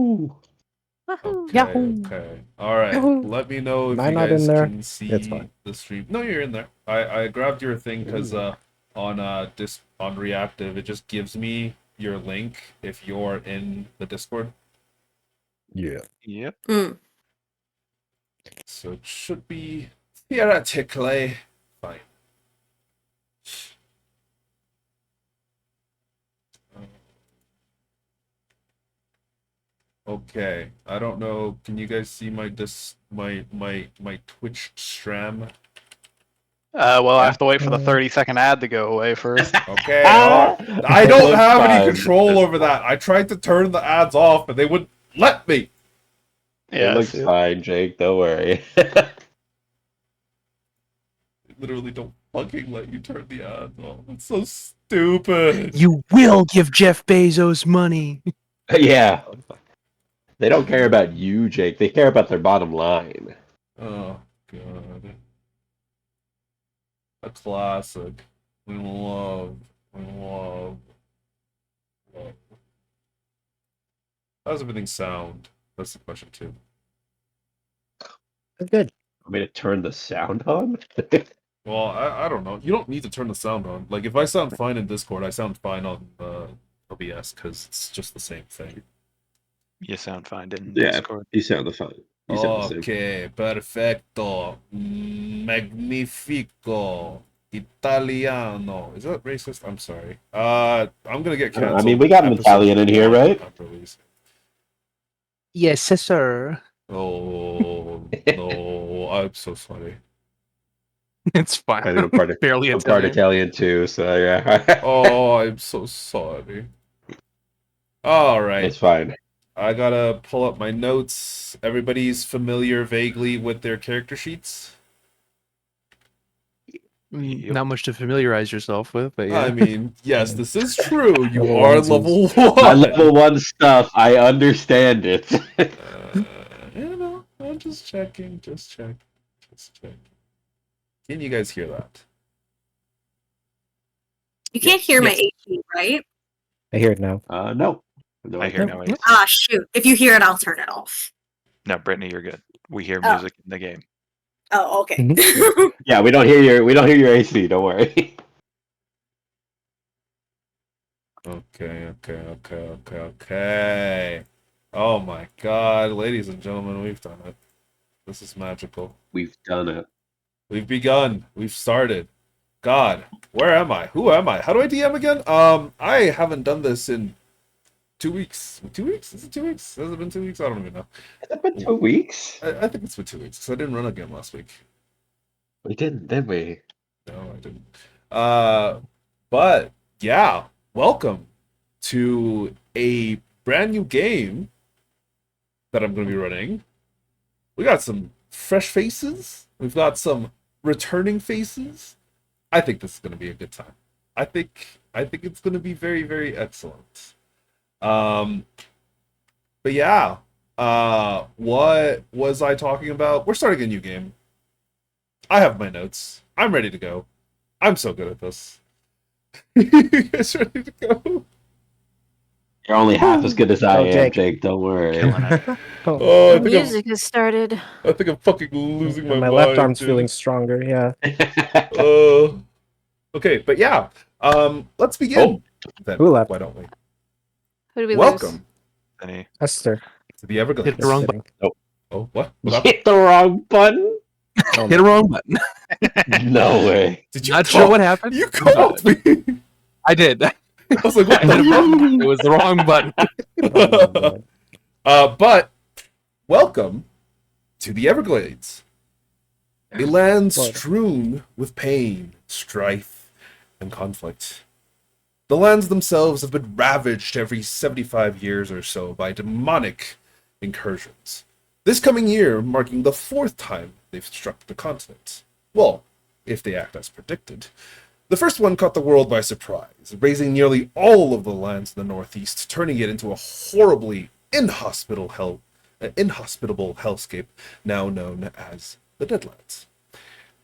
Yahoo! Woohoo. Okay. All right. Yahoo. Let me know if Am I you not in guys there? can It's see fine. the stream. No, you're in there. I grabbed your thing because on Reactive it just gives me your link if you're in the Discord. Yeah. Yep. So it should be theoretically fine. Okay. I don't know. Can you guys see my my Twitch stream? Well, I have to wait for the 30-second ad to go away first. Okay. I don't Looks have any fine. control over that. I tried to turn the ads off, but they wouldn't let me. It looks see. fine, Jake. Don't worry. They literally don't fucking let you turn the ads off. It's so stupid. You will give Jeff Bezos money. Yeah. They don't care about you, Jake. They care about their bottom line. Oh god. A classic. We love. How's everything sound? That's the question too. Good. Want me to turn the sound on? Well, I don't know. You don't need to turn the sound on. Like, if I sound fine in Discord, I sound fine on OBS, because it's just the same thing. You sound fine in Yeah, Discord. you sound the fine. You sound the same. Okay, perfecto. Magnifico. Italiano. Is that racist? I'm sorry. I'm gonna get canceled. I mean, we got an Italian in here, right? Yes, sir. Oh, no. I'm so sorry. It's fine. I think I'm part of, Barely I'm part Italian. Italian too, so yeah. Oh, I'm so sorry. All right. It's fine. I gotta pull up my notes. Everybody's familiar vaguely with their character sheets? Not much to familiarize yourself with, but yeah. I mean, yes, this is true. You Level are ones level My 1. level 1 stuff, I understand it. You know, I'm just checking. Just check. Can you guys hear that? You can't hear my HD, right? I hear it now. No. I hear no AC. Ah, shoot. If you hear it, I'll turn it off. No, Brittany, you're good. We hear Oh. music in the game. Oh, okay. Yeah, we don't hear your AC, don't worry. Okay. Oh my god, ladies and gentlemen, we've done it. This is magical. We've done it. We've begun. We've started. God, where am I? Who am I? How do I DM again? I haven't done this in 2 weeks. 2 weeks? Is it 2 weeks? Has it been 2 weeks? I don't even know. Has it been 2 weeks? I think it's been 2 weeks because I didn't run a game last week. We didn't, did we? No, I didn't. But yeah, welcome to a brand new game that I'm going to be running. We got some fresh faces. We've got some returning faces. I think this is going to be a good time. I think it's going to be very, very excellent. But yeah, what was I talking about? We're starting a new game. I have my notes. I'm ready to go. I'm so good at this. You guys ready to go? You're only half as good as I am, Jake. Jake. Don't worry. Killing it. Oh, I The think music has started. I'm fucking losing my My mind. left arm's dude. feeling stronger, yeah. Okay, but yeah. Let's begin. Then. Who left? Why don't we? Who do we lose? Welcome Brittany. Esther. to the Everglades. Hit the wrong Kidding. Oh, what? What happened? Hit the wrong button? Oh, Hit a wrong button. No way. Did you Not call- sure what happened. You called me. I did. I I was like, what hit a the button. It was the wrong button. oh, But welcome to the Everglades, a land strewn with pain, strife, and conflict. The lands themselves have been ravaged every 75 years or so by demonic incursions. This coming year marking the 4th time they've struck the continent. Well, if they act as predicted. The first one caught the world by surprise, razing nearly all of the lands in the northeast, turning it into a horribly inhospitable hellscape now known as the Deadlands.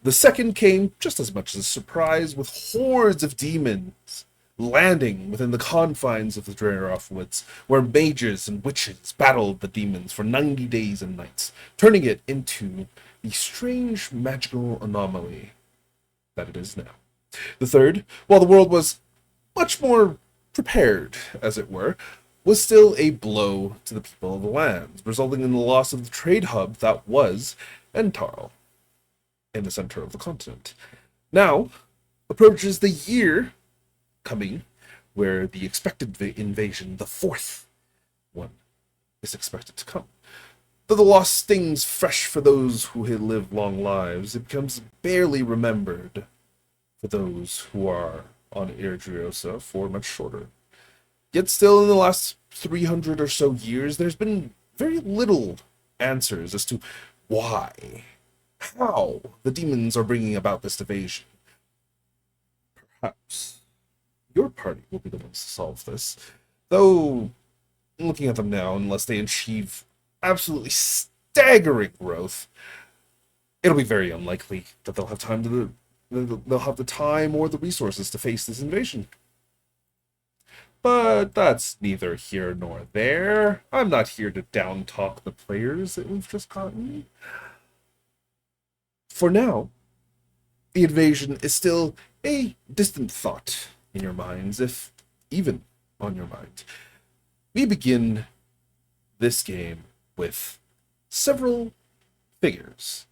The second came just as much as a surprise, with hordes of demons landing within the confines of the Drearoff Woods, where mages and witches battled the demons for 90 days and nights, turning it into the strange magical anomaly that it is now. The third, while the world was much more prepared, as it were, was still a blow to the people of the lands, resulting in the loss of the trade hub that was Entarl, in the center of the continent. Now approaches the year coming where the expected invasion, the fourth one, is expected to come. Though the loss stings fresh for those who had lived long lives, it becomes barely remembered for those who are on Irdriosa for much shorter. Yet still, in the last 300 or so years, there's been very little answers as to why, how the demons are bringing about this invasion. Perhaps your party will be the ones to solve this, though looking at them now, unless they achieve absolutely staggering growth, it'll be very unlikely that they'll have the time or the resources to face this invasion. But that's neither here nor there. I'm not here to down-talk the players that we've just gotten. For now, the invasion is still a distant thought in your minds, if even on your mind. We begin this game with several figures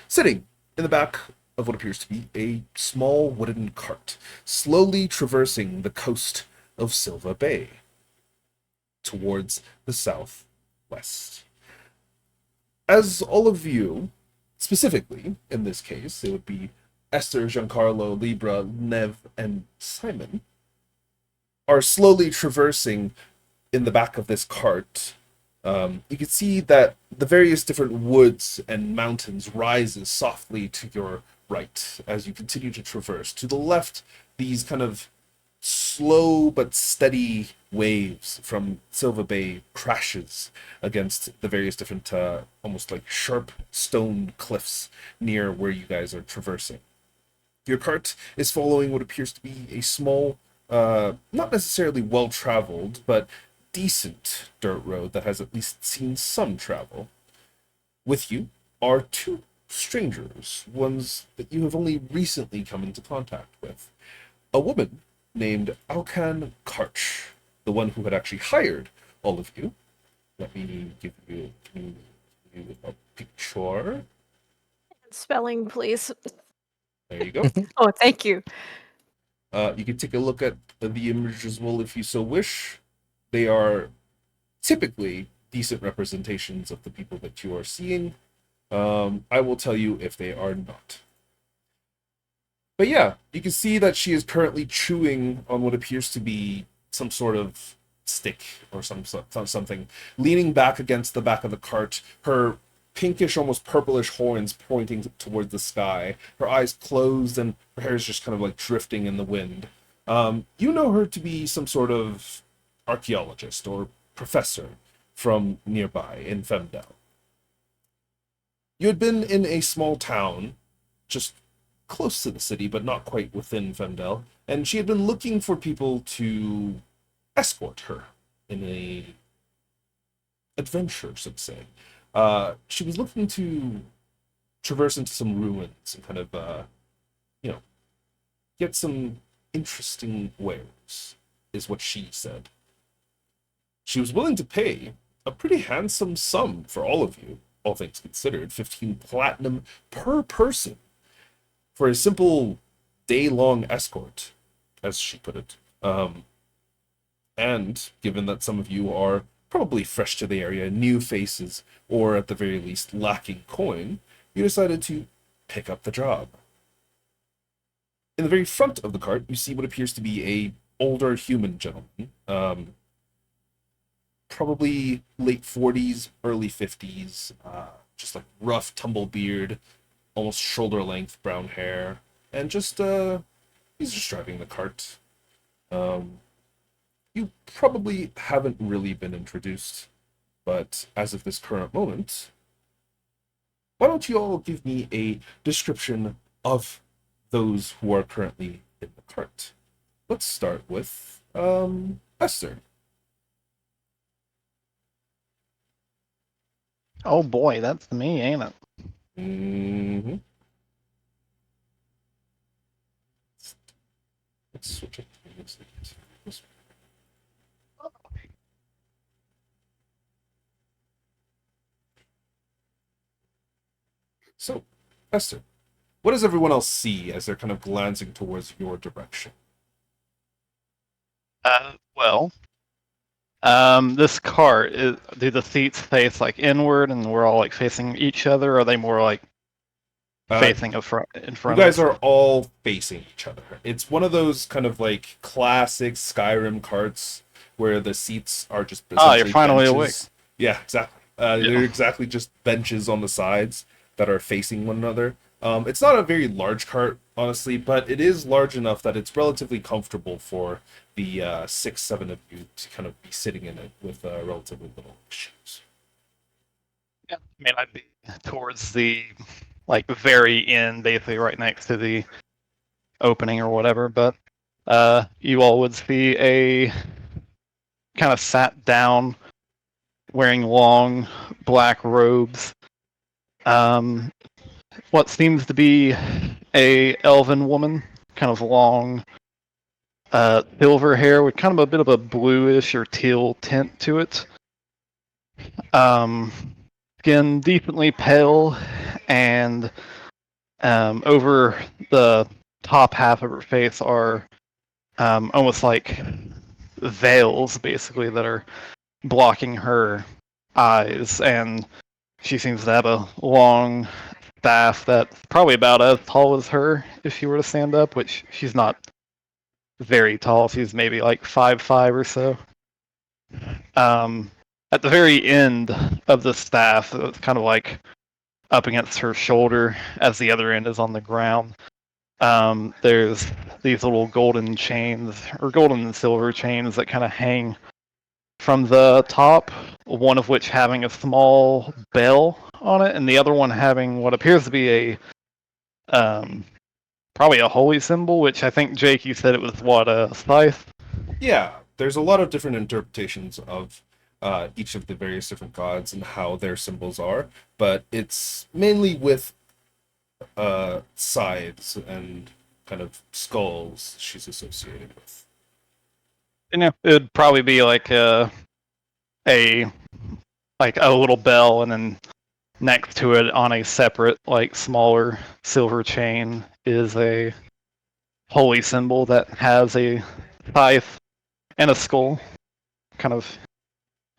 sitting in the back of what appears to be a small wooden cart, slowly traversing the coast of Silva Bay towards the southwest. As all of you, specifically in this case, it would be Esther, Giancarlo, Libra, Nev, and Simon, are slowly traversing in the back of this cart. You can see that the various different woods and mountains rises softly to your right as you continue to traverse. To the left, these kind of slow but steady waves from Silva Bay crashes against the various different, almost like sharp stone cliffs near where you guys are traversing. Your cart is following what appears to be a small, not necessarily well-traveled, but decent dirt road that has at least seen some travel. With you are two strangers, ones that you have only recently come into contact with. A woman named Alkan Karch, the one who had actually hired all of you. Let me give you a picture. Spelling, please. There you go. Oh, thank you. You can take a look at the image as well if you so wish. They are typically decent representations of the people that you are seeing. I will tell you if they are not. But yeah, you can see that she is currently chewing on what appears to be some sort of stick or something, leaning back against the back of the cart, her pinkish, almost purplish horns pointing towards the sky, her eyes closed, and her hair is just kind of like drifting in the wind. You know her to be some sort of archaeologist or professor from nearby in Femdel. You had been in a small town, just close to the city, but not quite within Femdel, and she had been looking for people to escort her in a adventure, so to say. She was looking to traverse into some ruins and kind of, get some interesting wares, is what she said. She was willing to pay a pretty handsome sum for all of you, all things considered, 15 platinum per person, for a simple day-long escort, as she put it. And given that some of you are probably fresh to the area, new faces, or at the very least lacking coin, you decided to pick up the job. In the very front of the cart, you see what appears to be a older human gentleman, probably late 40s, early 50s, just like rough tumble beard, almost shoulder length brown hair, and just he's just driving the cart. You probably haven't really been introduced, but as of this current moment, why don't you all give me a description of those who are currently in the cart? let's start with Esther. Oh boy, that's me, ain't it? Mm-hmm. Let's switch it. So, Esther, what does everyone else see as they're kind of glancing towards your direction? Well, this cart do the seats face like inward, and we're all like facing each other? Or are they more like facing in front You of guys us? are all facing each other. It's one of those kind of like classic Skyrim carts where the seats are just Ah, you're essentially finally awake. benches. Yeah, exactly. They're exactly just benches on the sides that are facing one another. It's not a very large cart, honestly, but it is large enough that it's relatively comfortable for the 6, 7 of you to kind of be sitting in it with relatively little shoes. Yeah, I mean, I'd be towards the like very end, basically right next to the opening or whatever. But you all would see a kind of sat down, wearing long black robes. What seems to be a elven woman, kind of long, silver hair with kind of a bit of a bluish or teal tint to it. Skin decently pale, and over the top half of her face are almost like veils, basically, that are blocking her eyes, and she seems to have a long staff that's probably about as tall as her if she were to stand up, which she's not very tall. She's maybe like 5'5" or so. At the very end of the staff, it's kind of like up against her shoulder as the other end is on the ground. There's these little golden chains, or golden and silver chains, that kind of hang from the top, one of which having a small bell on it, and the other one having what appears to be a probably a holy symbol, which I think, Jake, you said it was what, a scythe? Yeah, there's a lot of different interpretations of each of the various different gods and how their symbols are, but it's mainly with scythes and kind of skulls she's associated with. You know, it'd probably be like a like a little bell, and then next to it on a separate, like smaller silver chain, is a holy symbol that has a scythe and a skull, kind of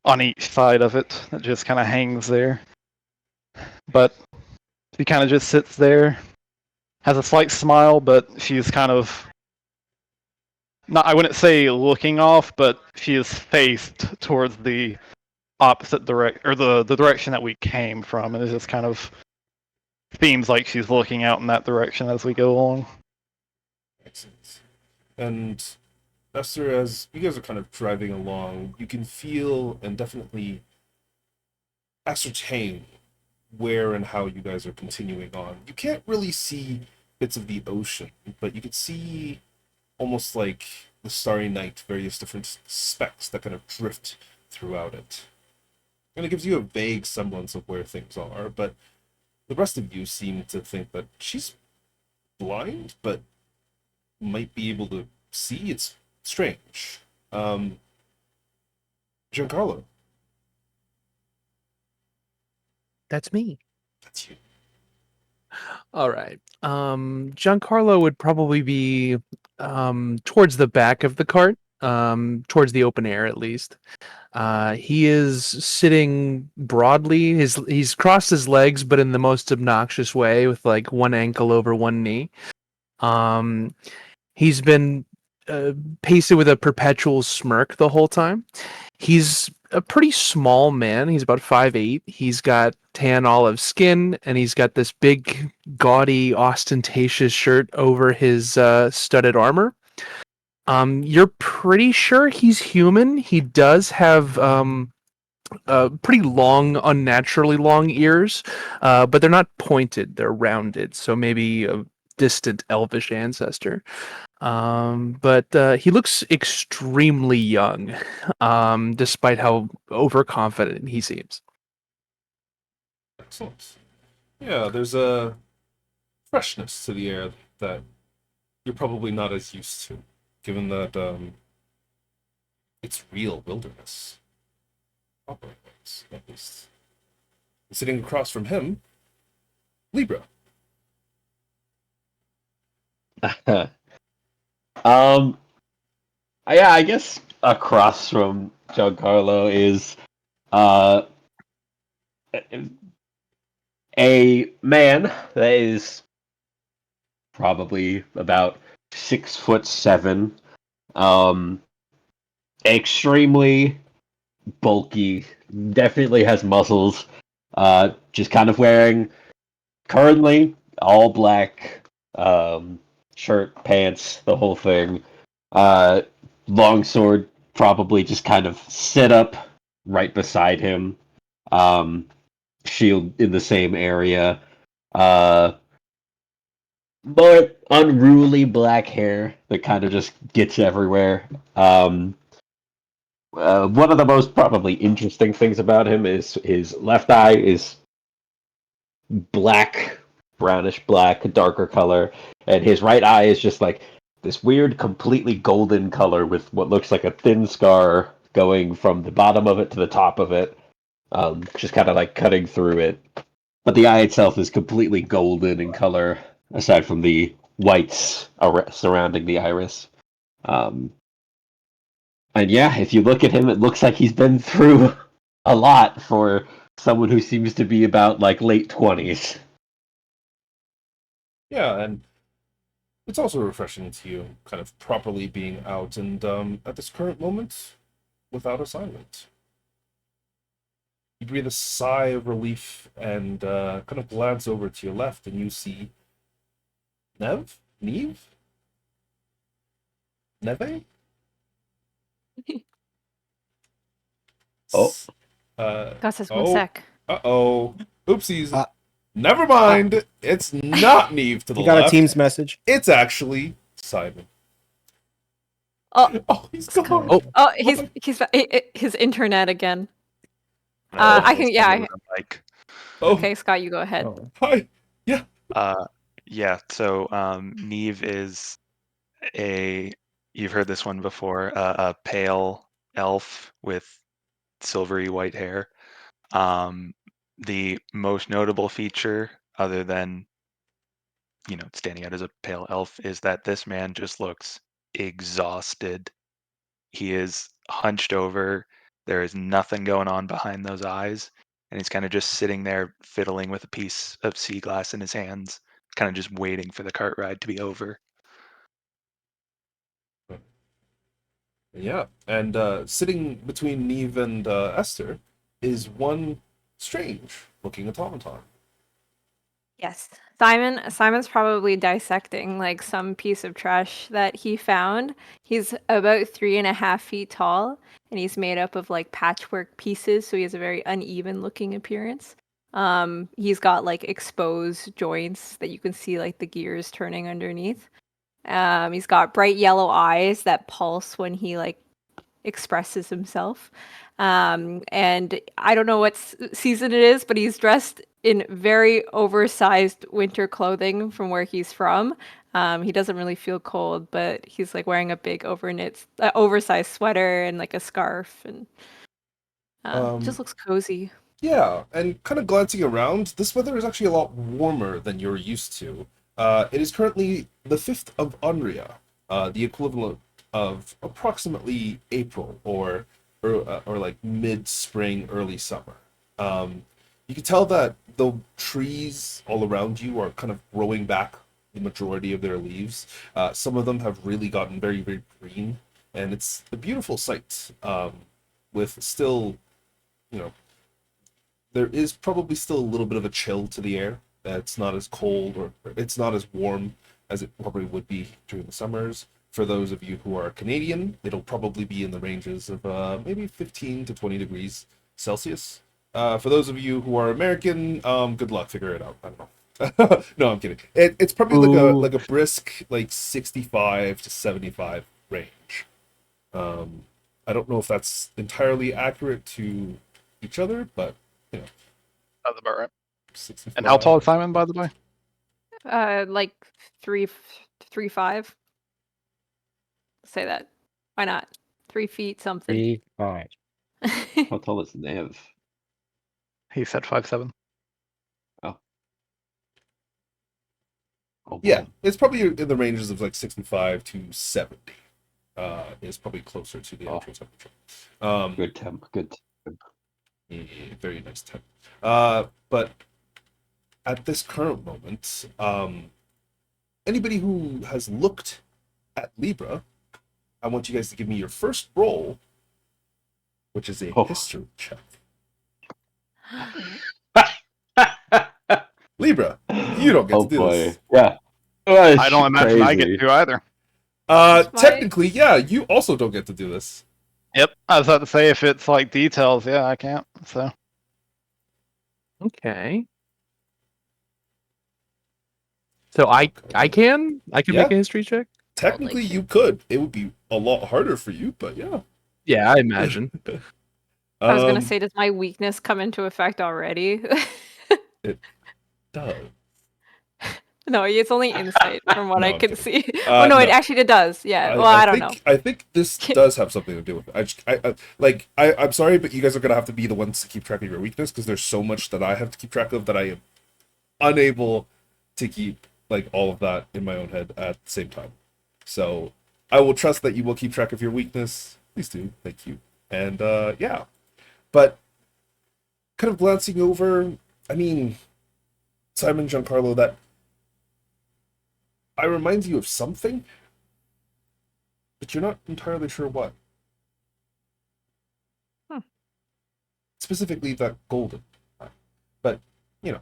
on each side of it, that just kind of hangs there. But she kind of just sits there, has a slight smile, but she's kind of not, I wouldn't say looking off, but she is faced towards the opposite direct, or the direction that we came from, and it just kind of seems like she's looking out in that direction as we go along. Excellent. And Esther, as you guys are kind of driving along, you can feel and definitely ascertain where and how you guys are continuing on. You can't really see bits of the ocean, but you can see almost like the starry night, various different specks that kind of drift throughout it. And it gives you a vague semblance of where things are, but the rest of you seem to think that she's blind, but might be able to see. It's strange. Giancarlo, That's me. that's you. All right. Giancarlo would probably be towards the back of the cart, towards the open air at least. He is sitting broadly. He's crossed his legs, but in the most obnoxious way, with like one ankle over one knee. He's been pasted with a perpetual smirk the whole time. He's a pretty small man. He's about 5'8". He's got tan olive skin, and he's got this big, gaudy, ostentatious shirt over his studded armor. You're pretty sure he's human. He does have pretty long, unnaturally long ears, but they're not pointed. They're rounded, so maybe a distant elvish ancestor. But he looks extremely young, despite how overconfident he seems. Excellent. Yeah, there's a freshness to the air that you're probably not as used to, given that it's real wilderness. Operates, at least. Sitting across from him, Libra. um, yeah, I guess across from Giancarlo is uh a man that is probably about 6'7", extremely bulky, definitely has muscles. Just kind of wearing currently all black, shirt, pants, the whole thing. Longsword probably just kind of set up right beside him. Um, Shield in the same area. Uh, more unruly black hair that kind of just gets everywhere. One of the most probably interesting things about him is his left eye is black, brownish black, darker color, and his right eye is just like this weird, completely golden color with what looks like a thin scar going from the bottom of it to the top of it, just kind of like cutting through it. But the eye itself is completely golden in color, aside from the whites surrounding the iris. Um, and yeah, if you look at him, it looks like he's been through a lot for someone who seems to be about like late 20s. Yeah, and it's also refreshing to you, kind of properly being out and at this current moment, without assignment. You breathe a sigh of relief and kind of glance over to your left, and you see Neve? Neve? Oh. Gus says one Oh. sec. Uh-oh. Oopsies. Uh, Never mind. It's not Neve to the You got left. a Teams message. It's actually Simon. Oh, Oh, he's gone. Oh. oh, he's his internet again. I can Like, Oh, Okay, Scott, you go ahead. Oh. hi. yeah. So, Neve is you've heard this one before, a pale elf with silvery white hair. The most notable feature, other than standing out as a pale elf, is that this man just looks exhausted. He is hunched over. There is nothing going on behind those eyes, and he's kind of just sitting there fiddling with a piece of sea glass in his hands, kind of just waiting for the cart ride to be over. Yeah, and sitting between Neve and Esther is one strange-looking automaton. Yes. Simon's probably dissecting like some piece of trash that he found. He's about 3.5 feet tall, and he's made up of like patchwork pieces, so he has a very uneven looking appearance. He's got like exposed joints that you can see like the gears turning underneath. He's got bright yellow eyes that pulse when he like expresses himself. And I don't know what season it is, but he's dressed in very oversized winter clothing from where he's from. He doesn't really feel cold, but he's like wearing a big oversized sweater and like a scarf, and just looks cozy. Yeah, and kind of glancing around, this weather is actually a lot warmer than you're used to. It is currently the 5th of Unria, the equivalent of approximately April or like mid-spring, early summer. You can tell that the trees all around you are kind of growing back the majority of their leaves. Some of them have really gotten very, very green, and it's a beautiful sight. With still, there is probably still a little bit of a chill to the air. It's not as cold or it's not as warm as it probably would be during the summers. For those of you who are Canadian, it'll probably be in the ranges of maybe 15 to 20 degrees Celsius. For those of you who are American, good luck, figure it out. I don't know. No, I'm kidding. It's probably Ooh. like a brisk like 65 to 75 range. I don't know if that's entirely accurate to each other, but you know, That's about right. 65. And how tall is Simon, by the way? Like 3'5". Say that. Why not? 3 feet something. 3, 5. How tall is Nev? He said 5'7". Oh, Yeah, boy. it's probably in the ranges of like 65 to 70. Is probably closer to the Oh. actual temperature. Good temp. Good temp. Yeah, very nice temp. But at this current moment, anybody who has looked at Libra, I want you guys to give me your first roll, which is a Oh. history check. Libra, you don't get Oh to do boy. this. Yeah. I don't imagine I get to either. That's my- Technically, yeah, you also don't get to do this. Yep. I was about to say if it's like details, yeah, I can't. So Okay. So I can Yeah. make a history check. Technically, like you could. It would be a lot harder for you, but yeah. Yeah, I imagine. I was gonna Um, say, does my weakness come into effect already? Does. No, it's only insight from what No, I I'm can kidding. see. Oh no, no. it actually it does. Yeah. Well, I don't know. I think this does have something to do with it. I'm sorry, but you guys are gonna have to be the ones to keep track of your weakness because there's so much that I have to keep track of that I am unable to keep like all of that in my own head at the same time. So I will trust that you will keep track of your weakness. Please do. Thank you. And yeah. But kind of glancing over, I mean, Simon Giancarlo, that I reminds you of something, but you're not entirely sure what. Specifically that golden. But, you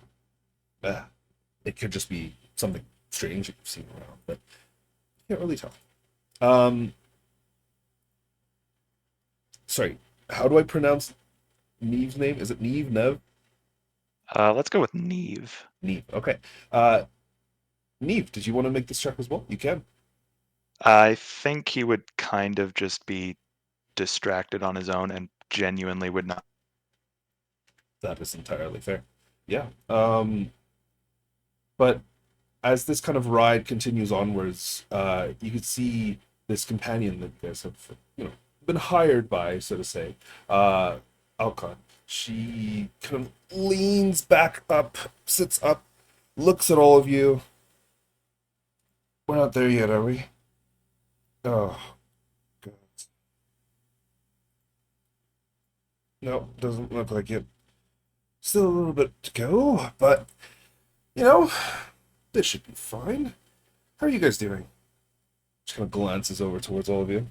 know, it could just be something strange that you've seen around, but you can't really tell. Sorry, how do I pronounce Neve's name? Is it Neve? Nev? Let's go with Neve. Neve. Okay. Neve, did you want to make this check as well? You can. I think he would kind of just be distracted on his own and genuinely would not. That is entirely fair. Yeah. But as this kind of ride continues onwards, you can see this companion that you guys have, you know, been hired by, so to say, Alcon. She kind of leans back up, sits up, looks at all of you. We're not there yet, are we? Oh, God. No, doesn't look like it. Still a little bit to go, but, you know, this should be fine. How are you guys doing? Just kind of glances over towards all of you.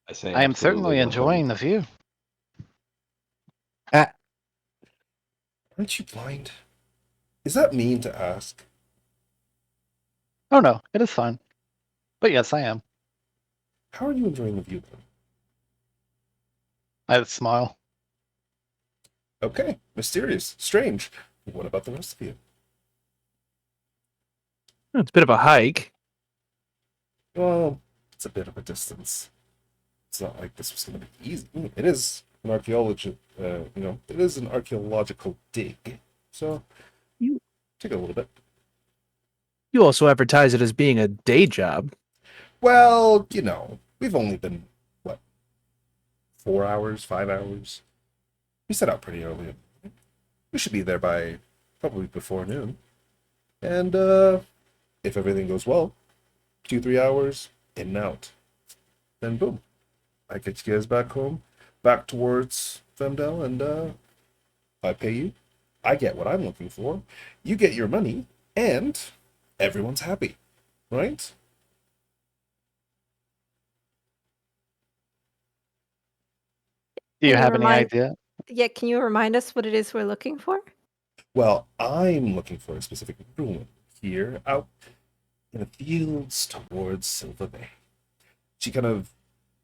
I say I am absolutely certainly nothing. enjoying the view. Aren't you blind? Is that mean to ask? Oh no, it is fine. But yes, I am. How are you enjoying the view then? I smile. Okay, mysterious, strange. What about the rest of you? It's a bit of a hike. Well, it's a bit of a distance. It's not like this was going to be easy. It is an archaeology, it is an archaeological dig. So, take a little bit. You also advertise it as being a day job. Well, you know, we've only been, what, 4 hours, 5 hours? We set out pretty early. We should be there by probably before noon. And, if everything goes well, 2-3 hours, in and out. Then boom. I get you guys back home, back towards Femdel, and, I pay you. I get what I'm looking for. You get your money, and everyone's happy. Right? Do you Can you have any remind- idea? Yeah, can you remind us what it is we're looking for? Well, I'm looking for a specific ruin here out in the fields towards Silver Bay. She kind of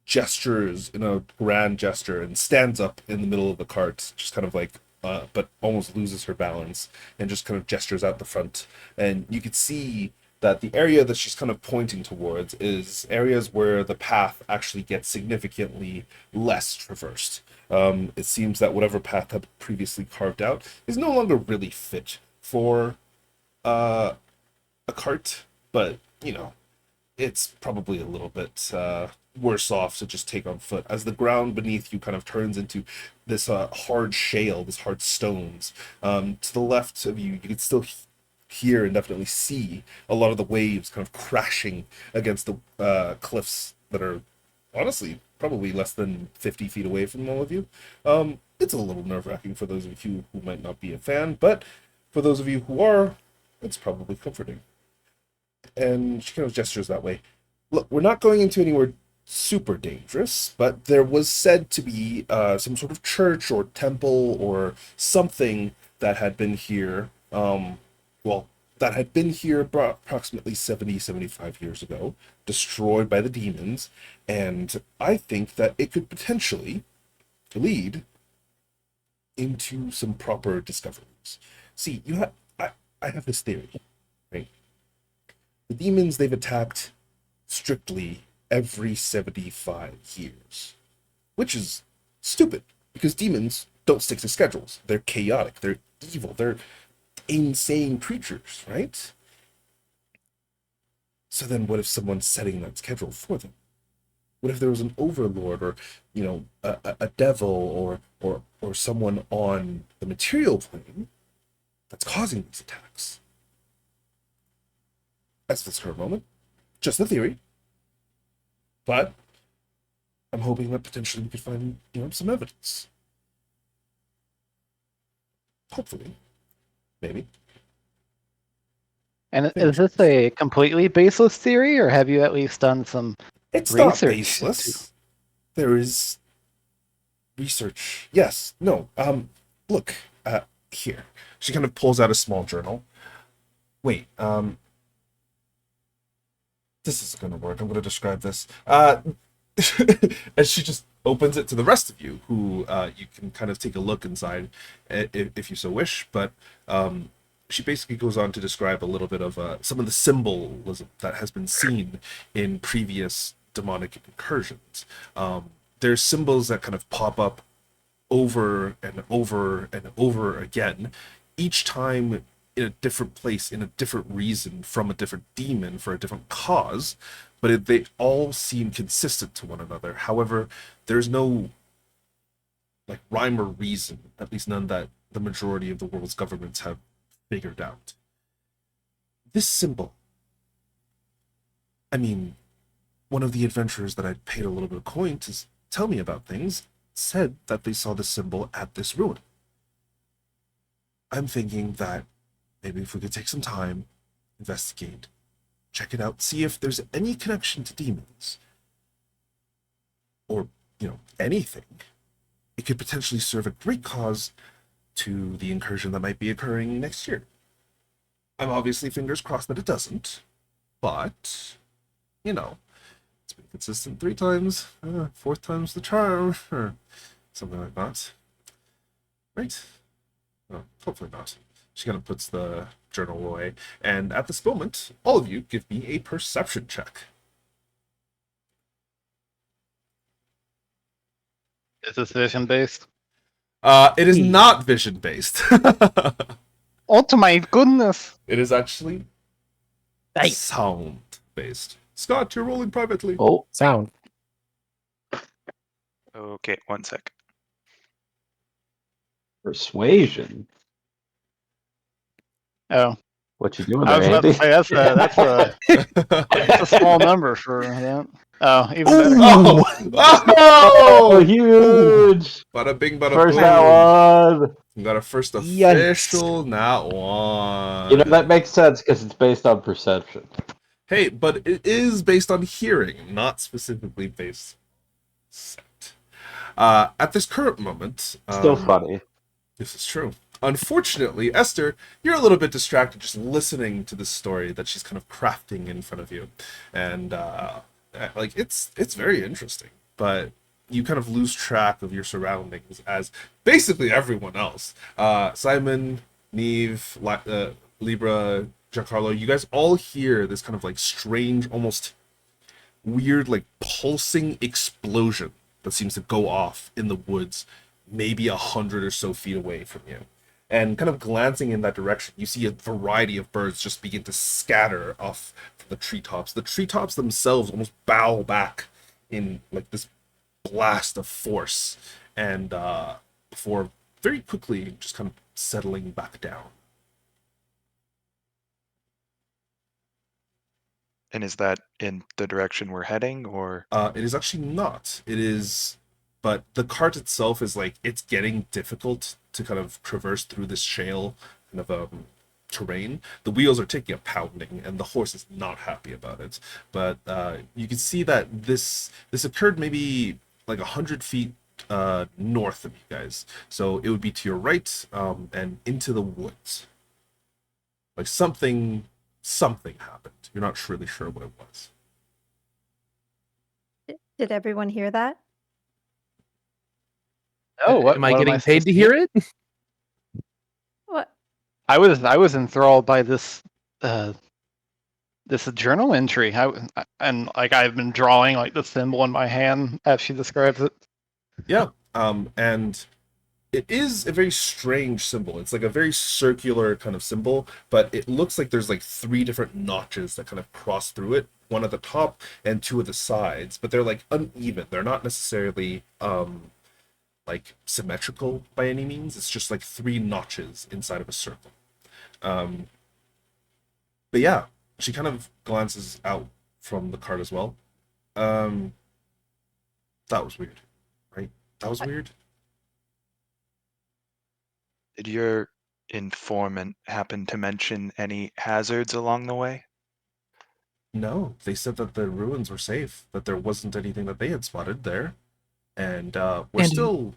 gestures in a grand gesture and stands up in the middle of the cart, just kind of like, but almost loses her balance and just kind of gestures out the front. And you could see that the area that she's kind of pointing towards is areas where the path actually gets significantly less traversed. It seems that whatever path had previously carved out is no longer really fit for a cart, but you know, it's probably a little bit worse off to just take on foot as the ground beneath you kind of turns into this hard shale, this hard stones. To the left of you, you can still hear and definitely see a lot of the waves kind of crashing against the cliffs that are honestly probably less than 50 feet away from all of you. It's a little nerve-wracking for those of you who might not be a fan, but for those of you who are, it's probably comforting. And she kind of gestures that way. Look, we're not going into anywhere super dangerous, but there was said to be some sort of church or temple or something that had been here, that had been here approximately 75 years ago, destroyed by the demons, and I think that it could potentially lead into some proper discoveries. See, I have this theory, right? The demons, they've attacked strictly every 75 years, which is stupid, because demons don't stick to schedules. They're chaotic, they're evil, they're insane creatures, right? So then what if someone's setting that schedule for them? What if there was an overlord, or you know, a devil, or someone on the material plane that's causing these attacks? As of this current moment, just a theory, but I'm hoping that potentially we could find, you know, some evidence. Hopefully, maybe. And is this a completely baseless theory, or have you at least done some It's not research baseless. There is research. Yes. No. Look. Here. She kind of pulls out a small journal. Wait. This isn't going to work. I'm going to describe this. As she just opens it to the rest of you, who you can kind of take a look inside, if you so wish. But she basically goes on to describe a little bit of some of the symbolism that has been seen in previous demonic incursions. There's symbols that kind of pop up over and over and over again, each time in a different place, in a different reason, from a different demon, for a different cause, but they all seem consistent to one another. However, there's no like rhyme or reason, at least none that the majority of the world's governments have figured out. This symbol, I mean, one of the adventurers that I paid a little bit of coin to tell me about things said that they saw this symbol at this ruin. I'm thinking that maybe if we could take some time, investigate, check it out, see if there's any connection to demons, or, you know, anything, it could potentially serve a great cause to the incursion that might be occurring next year. I'm obviously fingers crossed that it doesn't, but, you know, it's been consistent 3 times, 4th time's the charm, or something like that. Right? Oh, hopefully not. She kind of puts the journal away, and at this moment, all of you give me a perception check. Is this vision based? It is not vision based. Oh my goodness! It is actually Nice. sound based. Scott, you're rolling privately. Oh, Sound. Okay, 1 sec. persuasion. Oh, What you doing I there, was about to Andy? say that's a small number for that. Oh, even better. Oh! Oh, Oh! huge! Bada bing, bada First boom. that one. We got our first Yikes. official nat one. You know, that makes sense because it's based on perception. Hey, but it is based on hearing, not specifically based scent. At this current moment, Still funny. this is true. Unfortunately, Esther, you're a little bit distracted just listening to the story that she's kind of crafting in front of you, and like it's very interesting. but you kind of lose track of your surroundings as basically everyone else. Simon, Neve, Libra, Giancarlo, you guys all hear this kind of like strange, almost weird, like pulsing explosion that seems to go off in the woods, maybe 100 or so feet away from you. And kind of glancing in that direction, you see a variety of birds just begin to scatter off from the treetops. The treetops themselves almost bow back in like this blast of force, and before very quickly just kind of settling back down. And is that in the direction we're heading, or? It is actually not. It is, but the cart itself is like it's getting difficult to kind of traverse through this shale kind of terrain. The wheels are taking a pounding, and the horse is not happy about it. But you can see that this occurred maybe like 100 feet north of you guys. So it would be to your right and into the woods. Like something happened. You're not really sure what it was. Did everyone hear that? Oh, what Am I what getting paid supposed to hear it? What? I was enthralled by this this journal entry. And like I've been drawing like the symbol in my hand as she describes it. Yeah. And it is a very strange symbol. It's like a very circular kind of symbol, but it looks like there's like 3 different notches that kind of cross through it, one at the top and 2 at the sides, but they're like uneven. They're not necessarily like symmetrical by any means. It's just like 3 notches inside of a circle. But yeah, she kind of glances out from the cart as well. That was weird, right? That was weird. Did your informant happen to mention any hazards along the way? No, they said that the ruins were safe, that there wasn't anything that they had spotted there, and we're And- still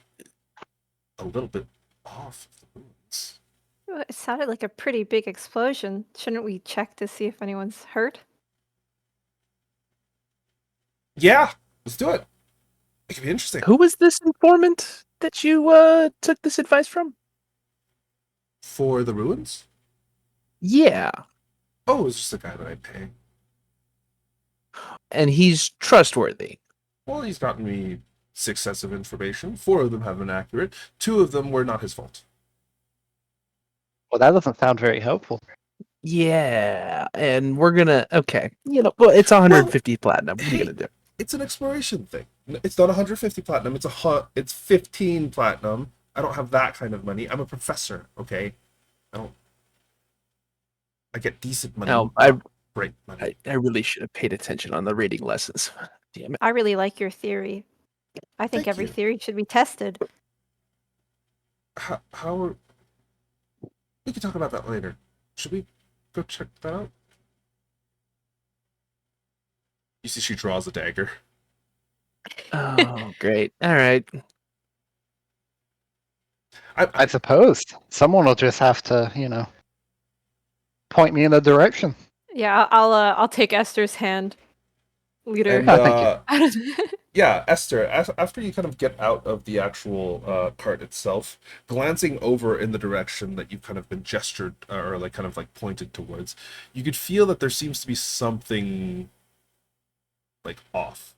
a little bit off of the ruins. It sounded like a pretty big explosion. Shouldn't we check to see if anyone's hurt? Yeah, let's do it. It could be interesting. Who was this informant that you took this advice from? For the ruins? Yeah, Oh, it's just a guy that I pay. and he's trustworthy. Well, he's gotten me 6 sets of information. 4 of them have been accurate. 2 of them were not his fault. Well, that doesn't sound very helpful. Yeah, and we're gonna well, it's 150 platinum. What are you gonna do? It's an exploration thing. It's not 150 platinum. It's 15 platinum. I don't have that kind of money. I'm a professor, okay? I get decent money. No, not great money. I really should have paid attention on the reading lessons. Damn it. I really like your theory. I think Thank every you. theory should be tested. How we can talk about that later. Should we go check that out? You see she draws a dagger. Oh, great. All right. I suppose someone will just have to, point me in the direction. Yeah, I'll take Esther's hand. Leader. And Thank you. yeah, Esther, after you kind of get out of the actual cart itself, glancing over in the direction that you've kind of been gestured or like kind of like pointed towards, you could feel that there seems to be something like off.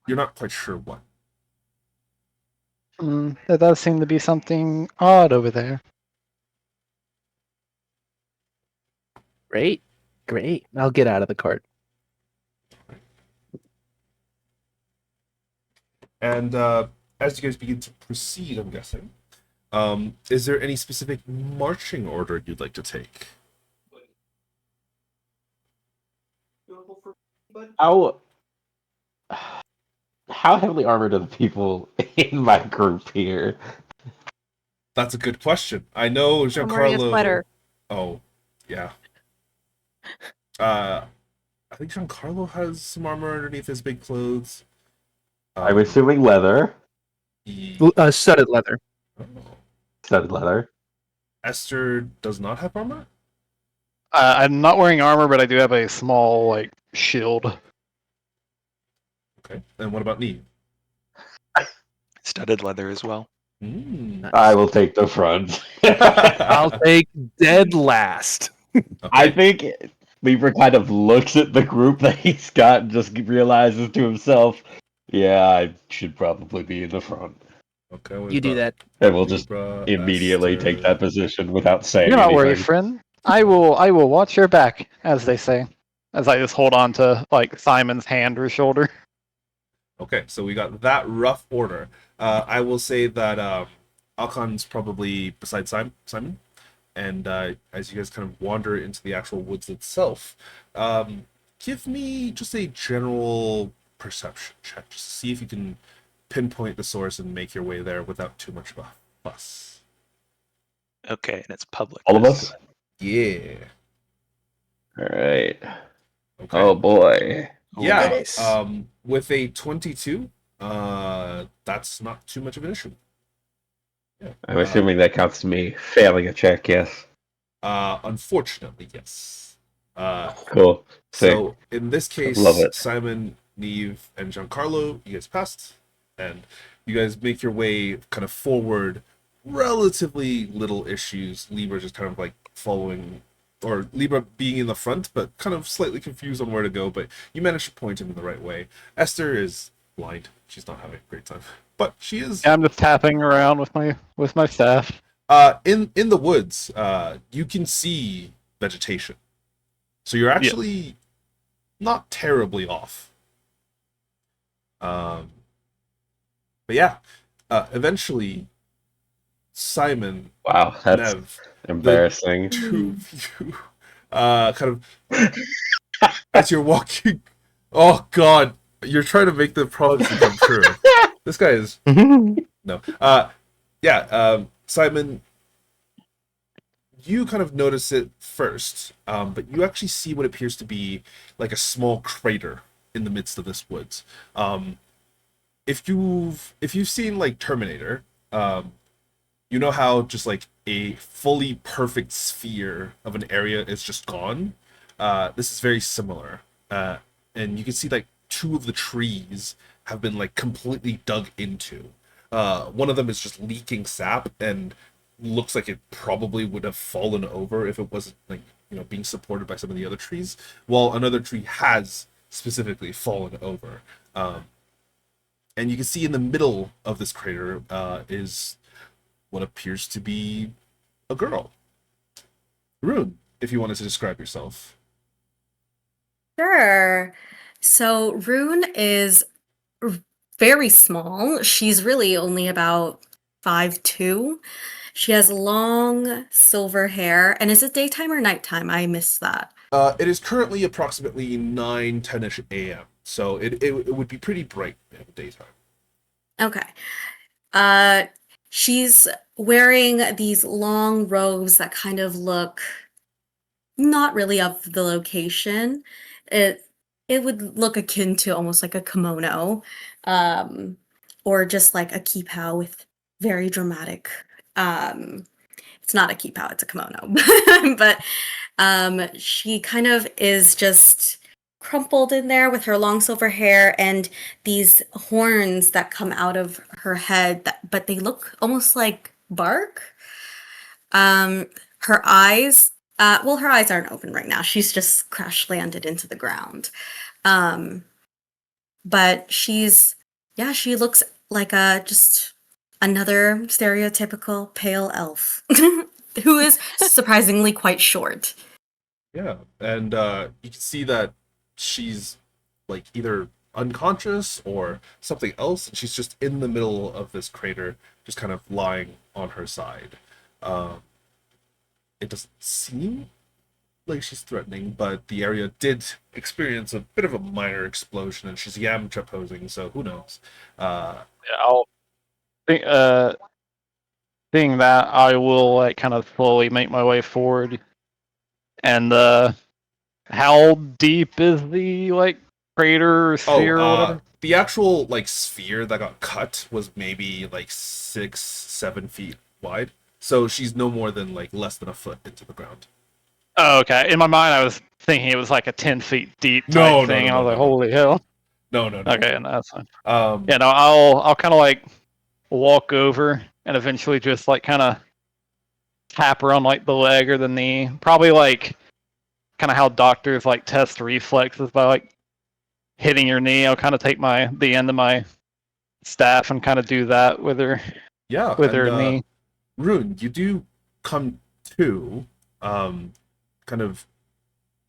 You're not quite sure what. There does seem to be something odd over there. Great. Great. I'll get out of the cart. And as you guys begin to proceed, I'm guessing, is there any specific marching order you'd like to take? How heavily armored are the people in my group here? That's a good question. I know I'm wearing a Giancarlo. sweater. Oh, yeah. I think Giancarlo has some armor underneath his big clothes. I'm assuming leather, Studded leather. Oh. studded leather. Esther does not have armor? I'm not wearing armor, but I do have a small shield. Okay. And what about Neve? Studded leather as well. I will take the front. I'll take dead last. I Okay. think Libra kind of looks at the group that he's got and just realizes to himself, yeah, I should probably be in the front. Okay. we've You do got that. And we'll just Libra, immediately take Esther. that position without saying Do not anything. worry, friend. I will watch your back, as they say. As I just hold on to like Simon's hand or shoulder. Okay, so we got that rough order. I will say that Alcon's probably beside Simon, and as you guys kind of wander into the actual woods itself, give me just a general perception check, just to see if you can pinpoint the source and make your way there without too much of a fuss. Okay, and it's public. All of this us? time. Yeah. All right. Okay. Oh boy. Yeah. Nice. With a 22, that's not too much of an issue. Yeah. I'm assuming that counts to me failing a check, yes. Unfortunately, yes. Cool. Sick. So in this case, Love it. Simon, Neve, and Giancarlo, you guys passed, and you guys make your way kind of forward. Relatively little issues. Libra just kind of like following, or Libra being in the front, but kind of slightly confused on where to go. But you managed to point him in the right way. Esther is blind; she's not having a great time, but she is. I'm just tapping around with my staff. In the woods, you can see vegetation, so you're actually not terribly off. But yeah, eventually, Simon, Wow, that's Nev, embarrassing. two of you, kind of as you're walking. Oh God, you're trying to make the prophecy come true. This guy is no. Simon, you kind of notice it first, but you actually see what appears to be like a small crater in the midst of this woods. If you've seen like Terminator, you know how just like a fully perfect sphere of an area is just gone. This is very similar, and you can see like two of the trees have been like completely dug into. One of them is just leaking sap and looks like it probably would have fallen over if it wasn't like being supported by some of the other trees, while another tree has specifically fallen over. And you can see in the middle of this crater is what appears to be a girl. Rune, if you wanted to describe yourself. Sure. So Rune is very small. She's really only about 5'2". She has long silver hair. And is it daytime or nighttime? I missed that. It is currently approximately 9:10ish a.m. So it would be pretty bright in the daytime. Okay. She's wearing these long robes that kind of look not really of the location. It would look akin to almost like a kimono, or just like a kipao with very dramatic. It's not a kipao; it's a kimono. But she kind of is just crumpled in there with her long silver hair and these horns that come out of her head, but they look almost like bark. Her eyes. Well, her eyes aren't open right now. She's just crash landed into the ground. But she looks like just another stereotypical pale elf who is surprisingly quite short. Yeah, and you can see that she's like either unconscious or something else, and she's just in the middle of this crater, just kind of lying on her side. It doesn't seem like she's threatening, but the area did experience a bit of a minor explosion, and she's Yamcha posing, so who knows? I'll think, seeing that, I will like kind of slowly make my way forward. And how deep is the like crater or sphere or whatever? The actual like sphere that got cut was maybe like 6-7 feet wide. So she's no more than like less than a foot into the ground. Oh, okay. In my mind, I was thinking it was like a 10 feet deep type thing. I was like, holy hell. No, no, no. Okay, and that's fine. Um, Yeah, no, I'll kind of like walk over and eventually just like kind of tap her on like the leg or the knee. Probably like kind of how doctors like test reflexes by like hitting your knee. I'll kind of take the end of my staff and kind of do that with her yeah, her knee. Rune, you do come to, kind of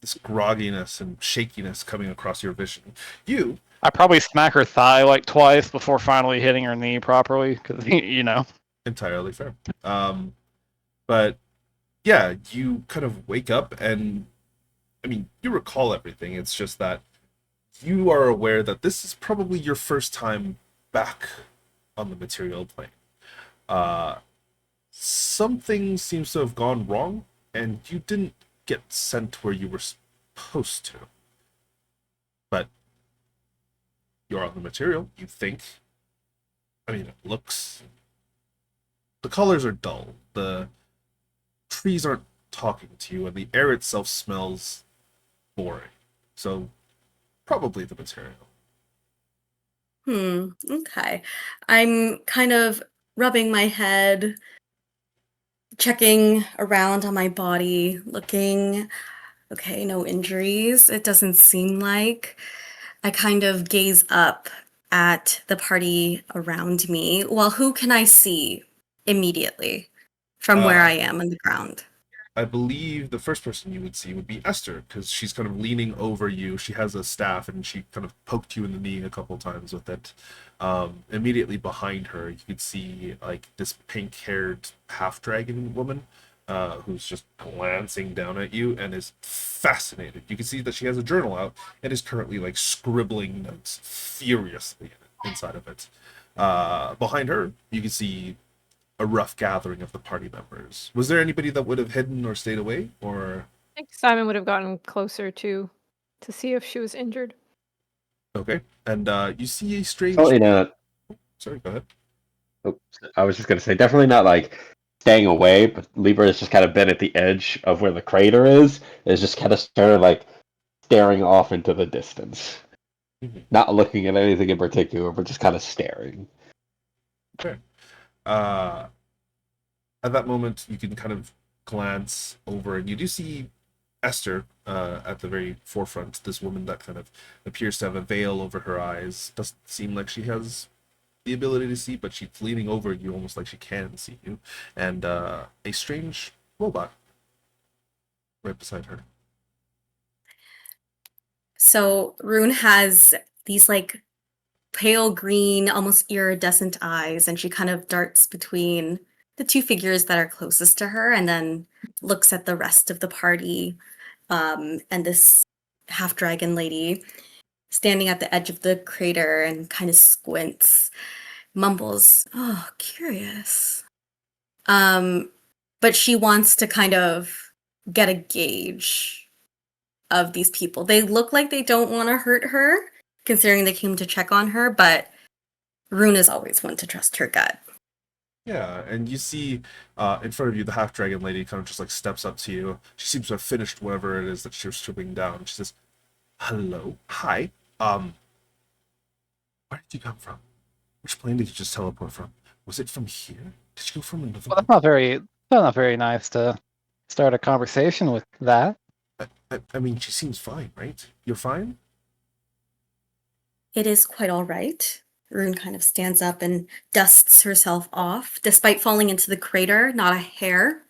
this grogginess and shakiness coming across your vision. You I probably smack her thigh like twice before finally hitting her knee properly, because you know. entirely fair. But yeah, you kind of wake up and I mean, you recall everything. It's just that you are aware that this is probably your first time back on the material plane. Uh, Something seems to have gone wrong, and you didn't get sent where you were supposed to. But you're on the material, you think. I mean, it looks. The colors are dull. The trees aren't talking to you, and the air itself smells boring. So, probably the material. Okay. I'm kind of rubbing my head, checking around on my body, looking. Okay, no injuries. It doesn't seem like. I kind of gaze up at the party around me. Well, who can I see immediately from where Uh, I am on the ground? I believe the first person you would see would be Esther, because she's kind of leaning over you. She has a staff, and she kind of poked you in the knee a couple times with it. Immediately behind her, you could see like this pink-haired half-dragon woman, who's just glancing down at you and is fascinated. You can see that she has a journal out and is currently like scribbling notes furiously inside of it. Behind her, you can see a rough gathering of the party members. Was there anybody that would have hidden or stayed away, or I think Simon would have gotten closer to see if she was injured. okay? And you see a strange. Totally not. Sorry, go ahead. Oops, I was just gonna say, definitely not like staying away, but Libra has just kind of been at the edge of where the crater is. Is just kind of started like staring off into the distance, Mhm. not looking at anything in particular, but just kind of staring. Okay. Uh, at that moment, you can kind of glance over, and you do see Esther at the very forefront. This woman that kind of appears to have a veil over her eyes. Doesn't seem like she has the ability to see, but she's leaning over you almost like she can see you. And a strange robot right beside her. So Rune has these like pale green, almost iridescent eyes, and she kind of darts between the two figures that are closest to her and then looks at the rest of the party. And this half dragon lady standing at the edge of the crater and kind of squints, mumbles, "Oh, curious." But she wants to kind of get a gauge of these people. They look like they don't want to hurt her, considering they came to check on her, but Rune is always one to trust her gut. Yeah, and you see in front of you the half dragon lady kind of just like steps up to you. She seems to have finished whatever it is that she was stripping down. She says, "Hello, hi. Where did you come from? Which plane did you just teleport from? Was it from here? Did you go from another Well, one?" that's not very nice to start a conversation with that. I mean, she seems fine, right? You're fine? It is quite all right. Rune kind of stands up and dusts herself off. Despite falling into the crater, not a hair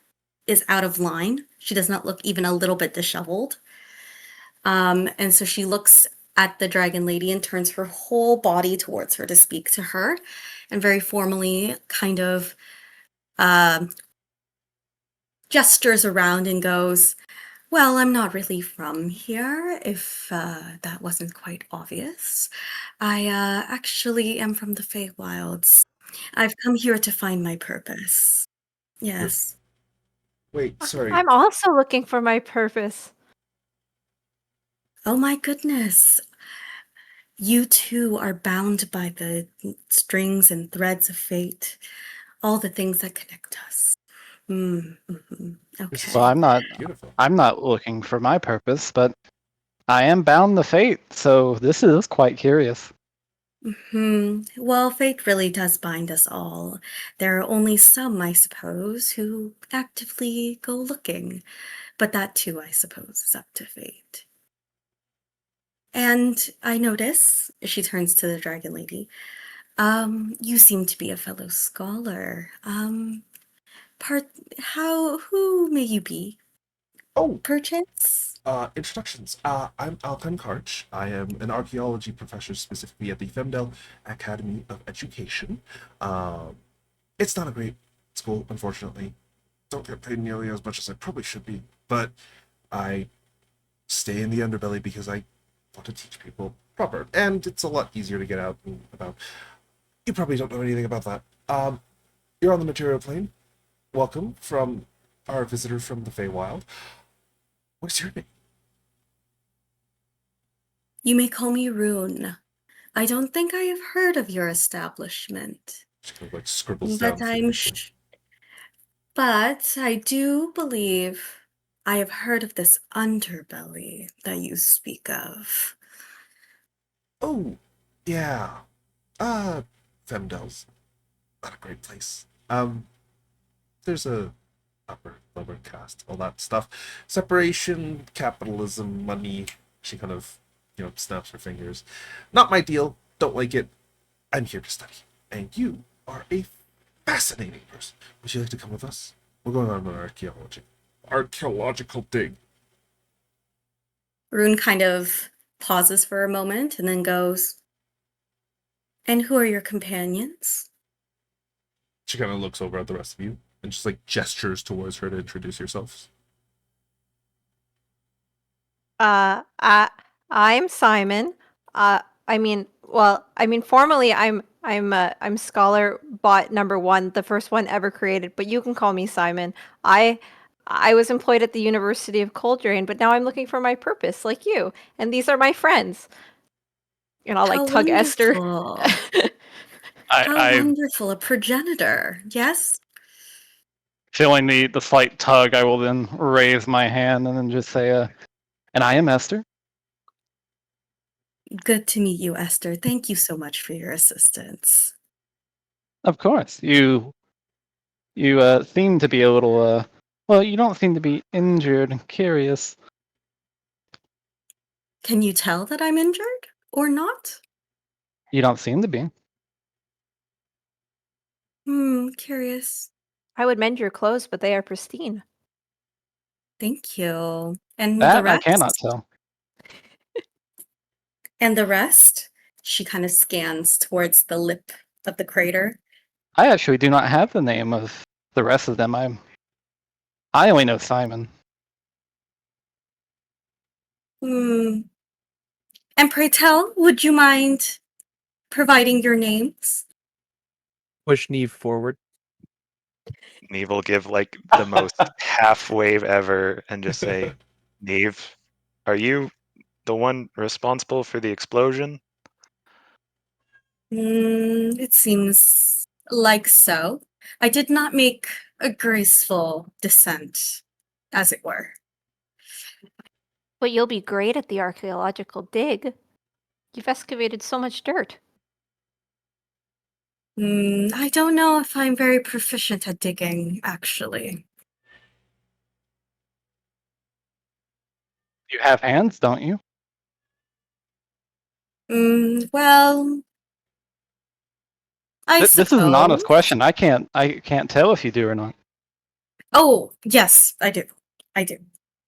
is out of line. She does not look even a little bit disheveled. And so she looks at the dragon lady and turns her whole body towards her to speak to her, and very formally kind of gestures around and goes, "Well, I'm not really from here, if that wasn't quite obvious. I actually am from the Feywilds. I've come here to find my purpose." Yes. Wait, sorry. I'm also looking for my purpose. Oh my goodness. You too are bound by the strings and threads of fate, all the things that connect us. This is Okay. Well, beautiful. I'm not looking for my purpose, but I am bound to fate, so this is quite curious. Well, fate really does bind us all. There are only some, I suppose, who actively go looking, but that too, I suppose, is up to fate. And I notice, she turns to the dragon lady, you seem to be a fellow scholar. Part, who may you be? Oh, Perchance? introductions. I'm Alkan Karch. I am an archaeology professor specifically at the Femdel Academy of Education. It's not a great school, unfortunately. Don't get paid nearly as much as I probably should be, but I stay in the underbelly because I want to teach people proper, and it's a lot easier to get out and about. You probably don't know anything about that. You're on the material plane. Welcome from our visitor from the Feywild. What's your name? You may call me Rune. I don't think I have heard of your establishment, She kind of like scribbles but down I'm feverishly. but I do believe I have heard of this underbelly that you speak of. Oh, yeah. Femdel's not a great place. There's a upper, lower caste, all that stuff. Separation, capitalism, money. She kind of, snaps her fingers. Not my deal. Don't like it. I'm here to study. And you are a fascinating person. Would you like to come with us? We're going on an archaeological dig. Rune kind of pauses for a moment and then goes, "And who are your companions?" She kind of looks over at the rest of you and just like gestures towards her to introduce yourselves. I'm Simon. Formally, I'm Scholar Bot number 1, the first one ever created. But you can call me Simon. I was employed at the University of Coldrain, but now I'm looking for my purpose, like you. And these are my friends. And I'll How tug Esther. wonderful. How I wonderful, a progenitor. Yes? feeling the slight tug, I will then raise my hand and then just say, and I am Esther. Good to meet you, Esther. Thank you so much for your assistance. Of course. You seem to be a little well, you don't seem to be injured. Curious. Can you tell that I'm injured or not? You don't seem to be. Curious. I would mend your clothes, but they are pristine. Thank you. And the That I rest? cannot tell. And the rest? She kind of scans towards the lip of the crater. I actually do not have the name of the rest of them. I only know Simon. And pray tell, would you mind providing your names? Push Neve forward. Neve will give like the most half wave ever and just say, Neve, are you the one responsible for the explosion? It seems like so. I did not make a graceful descent, as it were. But you'll be great at the archaeological dig. You've excavated so much dirt. I don't know if I'm very proficient at digging, actually. You have hands, don't you? Well, I This is an honest suppose. question. I can't tell if you do or not. Oh, yes, I do. I do.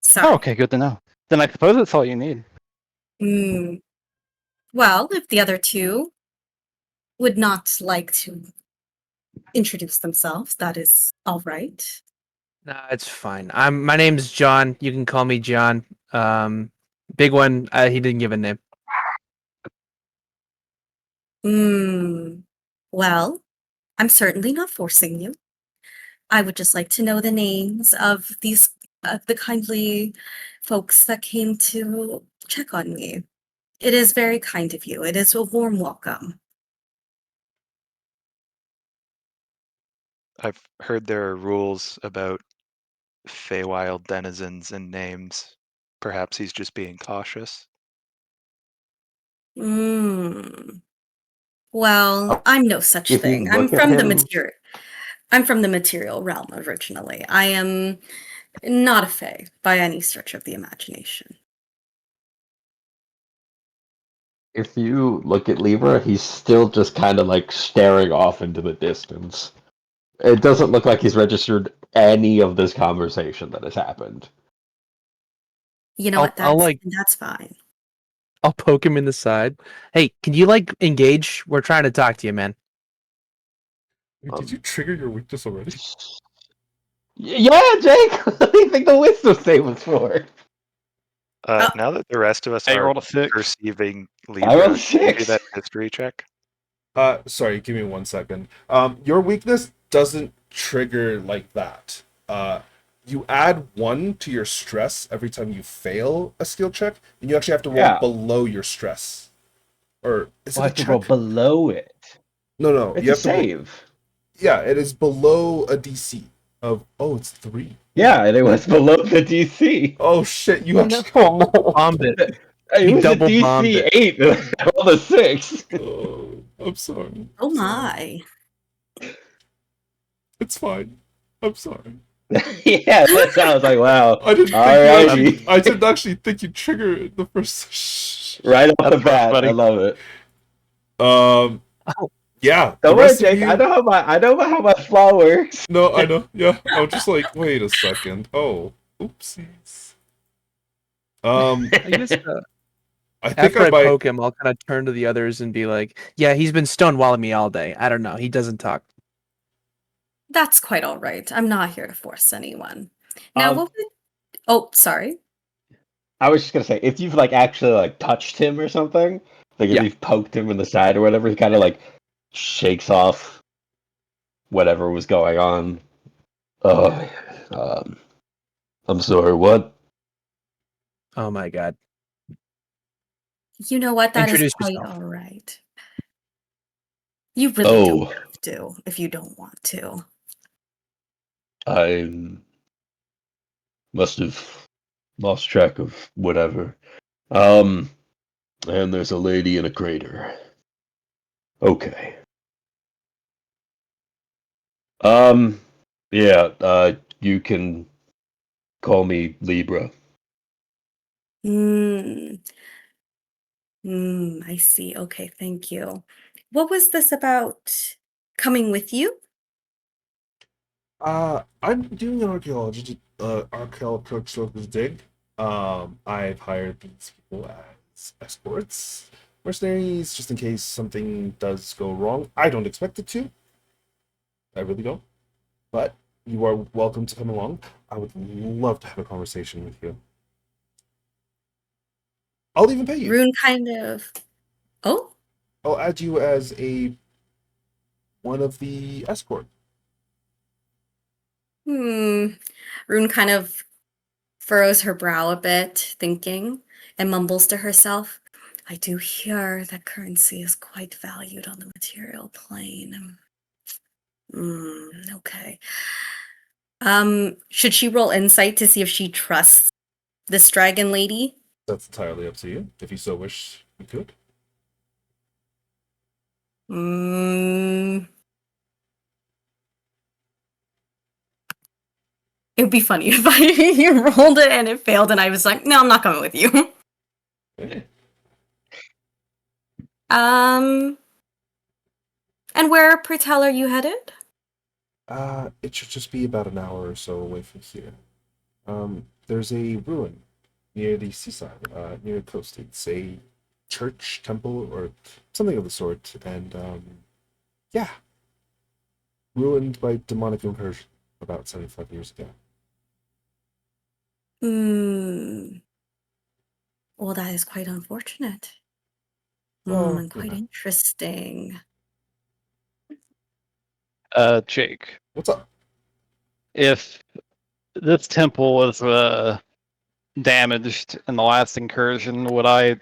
Sorry. Oh, okay, good to know. Then I suppose that's all you need. Well, if the other two would not like to introduce themselves, that is all right. Nah, it's fine. My name's John. You can call me John. Big one. He didn't give a name. Well, I'm certainly not forcing you. I would just like to know the names of the kindly folks that came to check on me. It is very kind of you. It is a warm welcome. I've heard there are rules about Feywild denizens and names. Perhaps he's just being cautious. Hmm. Well, I'm no such If you thing. I'm look at from the him, material. I'm from the material realm originally. I am not a fae by any stretch of the imagination. if you look at Libra, he's still just kind of like staring off into the distance. It doesn't look like he's registered any of this conversation that has happened. You know I'll, what? I'll like That's fine. I'll poke him in the side. Hey, can you like engage? We're trying to talk to you, man. Wait, did you trigger your weakness already? Yeah, Jake. What do you think the wisdom save was for? Now that the rest of us Hey, are rolled a 6. perceiving I rolled Libra, a can you do 6. that history check? Sorry, give me 1 second. Your weakness doesn't trigger like that. You add 1 to your stress every time you fail a skill check, and you actually have to roll Yeah. below your stress. Or is Well, I it a have to check? roll below it. No, It's you a have to roll. save. Yeah, it is below a DC of. Oh, it's 3. Yeah, and it was below the DC. Oh shit! You Oh, actually. Oh no. Bombed it. It He was a double bombed DC it. 8. I rolled a 6. Oh, I'm sorry. Oh I'm sorry. my. It's fine. I'm sorry. Yeah, that's how I was like, wow. I didn't think Alrighty. I didn't actually think you'd trigger the first. Right off the That's bat, buddy. I love it. Yeah. Don't the worry, rest of Jake. you. I know how my flaw works. No, I know. Yeah, I was just like, wait a second. Oh, oopsies. I guess I think after I I might. poke him, I'll kind of turn to the others and be like, "Yeah, he's been stonewalling me all day. I don't know. He doesn't talk." That's quite all right. I'm not here to force anyone. Now, Um, what would... Oh, sorry. I was just gonna say, if you've like actually like touched him or something, like if Yeah. you've poked him in the side or whatever, he kind of like shakes off whatever was going on. Oh, I'm sorry. What? Oh my god. You know what? That is Introduce quite yourself. all right. You really don't Oh, have to if you don't want to. I must have lost track of whatever. And there's a lady in a crater. Okay. Yeah, you can call me Libra. Hmm. I see. Okay, thank you. What was this about coming with you? I'm doing an archaeological dig. I've hired these people as escorts, mercenaries, just in case something does go wrong. I don't expect it to. I really don't. But you are welcome to come along. I would love to have a conversation with you. I'll even pay you. Rune kind of. Oh, I'll add you as one of the escort. Rune kind of furrows her brow a bit, thinking, and mumbles to herself, I do hear that currency is quite valued on the material plane. Okay. Should she roll insight to see if she trusts this dragon lady? That's entirely up to you. If you so wish, you could. It would be funny if you rolled it and it failed and I was like, no, I'm not coming with you. And where, pray tell, are you headed? It should just be about an hour or so away from here. There's a ruin near the seaside, near the coast. It's a church, temple, or something of the sort, and yeah, ruined by demonic incursion about 75 years ago. Well, that is quite unfortunate. Well, And quite interesting. Jake, what's up? if this temple was damaged in the last incursion, would I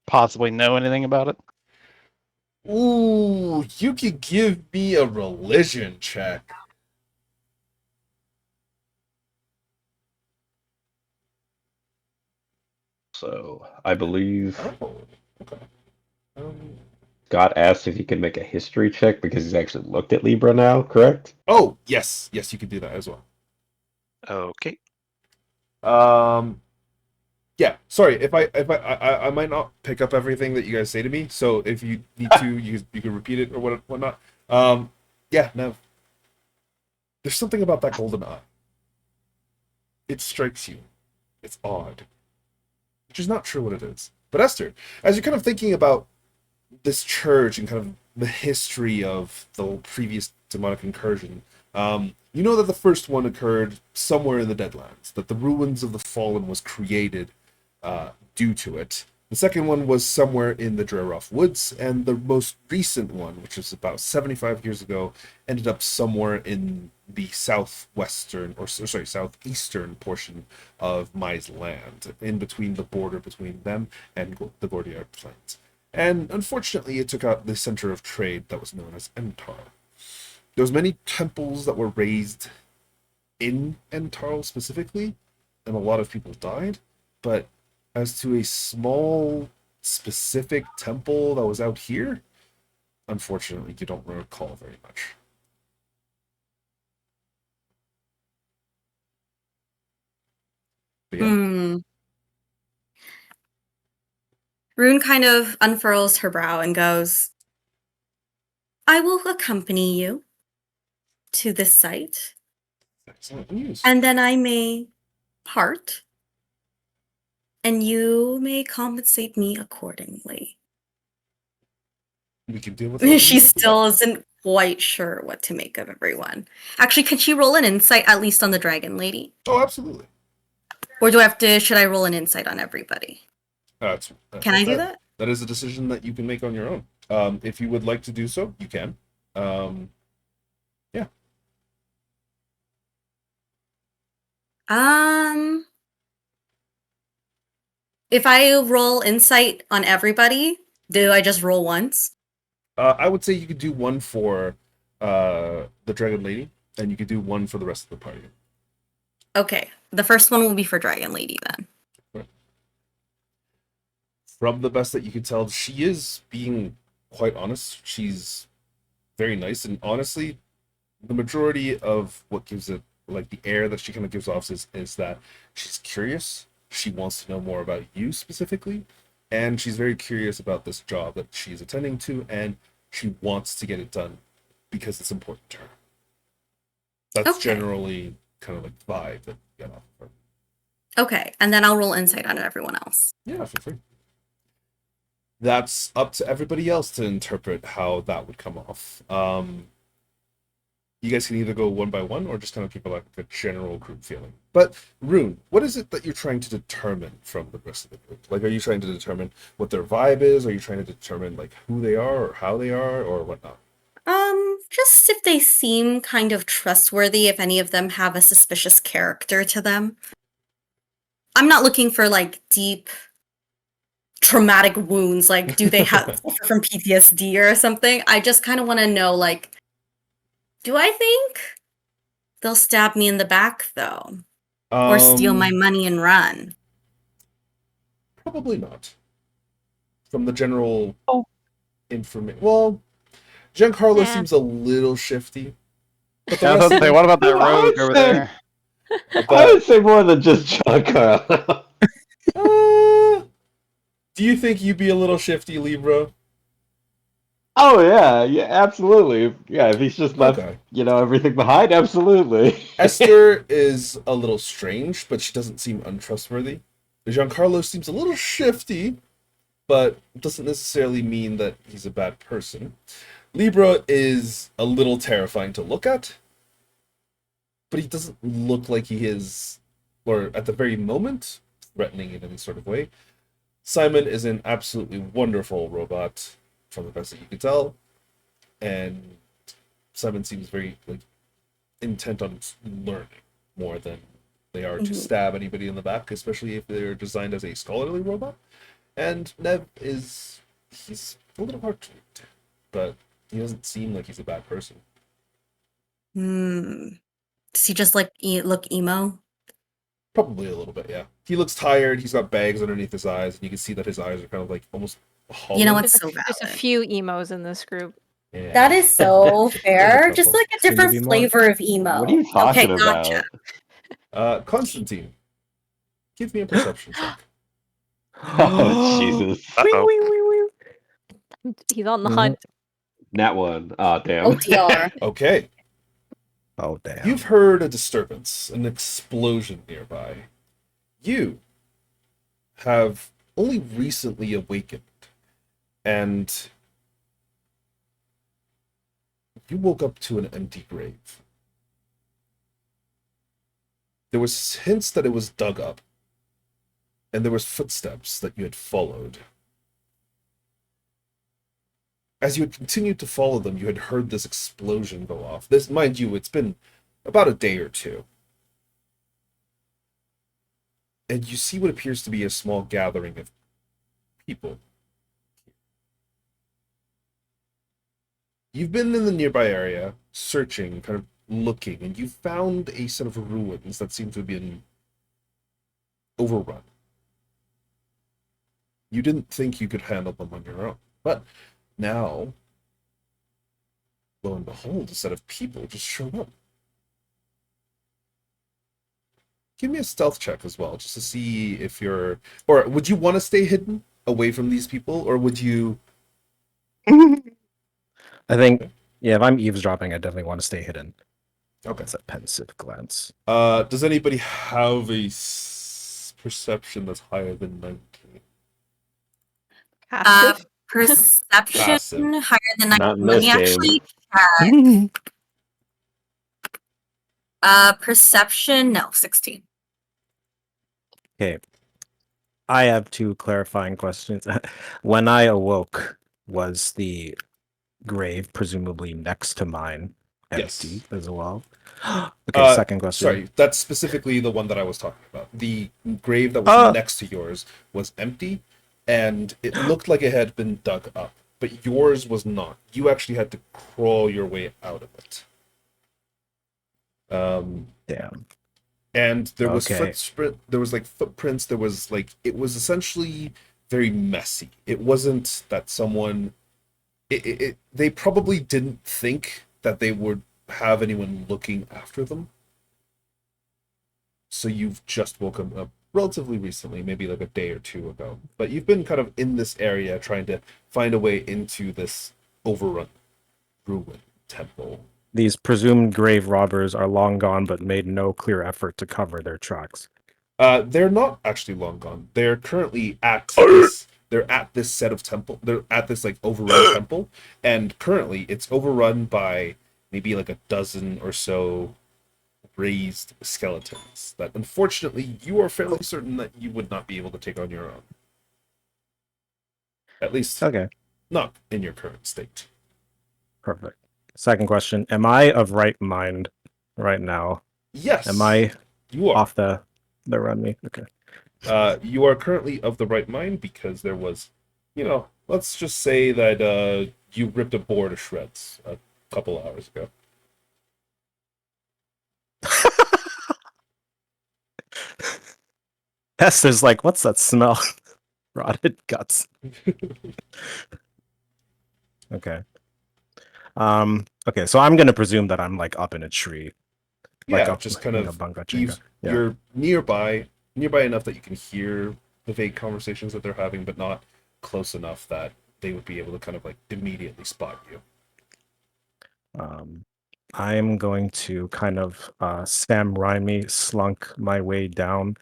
possibly know anything about it? Ooh, you could give me a religion check. also. I believe Oh, okay. Scott asked if he could make a history check because he's actually looked at Libra now, correct? Oh, yes, yes, you can do that as well. Okay. Yeah. Sorry if I might not pick up everything that you guys say to me. So if you need to, you can repeat it or whatnot. Yeah. No. There's something about that golden eye. It strikes you. It's odd, which is not sure what it is. But Esther, as you're kind of thinking about this church and kind of the history of the previous demonic incursion, you know that the first one occurred somewhere in the Deadlands, that the ruins of the Fallen was created due to it. The second one was somewhere in the Dreroff Woods, and the most recent one, which was about 75 years ago, ended up somewhere in the southeastern portion of Mai's land, in between the border between them and the Gordiard Plains. And unfortunately, it took out the center of trade that was known as Entar. There was many temples that were raised in Entar specifically, and a lot of people died, but as to a small, specific temple that was out here, unfortunately, you don't recall very much. But yeah. Rune kind of unfurls her brow and goes, I will accompany you to this site, Excellent news. and then I may part, and you may compensate me accordingly. We can deal with that. She still isn't quite sure what to make of everyone. Actually, can she roll an insight at least on the dragon lady? Oh, absolutely. Or should I roll an insight on everybody? Can I do that? That is a decision that you can make on your own. If you would like to do so, you can. Yeah. If I roll insight on everybody, do I just roll once? I would say you could do one for the Dragon Lady, and you could do one for the rest of the party. Okay. The first one will be for Dragon Lady then. Right. From the best that you could tell, she is being quite honest. She's very nice, and honestly, the majority of what gives it, like the air that she kind of gives off is that she's curious. She wants to know more about you specifically, and she's very curious about this job that she's attending to, and she wants to get it done because it's important to her. That's generally kind of like the vibe that you get off of her. Okay, and then I'll roll insight on everyone else. Yeah, feel free. That's up to everybody else to interpret how that would come off. You guys can either go one by one or just kind of keep like a general group feeling. But Rune, what is it that you're trying to determine from the rest of the group? Like, are you trying to determine what their vibe is? Are you trying to determine like who they are or how they are or whatnot? Just if they seem kind of trustworthy, if any of them have a suspicious character to them. I'm not looking for like deep traumatic wounds, like do they have from PTSD or something? I just kind of want to know, like, do I think they'll stab me in the back though? Or steal my money and run? Probably not. From the general information. Well, Giancarlo seems a little shifty. But I was about to say, what about that rogue over there? I would say more than just Giancarlo. Do you think you'd be a little shifty, Libra? Oh yeah, absolutely. Yeah, if he's just left, everything behind, absolutely. Esther is a little strange, but she doesn't seem untrustworthy. Giancarlo seems a little shifty, but doesn't necessarily mean that he's a bad person. Libra is a little terrifying to look at, but he doesn't look like he is, or at the very moment, threatening in any sort of way. Simon is an absolutely wonderful robot, from the best that you can tell, and Simon seems very intent on learning more than they are to stab anybody in the back, especially if they're designed as a scholarly robot. And Nev he's a little hard to read, but he doesn't seem like he's a bad person. Does he just look emo? Probably a little bit, yeah. He looks tired. He's got bags underneath his eyes, and you can see that his eyes are kind of like almost hollow. You know what's There's so there's a valid? few emos in this group. Yeah. That is so fair. Just couple. like a Soon to be different more. flavor of emo. What are you talking Okay, gotcha. about? Constantine, give me a perception check. Oh, Jesus. Uh-oh. He's on the Mhm. hunt. Nat one. Oh, damn. OTR. Okay. Oh damn. You've heard a disturbance, an explosion nearby. You have only recently awakened, and you woke up to an empty grave. There was hints that it was dug up, and there was footsteps that you had followed. As you had continued to follow them, you had heard this explosion go off. This, mind you, it's been about a day or two. And you see what appears to be a small gathering of people. You've been in the nearby area, searching, kind of looking, and you found a set of ruins that seem to have been overrun. You didn't think you could handle them on your own, but now, lo and behold, a set of people just showed up. Give me a stealth check as well, just to see if you're... Or would you want to stay hidden away from these people, or would you... I think, yeah, if I'm eavesdropping, I definitely want to stay hidden. Okay. It's a pensive glance. Does anybody have a perception that's higher than 19? Passive. Perception Passive. higher than 19. Not in Let this me game. actually check. Perception, no, 16. Okay. I have two clarifying questions. When I awoke, was the grave presumably next to mine empty Yes. as well? Okay, second question. Sorry, that's specifically the one that I was talking about. The grave that was next to yours was empty, and it looked like it had been dug up, but yours was not. You actually had to crawl your way out of it. Damn. And there was Okay. footprints. There was like, it was essentially very messy. It wasn't that someone. They probably didn't think that they would have anyone looking after them. So you've just woken up relatively recently, maybe like a day or two ago. But you've been kind of in this area trying to find a way into this overrun ruin temple. These presumed grave robbers are long gone, but made no clear effort to cover their tracks. They're not actually long gone. They're currently at this. They're at this set of temple. They're at this like overrun temple, and currently it's overrun by maybe like a dozen or so raised skeletons that unfortunately you are fairly certain that you would not be able to take on your own. At least Okay, not in your current state. perfect. Second question: am I of right mind right now? Yes. Am I You are. off the run me? Okay. You are currently of the right mind because there was, let's just say that you ripped a boar to shreds a couple hours ago. Hester's like, what's that smell? Rotted guts. Okay. Okay, so I'm gonna presume that I'm like up in a tree. Like Yeah, up, just kind in a of. bunga chinga. Yeah. You're nearby enough that you can hear the vague conversations that they're having, but not close enough that they would be able to kind of like immediately spot you. I'm going to kind of Sam Raimi slunk my way down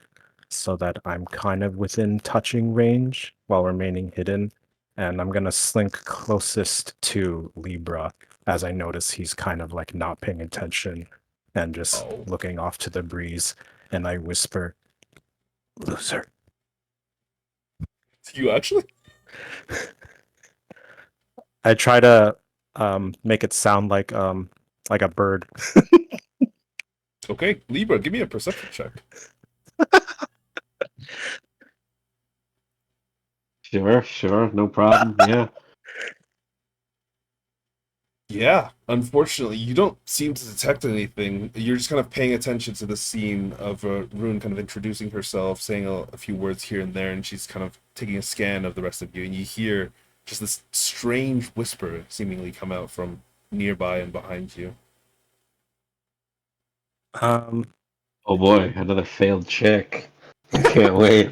so that I'm kind of within touching range while remaining hidden. And I'm gonna slink closest to Libra as I notice he's kind of like not paying attention and just looking off to the breeze. And I whisper, "Loser." You actually? I try to make it sound like a bird. Okay, Libra, give me a perception check. Sure, no problem. Yeah. Yeah, unfortunately, you don't seem to detect anything. You're just kind of paying attention to the scene of Rune kind of introducing herself, saying a few words here and there, and she's kind of taking a scan of the rest of you, and you hear just this strange whisper seemingly come out from nearby and behind you. Um, Oh boy, another failed check. I can't wait.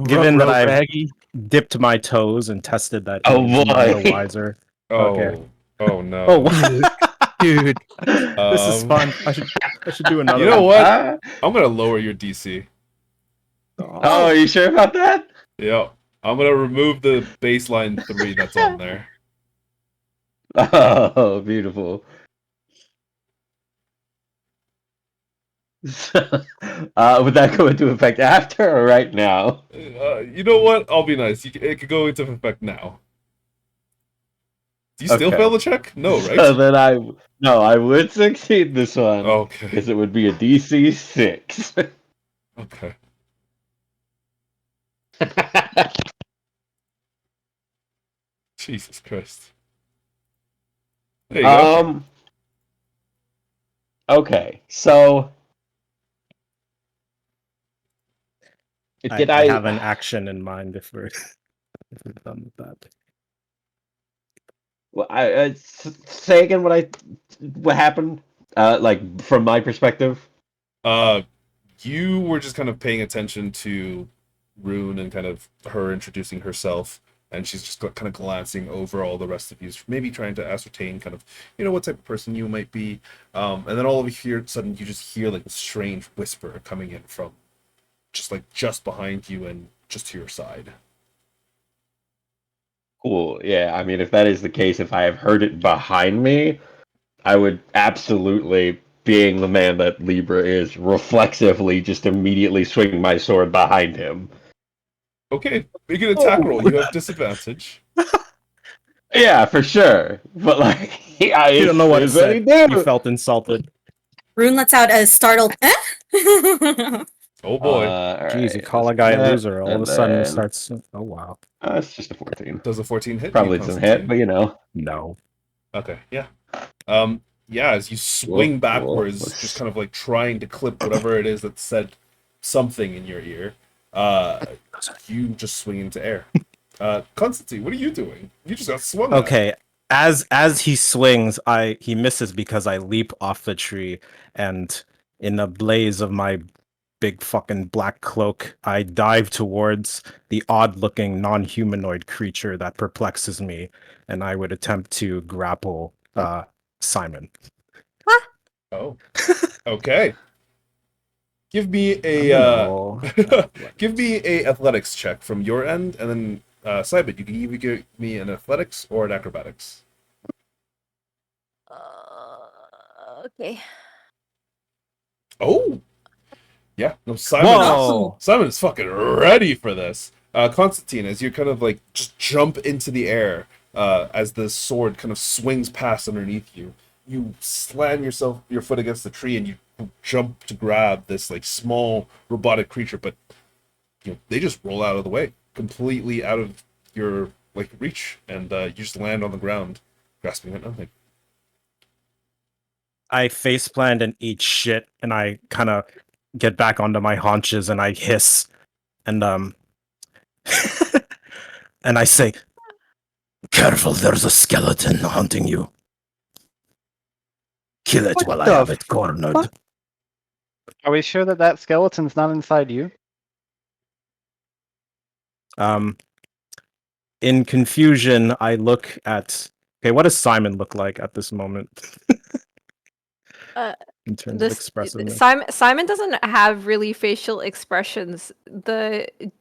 Given that Ruh-roh, I've Raggy. dipped my toes and tested that Oh, he's none the boy. wiser. Oh, Okay. oh no. Oh, wow. Dude. This is fun. I should do another You know one. what? Ah. I'm gonna lower your DC. Oh, are you sure about that? Yeah, I'm gonna remove the baseline 3 that's on there. Oh, beautiful. Would that go into effect after or right now? You know what? I'll be nice. It could go into effect now. Do you still Okay. fail the check? No, right? So then I would succeed this one Okay. because it would be a DC 6. Okay. Jesus Christ. There you go. Okay, so did I have an action in mind if we're done with that. Well, say again what happened? Like from my perspective. You were just kind of paying attention to Rune and kind of her introducing herself, and she's just kind of glancing over all the rest of you, maybe trying to ascertain kind of, what type of person you might be. And then all of you sudden you just hear like a strange whisper coming in from just behind you and just to your side. Cool. Yeah, I mean, if that is the case, if I have heard it behind me, I would absolutely, being the man that Libra is, reflexively just immediately swing my sword behind him. Okay, make an attack roll. You have disadvantage. Yeah, for sure. But like, You don't know what to say. do? You felt insulted. Rune lets out a startled eh? Oh boy. Jeez, you call a guy a loser, all of a sudden it starts. Oh wow. It's just a 14. Does a 14 hit? Probably you, doesn't Constantine? hit, but No. Okay, yeah. Yeah, as you swing backwards, just kind of like trying to clip whatever it is that said something in your ear, you just swing into air. Constantine, what are you doing? You just got swung at. Okay. As he swings, he misses because I leap off the tree, and in a blaze of my big fucking black cloak, I dive towards the odd-looking non-humanoid creature that perplexes me, and I would attempt to grapple Simon. Oh. Okay. Give me a give me a athletics check from your end, and then Simon, you can either give me an athletics or an acrobatics. Okay. Oh. Yeah, no, Simon is fucking ready for this. Constantine, as you kind of like just jump into the air, as the sword kind of swings past underneath you, you slam your foot against the tree and you jump to grab this like small robotic creature, but they just roll out of the way, completely out of your like reach, and you just land on the ground, grasping at nothing. I faceplant and eat shit, and I kind of get back onto my haunches and I hiss, and and I say, "Careful, there's a skeleton hunting you. Kill it while I have it cornered." Are we sure that skeleton's not inside you? In confusion, I look at. Okay, what does Simon look like at this moment? In terms of expressiveness. Simon doesn't have really facial expressions.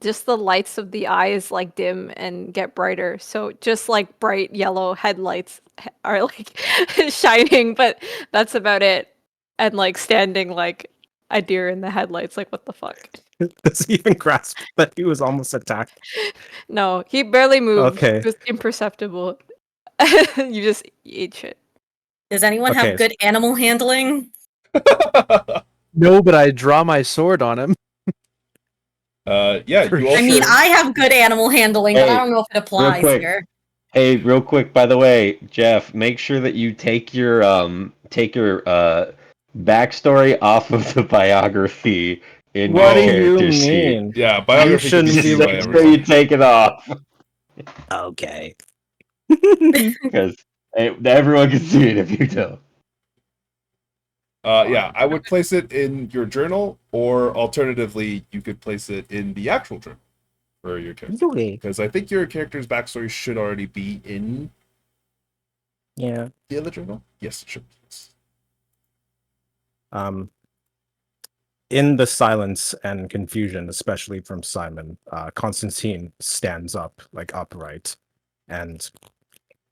Just the lights of the eyes like dim and get brighter. So just like bright yellow headlights are like shining, but that's about it. And like standing like a deer in the headlights. Like what the fuck? Does he even grasp that he was almost attacked? No, he barely moved. Okay. It was imperceptible. You just eat shit. Does anyone Okay. have good animal handling? No, but I draw my sword on him. Yeah, For you also. I mean, I have good animal handling, but I Hey, don't know if it applies quick. here. Hey, real quick, by the way, Jeff, make sure that you take your backstory off of the biography in What your do you character sheet. mean? Yeah, You biography can be shouldn't be seen Just by make looking. sure you everyone. take it off, Okay. because everyone can see it if you don't. Yeah, I would place it in your journal, or alternatively, you could place it in the actual journal for your character. Really? Because I think your character's backstory should already be in Yeah. the other journal. Yes, it should. In the silence and confusion, especially from Simon, Constantine stands up, like upright, and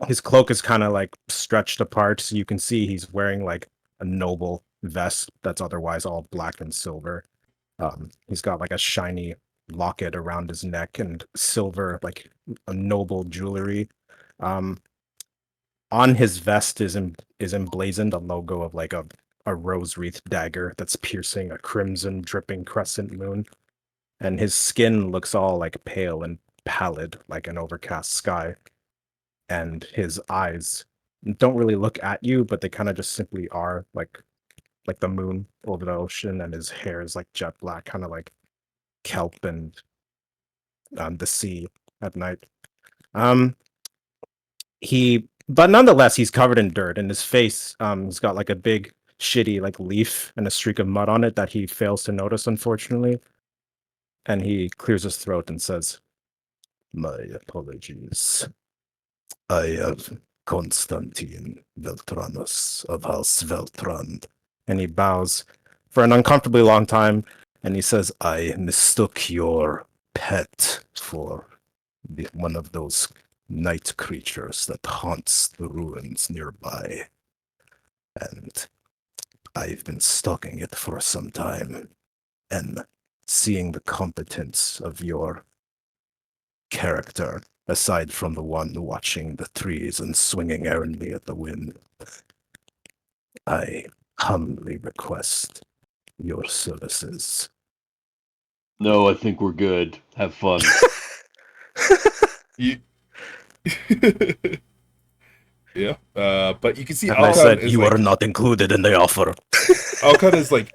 his cloak is kind of like stretched apart, so you can see he's wearing like a noble vest that's otherwise all black and silver. He's got like a shiny locket around his neck and silver, like a noble jewelry. On his vest is emblazoned a logo of like a rose wreath dagger that's piercing a crimson dripping crescent moon, and his skin looks all like pale and pallid like an overcast sky, and his eyes don't really look at you, but they kind of just simply are like the moon over the ocean, and his hair is like jet black, kind of like kelp and the sea at night. But nonetheless, he's covered in dirt, and his face, he's got like a big shitty like leaf and a streak of mud on it that he fails to notice, unfortunately. And he clears his throat and says, "My apologies. I am Constantine Veltranus of House Veltrand." And he bows for an uncomfortably long time, and he says, "I mistook your pet for one of those night creatures that haunts the ruins nearby. And I've been stalking it for some time, and seeing the competence of your character, aside from the one watching the trees and swinging errantly at the wind, I humbly request your services." No, I think we're good. Have fun. You... yeah, but you can see And I Alcon said, is "You like, are not included in the offer." Alcon is like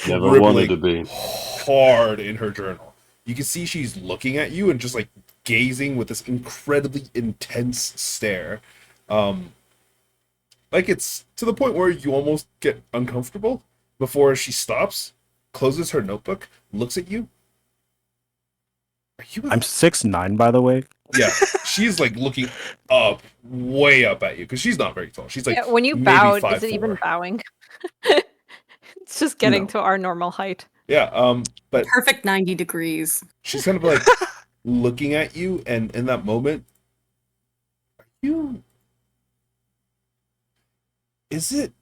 Never wanted to scribbling be. hard in her journal. You can see she's looking at you and just like gazing with this incredibly intense stare. Like it's to the point where you almost get uncomfortable before she stops, closes her notebook, looks at you. Are you? I'm 6'9", by the way. Yeah, she's like looking up, way up at you because she's not very tall. She's like Yeah, when you maybe bowed, 5'4". is it even bowing? It's just getting No. to our normal height. Yeah, but Perfect 90 degrees. she's kind of like looking at you, and in that moment, are you? Is it?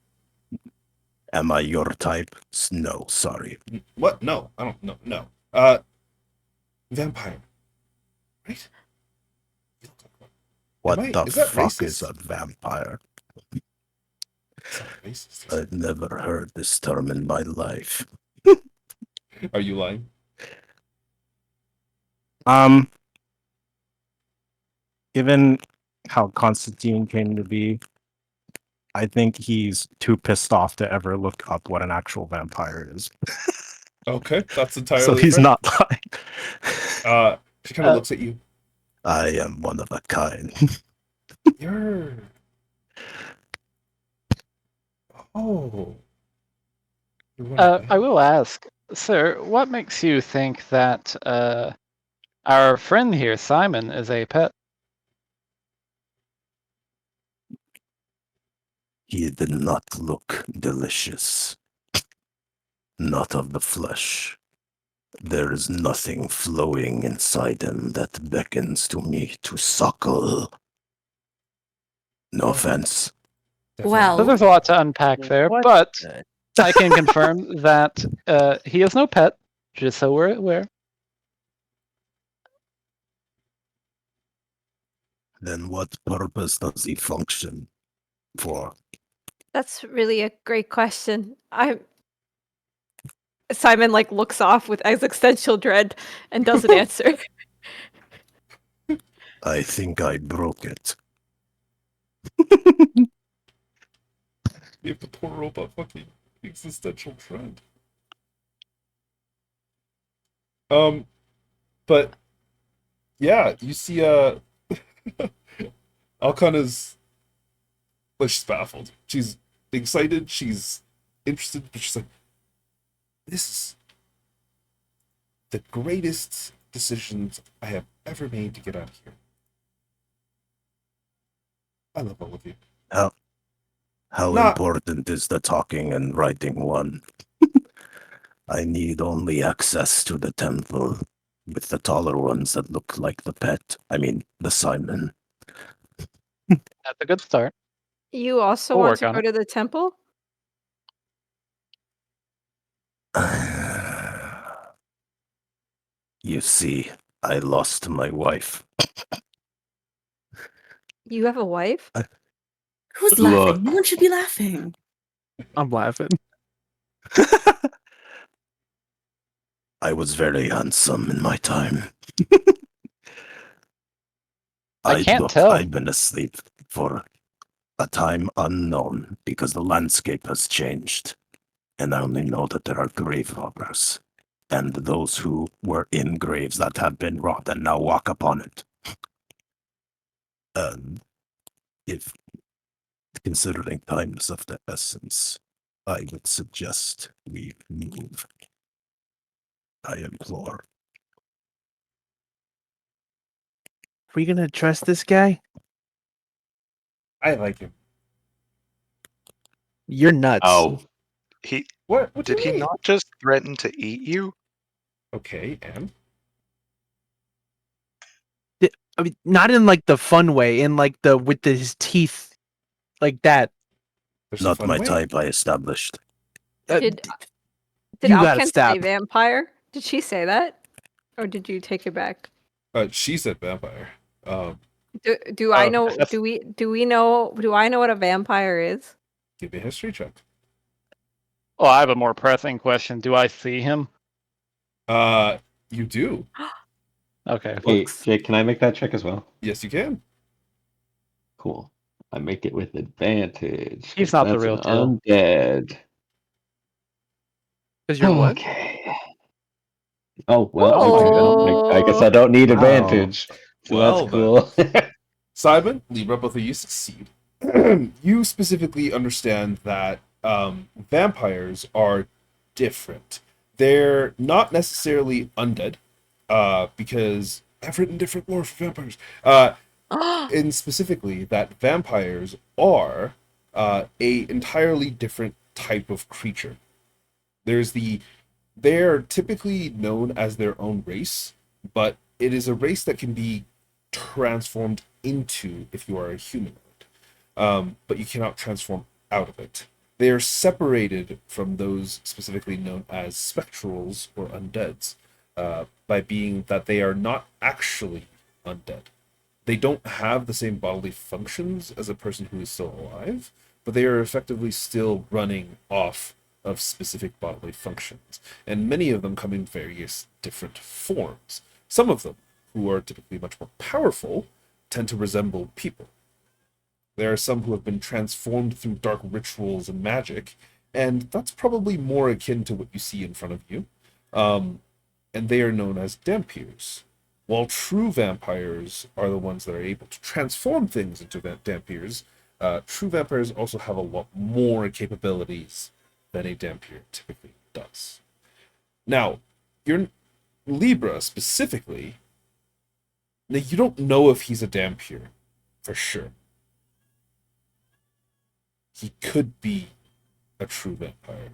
Am I your type? No, sorry. What? No, I don't know. No. Vampire. Right? You look like one. What Am I- the is that fuck racist? is a vampire? It's not racist. I've never heard this term in my life. Are you lying? Given how Constantine came to be, I think he's too pissed off to ever look up what an actual vampire is. Okay, that's entirely So he's fair. not lying. She kind of looks at you. I am one of a kind. You're. Oh. You're one of I them. will ask, sir, what makes you think that our friend here, Simon, is a pet? He did not look delicious. Not of the flesh. There is nothing flowing inside him that beckons to me to suckle. No offense. Well, So there's a lot to unpack there, What but the- I can confirm that he is no pet, just so we're aware. Then what purpose does he function for? That's really a great question. Simon like looks off with existential dread and doesn't answer. I think I broke it. You have the poor robot fucking existential dread. But yeah, you see Alkana's like she's baffled. She's excited, she's interested, but she's like, this is the greatest decisions I have ever made to get out of here. I love all of you. How Not- important is the talking and writing one? I need only access to the temple with the taller ones that look like the pet. I mean, the Simon. That's a good start. You also We'll want work to on go it. to the temple? You see, I lost my wife. You have a wife? Who's Look. laughing? No one should be laughing. I'm laughing. I was very handsome in my time. I can't tell. I've been asleep for a time unknown because the landscape has changed. And I only know that there are grave robbers and those who were in graves that have been robbed and now walk upon it. If considering time is of the essence, I would suggest we move. I implore. Are we gonna trust this guy? I like him. You're nuts. Oh, He What do did you he mean? not just threaten to eat you? Okay, and I mean, not in like the fun way, in like the with his teeth, like that. there's a Not fun my way. type, I established. Did you gotta Alken stop. say vampire? Did she say that? Or did you take it back? She said vampire. Do I Oh, know that's- do I know what a vampire is? Give me a history check. Well, I have a more pressing question. Do I see him? You do. Okay. hey, Let's... Jake, can I make that check as well? Yes, you can. Cool. I make it with advantage. He's 'cause not the that's real an deal. undead. Because you're what? Okay. Oh well, Oh. I guess I don't need Wow. advantage. So Well, that's cool. Simon, Libra, both of you succeed. You specifically understand that vampires are different. They're not necessarily undead, because I've written different lore for vampires. And specifically that vampires are a entirely different type of creature. They're typically known as their own race, but it is a race that can be transformed into if you are a humanoid. But you cannot transform out of it. They are separated from those specifically known as spectrals or undeads by being that they are not actually undead. They don't have the same bodily functions as a person who is still alive, but they are effectively still running off of specific bodily functions. And many of them come in various different forms. Some of them, who are typically much more powerful, tend to resemble people. There are some who have been transformed through dark rituals and magic, and that's probably more akin to what you see in front of you. And they are known as dampiers. While true vampires are the ones that are able to transform things into dampiers, true vampires also have a lot more capabilities than a dampier typically does. Now, your Libra specifically, now you don't know if he's a dampier for sure. He could be a true vampire.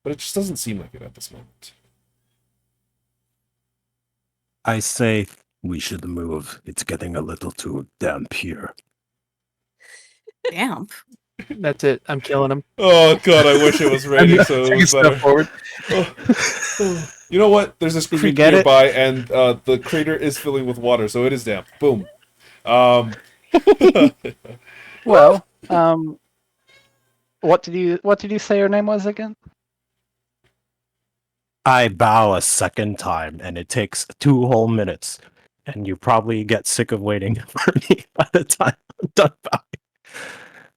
But it just doesn't seem like it at this moment. I say we should move. It's getting a little too damp here. Damp. That's it. I'm killing him. Oh god, I wish it was raining so it Take a was step better. forward. You know what? There's this Did you creek get it? nearby, and the crater is filling with water, so it is damp. Boom. Well, what did you say her name was again? I bow a second time, and it takes 2 whole minutes. And you probably get sick of waiting for me by the time I'm done bowing.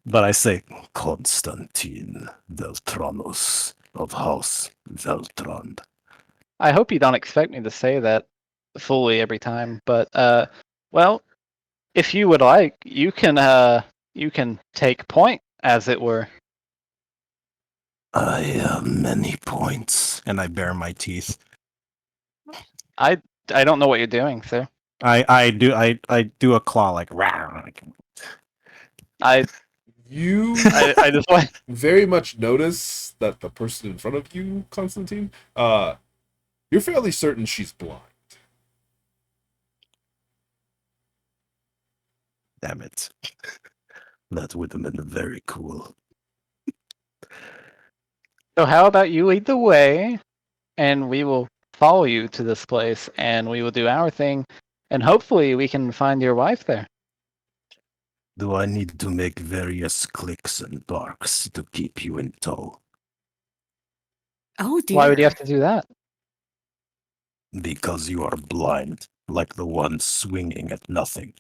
But I say, Constantine Veltronos of House Veltron. I hope you don't expect me to say that fully every time, but well, if you would like, you can take point, as it were. I have many points. And I bare my teeth. I don't know what you're doing, sir. I do a claw like rah. I You I just want. very much notice that the person in front of you, Constantine, you're fairly certain she's blind. Damn it. That would have been very cool. So how about you lead the way, and we will follow you to this place, and we will do our thing, and hopefully we can find your wife there. Do I need to make various clicks and barks to keep you in tow? Oh dear. Why would you have to do that? Because you are blind, like the one swinging at nothing.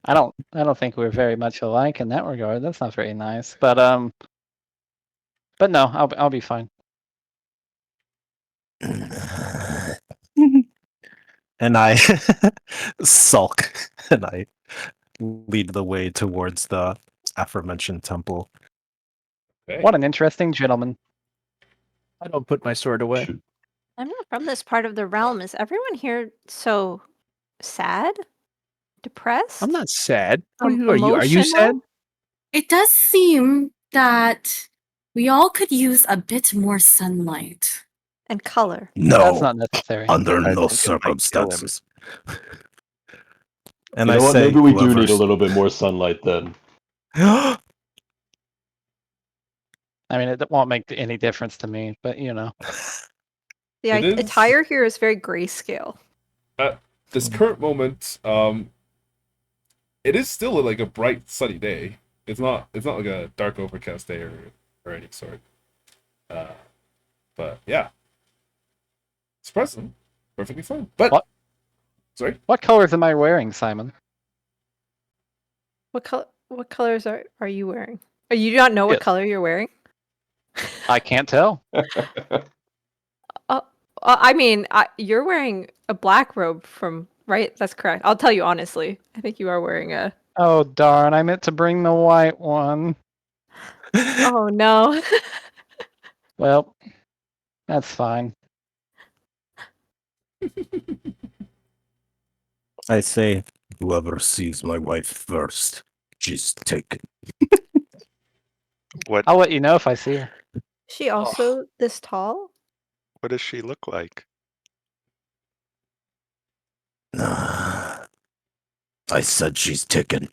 I don't think we're very much alike in that regard. That's not very nice. But no, I'll be fine. And I sulk and I lead the way towards the aforementioned temple. Okay. What an interesting gentleman. I don't put my sword away. I'm not from this part of the realm. Is everyone here so sad? Depressed? I'm not sad. What are you? Are you Emotional? sad? It does seem that we all could use a bit more sunlight. And color. No, That's not necessary. under I no think it might kill him. circumstances. And You I know what? say, Maybe we do need a whoever's- little bit more sunlight then. I mean, it won't make any difference to me, but you know. The It is- attire here is very grayscale. At this current moment, it is still like a bright sunny day. It's not like a dark overcast day or any sort. But yeah, it's present, perfectly fine. But What? Sorry. What colors am I wearing, Simon? What colors are you wearing? Oh, you do not know what Yes. color you're wearing? I can't tell. I mean, you're wearing a black robe from, right? That's correct. I'll tell you honestly. I think you are wearing a... Oh darn! I meant to bring the white one. Oh, no. Well, that's fine. I say, whoever sees my wife first, she's taken. What I'll let you know if I see her. She also this tall? what does she look like? I said she's taken.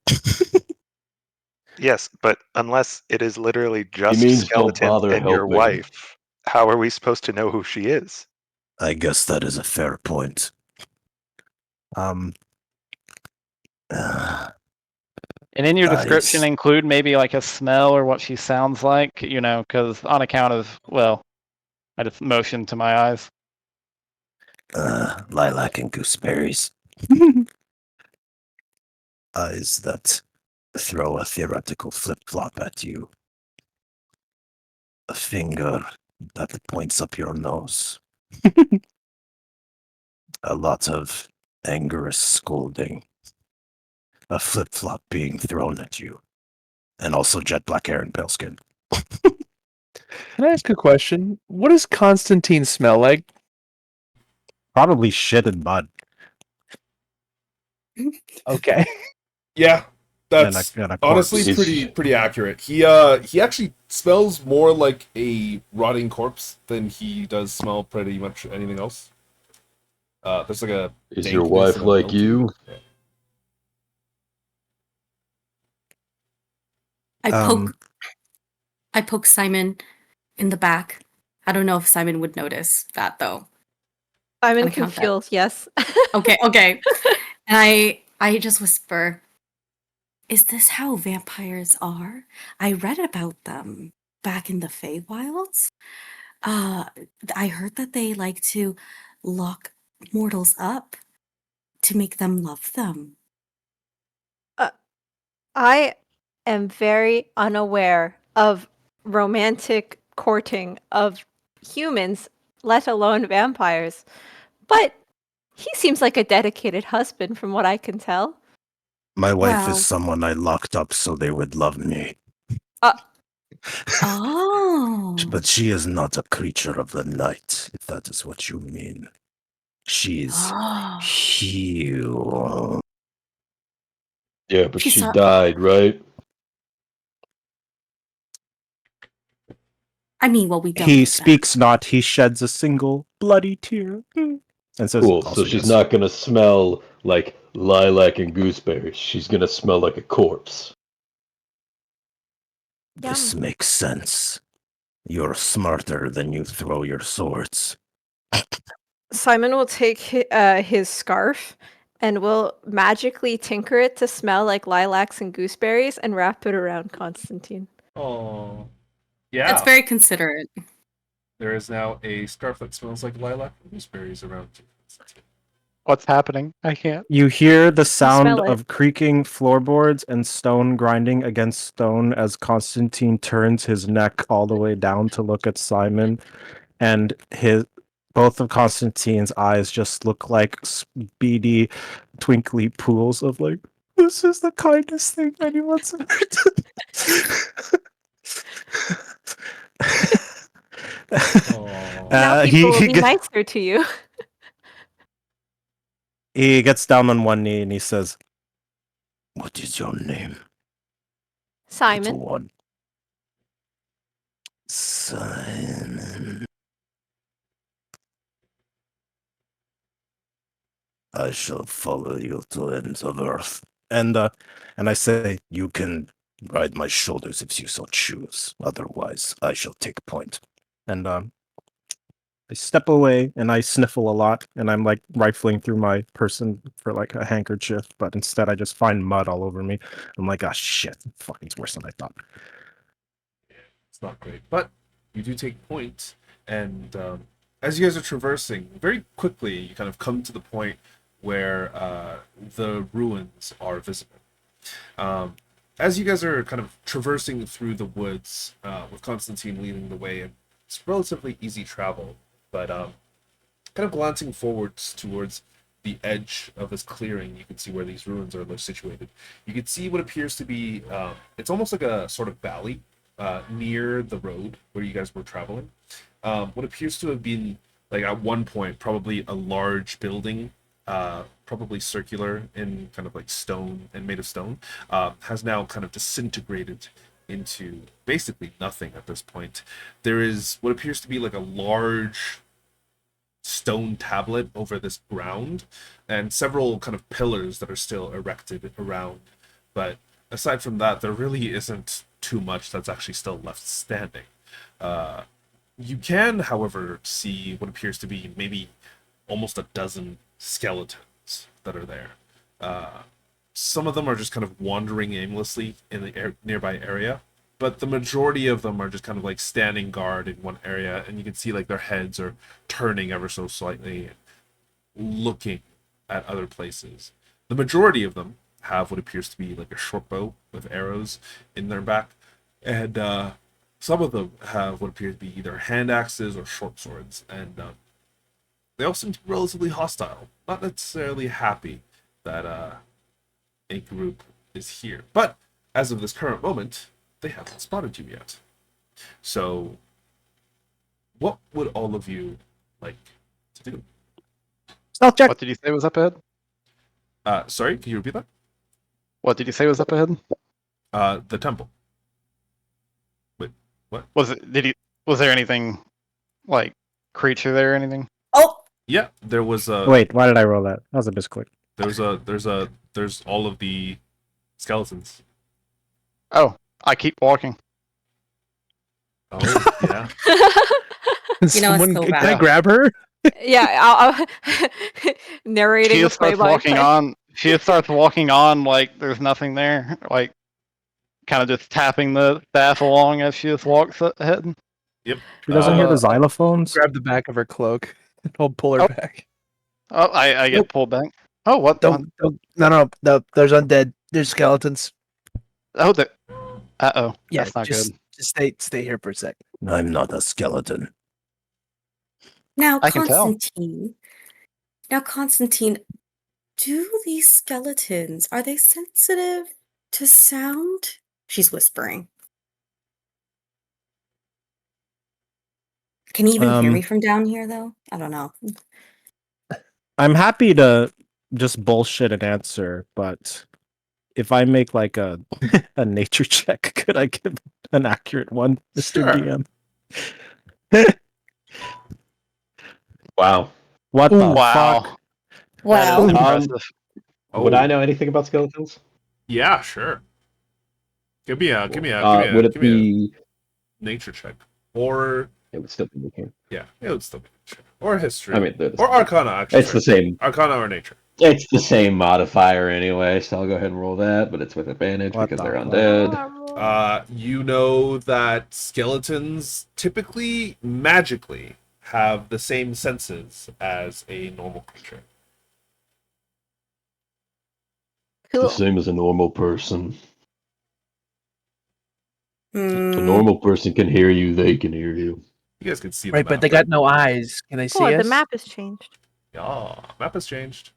Yes, but unless it is literally just means don't skeletons bother and your helping. wife, how are we supposed to know who she is? I guess that is a fair point. And in your Nice. description, include maybe like a smell or what she sounds like, you know, because on account of, well, I just motioned to my eyes. Lilac and gooseberries. Eyes that throw a theoretical flip-flop at you. A finger that points up your nose. A lot of angry scolding. A flip-flop being thrown at you. And also jet black hair and pale skin. Can I ask a question? What does Constantine smell like? Probably shit and mud. Okay. Yeah, that's And a honestly corpse. pretty accurate. He actually smells more like a rotting corpse than he does smell pretty much anything else. There's like a Is your dankness wife and a like mildew. you? I poke Simon in the back. I don't know if Simon would notice that though. Simon I'll can count that. feel, yes. Okay. And I just whisper, "Is this how vampires are? I read about them back in the Feywilds. I heard that they like to lock mortals up to make them love them. I am very unaware of romantic courting of humans, let alone vampires. But he seems like a dedicated husband from what I can tell. My wife Well- is someone I locked up so they would love me. Oh. But she is not a creature of the night, if that is what you mean. She's Oh. healed. Yeah, but She's she not- died, right? I mean, well, we don't know He that. speaks not, he sheds a single bloody tear. And says, Cool. also So she's yes. not gonna smell like lilac and gooseberries. She's gonna smell like a corpse. This makes sense. You're smarter than you throw your swords. Simon will take his scarf and will magically tinker it to smell like lilacs and gooseberries and wrap it around Constantine. Oh, yeah. That's very considerate. There is now a scarf that smells like lilac and gooseberries around you. What's happening? I can't. You hear the sound smell it. of creaking floorboards and stone grinding against stone as Constantine turns his neck all the way down to look at Simon, and both of Constantine's eyes just look like speedy, twinkly pools of like, this is the kindest thing anyone's ever done. Now people will be nicer to you. He gets down on one knee and he says, "What is your name?" Simon. Little one. Simon. I shall follow you to ends of earth. And I say, you can ride my shoulders if you so choose. Otherwise, I shall take point. And I step away and I sniffle a lot, and I'm like rifling through my person for like a handkerchief, but instead I just find mud all over me. I'm like, ah, shit, fucking, it's worse than I thought. It's not great, but you do take point, and as you guys are traversing, very quickly you kind of come to the point where the ruins are visible. As you guys are kind of traversing through the woods, with Constantine leading the way, it's relatively easy travel, but kind of glancing forwards towards the edge of this clearing, you can see where these ruins are situated. You can see what appears to be, it's almost like a sort of valley near the road where you guys were traveling. What appears to have been, like at one point, probably a large building, probably circular in kind of like stone and made of stone, has now kind of disintegrated into basically nothing at this point. There is what appears to be like a large stone tablet over this ground and several kind of pillars that are still erected around. But aside from that, there really isn't too much that's actually still left standing. You can, however, see what appears to be maybe almost a dozen skeletons that are there. Some of them are just kind of wandering aimlessly in the nearby area, but the majority of them are just kind of like standing guard in one area, and you can see like their heads are turning ever so slightly, looking at other places. The majority of them have what appears to be like a short bow with arrows in their back, and some of them have what appear to be either hand axes or short swords, and they all seem to be relatively hostile, not necessarily happy that a group is here. But as of this current moment, they haven't spotted you yet. So, what would all of you like to do? Stealth check. What did you say was up ahead? Sorry, can you repeat that? What did you say was up ahead? The temple. Wait, what? Was there anything like creature there or anything? Oh, Yeah, there was a. Wait, why did I roll that? That was a misclick. There's all of the skeletons. Oh, I keep walking. Oh, yeah. You know, it's Someone, so can I bad. grab her? Yeah, I'll narrating She the just starts walking play-by-play. on. She just starts walking on like there's nothing there, like kind of just tapping the staff along as she just walks ahead. Yep. She doesn't hear the I'll xylophones. Grab the back of her cloak and I'll pull her Oh. back. Oh, I get Nope. pulled back. Oh, what? Don't. No. There's undead. There's skeletons. Oh, the. Uh-oh. Yeah, That's not just good. stay here for a sec. I'm not a skeleton. Now, I can tell. Constantine, do these skeletons, are they sensitive to sound? She's whispering. Can you even hear me from down here, though? I don't know. I'm happy to just bullshit an answer, but if I make like a a nature check, could I give an accurate one, Mr. Sure. DM? Wow. What the Wow. fuck? That is Wow. impressive. Would I know anything about skeletons? Yeah, sure. Give me a Would it be? nature check, or It would still be looking. yeah, it would still be nature, or history, I mean, they're the or same. Arcana. Actually, It's the same. Arcana or nature. It's the same modifier anyway, so I'll go ahead and roll that. But it's with advantage What because the they're fuck? undead. You know that skeletons typically magically have the same senses as a normal creature. Cool. The same as a normal person. If a Hmm. normal person can hear you, they can hear you. You guys can see Right, the but map, they got no eyes. Can they see Oh, us? the map has changed. Yeah, map has changed.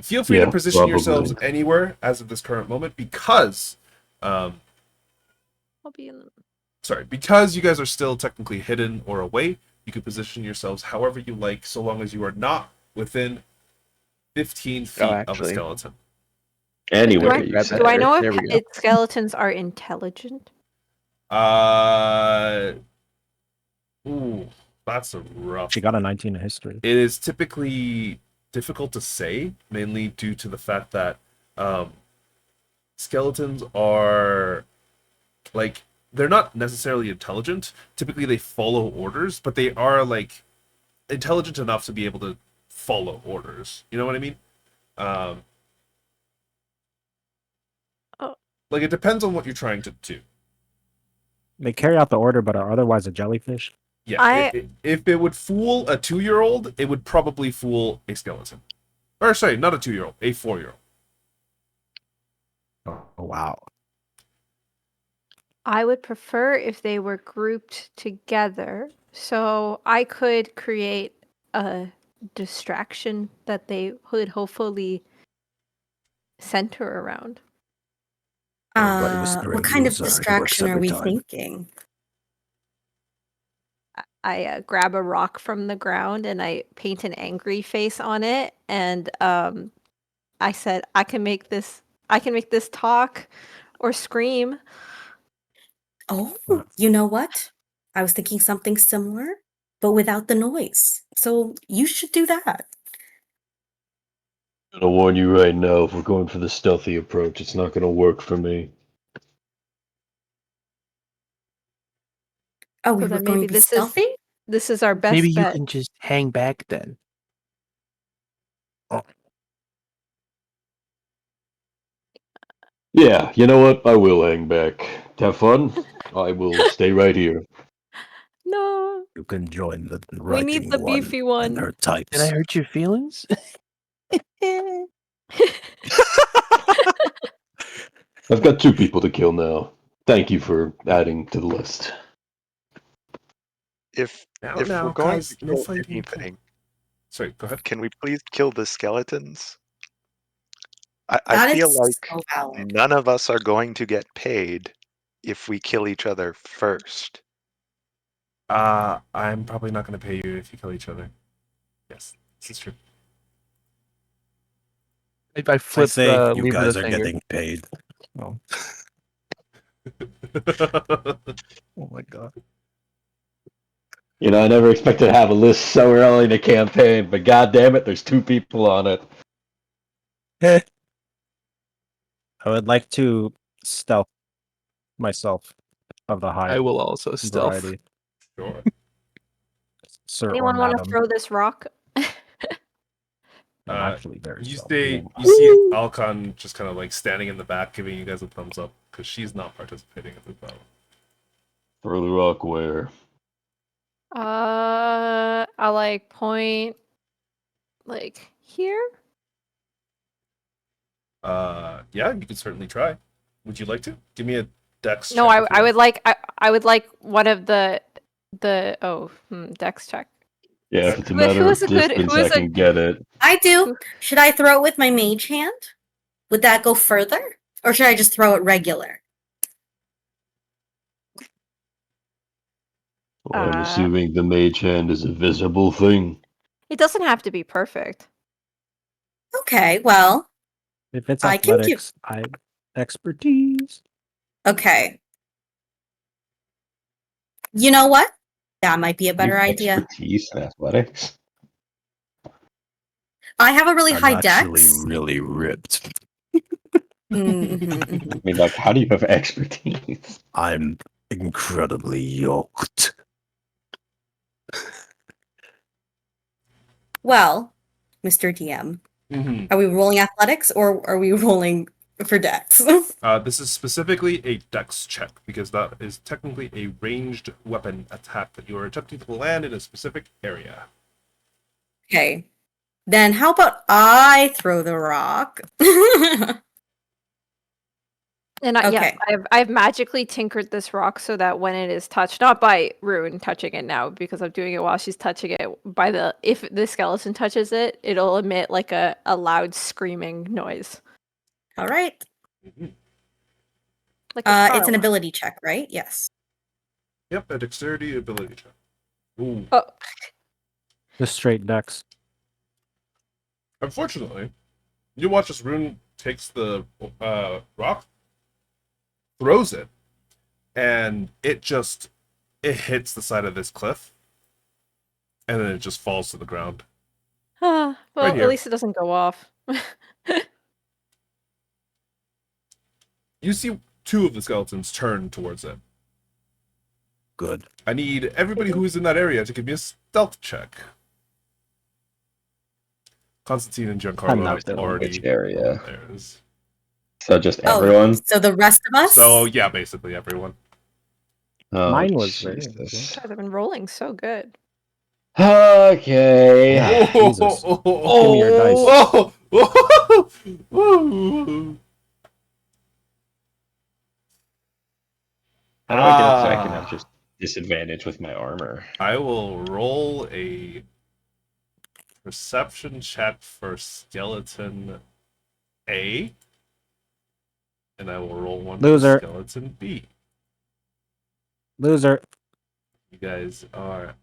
Feel free Yeah, to position probably. yourselves anywhere as of this current moment because, I'll be in the. because you guys are still technically hidden or away. You can position yourselves however you like, so long as you are not within 15 feet of a actually. skeleton. Anyway, Do you grab said. Do I know There if we go. skeletons are intelligent? Ooh, that's a rough. She got a 19 in history. It is typically difficult to say, mainly due to the fact that skeletons are like they're not necessarily intelligent. Typically, they follow orders, but they are like intelligent enough to be able to follow orders. You know what I mean? Oh. Like it depends on what you're trying to do. They carry out the order, but are otherwise a jellyfish. Yeah, if it would fool a 2-year-old, it would probably fool a skeleton. Or sorry, not a 2-year-old, a 4-year-old. Oh wow. I would prefer if they were grouped together, so I could create a distraction that they would hopefully center around. Everybody whispering What kind of use, it works distraction are every we time. thinking? I grab a rock from the ground and I paint an angry face on it, and I said I can make this talk or scream. Oh, What? you know what? I was thinking something similar, but without the noise. So you should do that. I'm gonna warn you right now, if we're going for the stealthy approach, it's not gonna work for me. Oh, So we were then going maybe to be stealthy? this is our best Maybe you bet. can just hang back then. Yeah, you know what? I will hang back. Have fun. I will stay right here. No, You can join the we need the beefy one. and her types. Did I hurt your feelings? I've got 2 people to kill now. Thank you for adding to the list. If Now, if we're going guys, to no kill fighting. anything, Sorry, go ahead. can we please kill the skeletons? I That feel is like so valid. none of us are going to get paid if we kill each other first. I'm probably not going to pay you if you kill each other. Yes, this is true. If I flip say the you lever guys the are finger. getting paid. Oh, oh my god. You know, I never expected to have a list so early in the campaign, but god damn it, there's 2 people on it. I would like to stealth myself of the high I will also stealth. variety. Sure. Sir Anyone or want to madam. throw this rock? I'm actually very You stealthy. stay. You see Alcon just kind of like standing in the back, giving you guys a thumbs up because she's not participating at the battle. Throw the rock where? I like point Like here? Yeah, you can certainly try. Would you like to? Give me a dex No, check if you I want. would like I would like one of the dex check. Yeah, if it's a Who- matter who is of a good- distance, who I is a- can get it. I do. Should I throw it with my mage hand? Would that go further? Or should I just throw it regular? Well, I'm Uh, assuming the mage hand is a visible thing. It doesn't have to be perfect. Okay, well, If it's I can give- athletics, I expertise. okay. You know what? That might be a better You've idea. Expertise in athletics. I have a really I'm high actually dex. really ripped. Mhm. I mean, like, how do you have expertise? I'm incredibly yoked. Well, Mr. DM, Mhm. are we rolling athletics or are we rolling for dex? This is specifically a dex check because that is technically a ranged weapon attack that you are attempting to land in a specific area. Okay. Then how about I throw the rock? And yes, Okay. I've magically tinkered this rock so that when it is touched, not by Rune touching it now because I'm doing it while she's touching it, if the skeleton touches it, it'll emit like a loud screaming noise. All right. Mhm. Like a car It's an alarm. ability check, right? Yes. Yep, a dexterity ability check. Ooh. Oh, Just straight dex. Unfortunately, you watch as Rune takes the rock, throws it, and it hits the side of this cliff, and then it just falls to the ground. well, Right at here. least it doesn't go off. You see two of the skeletons turn towards it. Good. I need everybody who is in that area to give me a stealth check. Constantine and I'm Giancarlo not have doing already which area? theirs. So just Oh, everyone? so the rest of us? So yeah, basically everyone. Oh, Mine was very Jesus. Guys, I've been rolling so good. Okay. Yeah, Jesus. Give me your dice. How do I get it so I can have just disadvantage with my armor? I will roll a perception check for skeleton A, and I will roll one Loser. for skeleton B. Loser. You guys are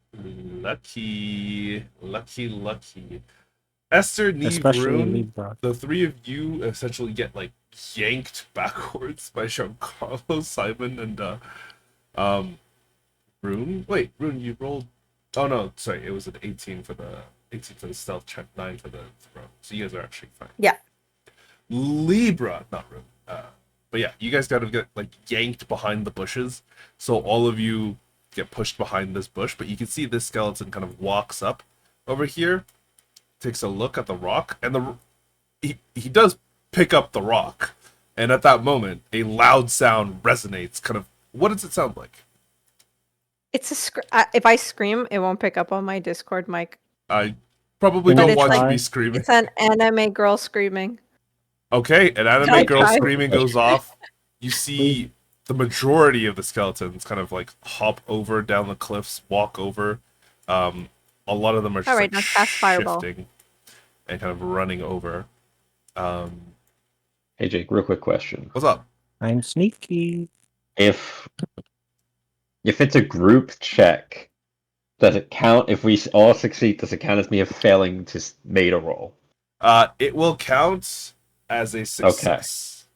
lucky. Esther, Neve, Especially Rune, Libra. the three of you essentially get like yanked backwards by Giancarlo, Simon, and Rune. Wait, Rune, you rolled. Oh no, sorry, it was an 18 for the stealth check, 9 for the throw. So you guys are actually fine. Yeah. Libra, not Rune. But yeah, you guys gotta get like yanked behind the bushes. So all of you get pushed behind this bush, but you can see this skeleton kind of walks up over here, takes a look at the rock, and he does pick up the rock. And at that moment, a loud sound resonates. Kind of, what does it sound like? It's if I scream, it won't pick up on my Discord mic. I probably But don't it's want you to like- be screaming. It's an anime girl screaming. Okay, an anime I girl tried. screaming goes off. You see the majority of the skeletons kind of like hop over down the cliffs, walk over. A lot of them are just Alright, like now cast Fireball. shifting and kind of running over. Hey Jake, real quick question. What's up? I'm sneaky. If it's a group check, does it count if we all succeed? Does it count as me failing to made a roll? It will count as a success.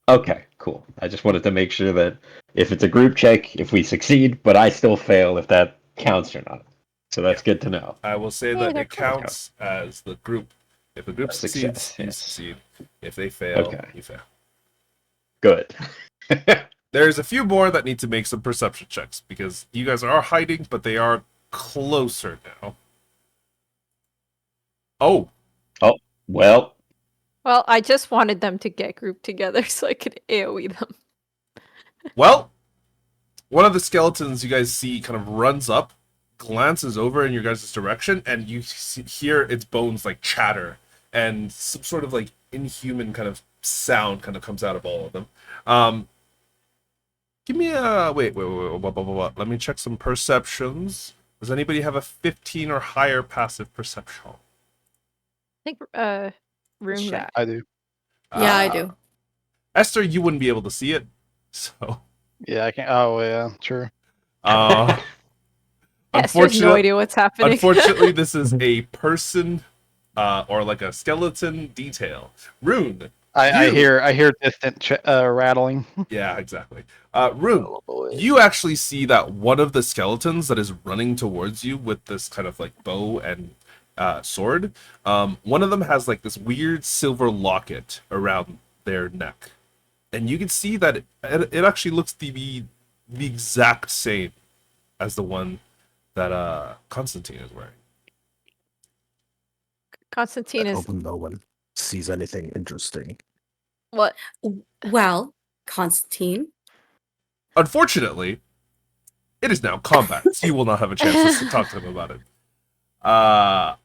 Okay, cool. I just wanted to make sure that if it's a group check, if we succeed, but I still fail, if that counts or not. So that's good to know. I will say Yeah, that they're it counts as the group. If the group A succeeds, success, you yes. succeed. If they fail, Okay. you fail. Good. There's a few more that need to make some perception checks because you guys are hiding, but they are closer now. Oh, Well, Well, I just wanted them to get grouped together so I could AoE them. well, one of the skeletons you guys see kind of runs up, glances over in your guys' direction, and you hear its bones like chatter, and some sort of like inhuman kind of sound kind of comes out of all of them. Give me a wait. Let me check some perceptions. Does anybody have a 15 or higher passive perception? I think room Sure. back. I do. Yeah, I do. Esther, you wouldn't be able to see it, so. Yeah, I can't. Oh, yeah, sure. Uh, Esther's no idea what's happening. Unfortunately, this is a person or like a skeleton detail. Rune. I hear distant rattling. Yeah, exactly. Rune, you actually see that one of the skeletons that is running towards you with this kind of like bow and sword. One of them has like this weird silver locket around their neck, and you can see that it actually looks to be the exact same as the one that Constantine is wearing. Constantine I is hope no one sees anything interesting. what? Well, Constantine. Unfortunately, it is now combat, so you will not have a chance to talk to him about it. I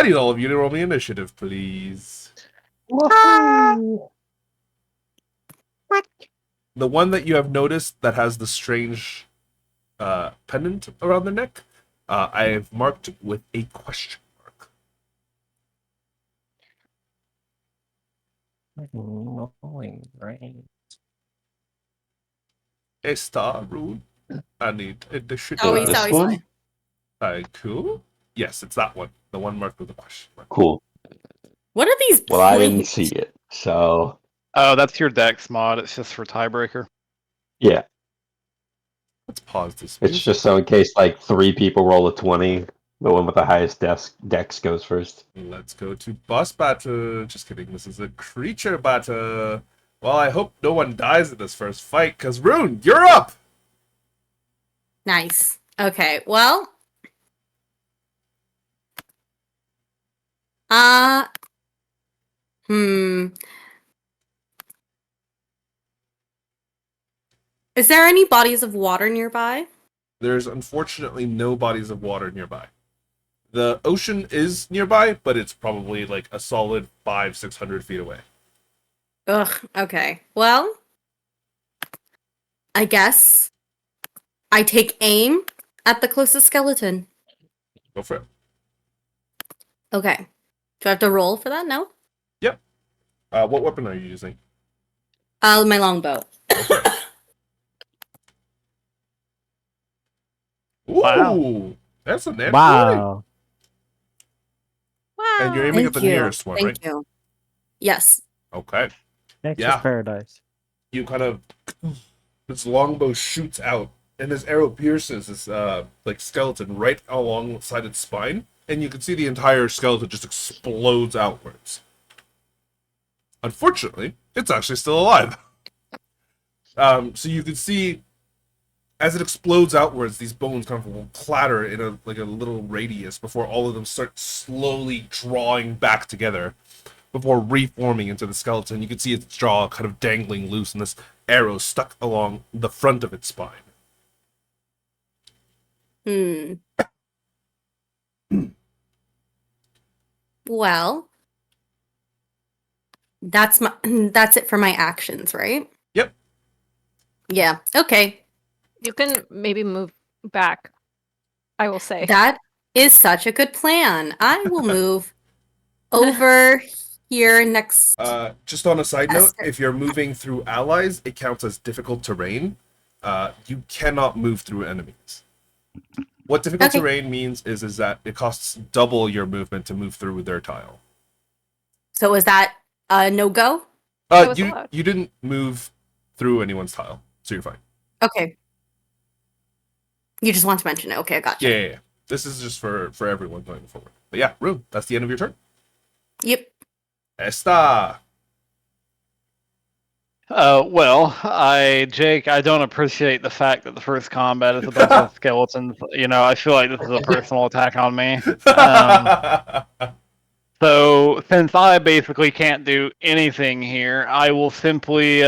need all of you to roll me initiative, please. The one that you have noticed that has the strange pendant around their neck, I have marked with a question mark. Right. A star rule. I need initiative. Oh, he's this always one? fine. Cool. Yes, it's that one. The one marked with a question mark. Cool. What are these Well, I didn't planes? see it, so Oh, that's your Dex mod. It's just for tiebreaker. yeah. Let's pause this. It's music. just so in case like 3 people roll a 20, the one with the highest dex goes first. Let's go to boss battle. Just kidding. This is a creature battle. Well, I hope no one dies in this first fight, because Rune, you're up! Nice. Okay, well. Is there any bodies of water nearby? There's unfortunately no bodies of water nearby. The ocean is nearby, but it's probably like a solid 500-600 feet away. Ugh, okay. Well, I guess I take aim at the closest skeleton. Go for it. Okay. Do I have to roll for that? No? Yep. What weapon are you using? My longbow. Go for it. Ooh, Wow. that's a net 20. Wow. Wow. And you're aiming at the nearest one, right? Thank you. Yes. Okay. Next Yeah. is paradise. You kind of this longbow shoots out, and this arrow pierces this like skeleton right alongside its spine, and you can see the entire skeleton just explodes outwards. Unfortunately, it's actually still alive. So you can see as it explodes outwards, these bones kind of will clatter in a little radius before all of them start slowly drawing back together before reforming into the skeleton. You can see its jaw kind of dangling loose and this arrow stuck along the front of its spine. Well, that's it for my actions, right? Yep. Yeah. Okay. You can maybe move back. I will say. That is such a good plan. I will move over here next. Just on a side note, Esther. if you're moving through allies, it counts as difficult terrain. You cannot move through enemies. What difficult Okay. terrain means is that it costs double your movement to move through their tile. So is that a no-go? It was You allowed. didn't move through anyone's tile, so you're fine. Okay. You just want to mention it. Okay, I got you. Yeah. This is just for everyone going forward. But yeah, Rune, that's the end of your turn. Yep. Esta. Well, Jake, I don't appreciate the fact that the first combat is a bunch of skeletons. You know, I feel like this is a personal attack on me. So, since I basically can't do anything here, I will simply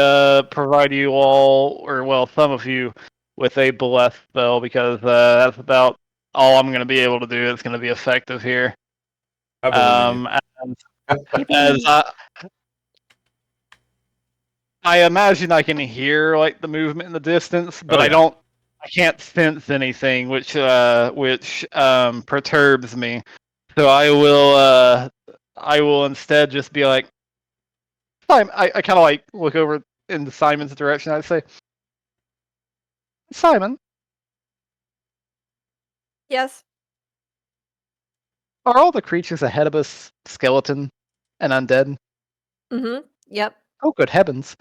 provide you all, or well, some of you, with a bless spell because that's about all I'm going to be able to do. It's going to be effective here. I believe you. As I imagine I can hear like the movement in the distance, but Oh, yeah. I can't sense anything, which perturbs me. So I will instead just be like, I kind of like look over in Simon's direction. I'd say, Simon, Yes. are all the creatures ahead of us skeleton and undead? Mm-hmm. Yep. Oh, good heavens!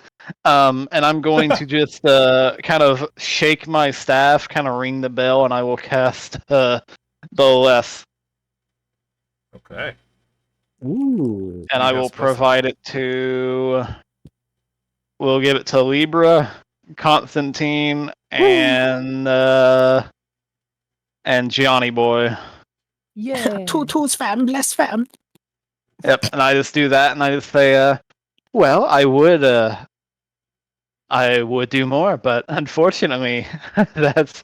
And I'm going to just kind of shake my staff, kind of ring the bell, and I will cast the less, Okay. Ooh. and You I got will special. provide it to. We'll give it to Libra, Constantine, and Gianni Boy. Yeah. Tutus fam, bless fam. Yep, and I just do that, and I just say, well, I would do more, but unfortunately, that's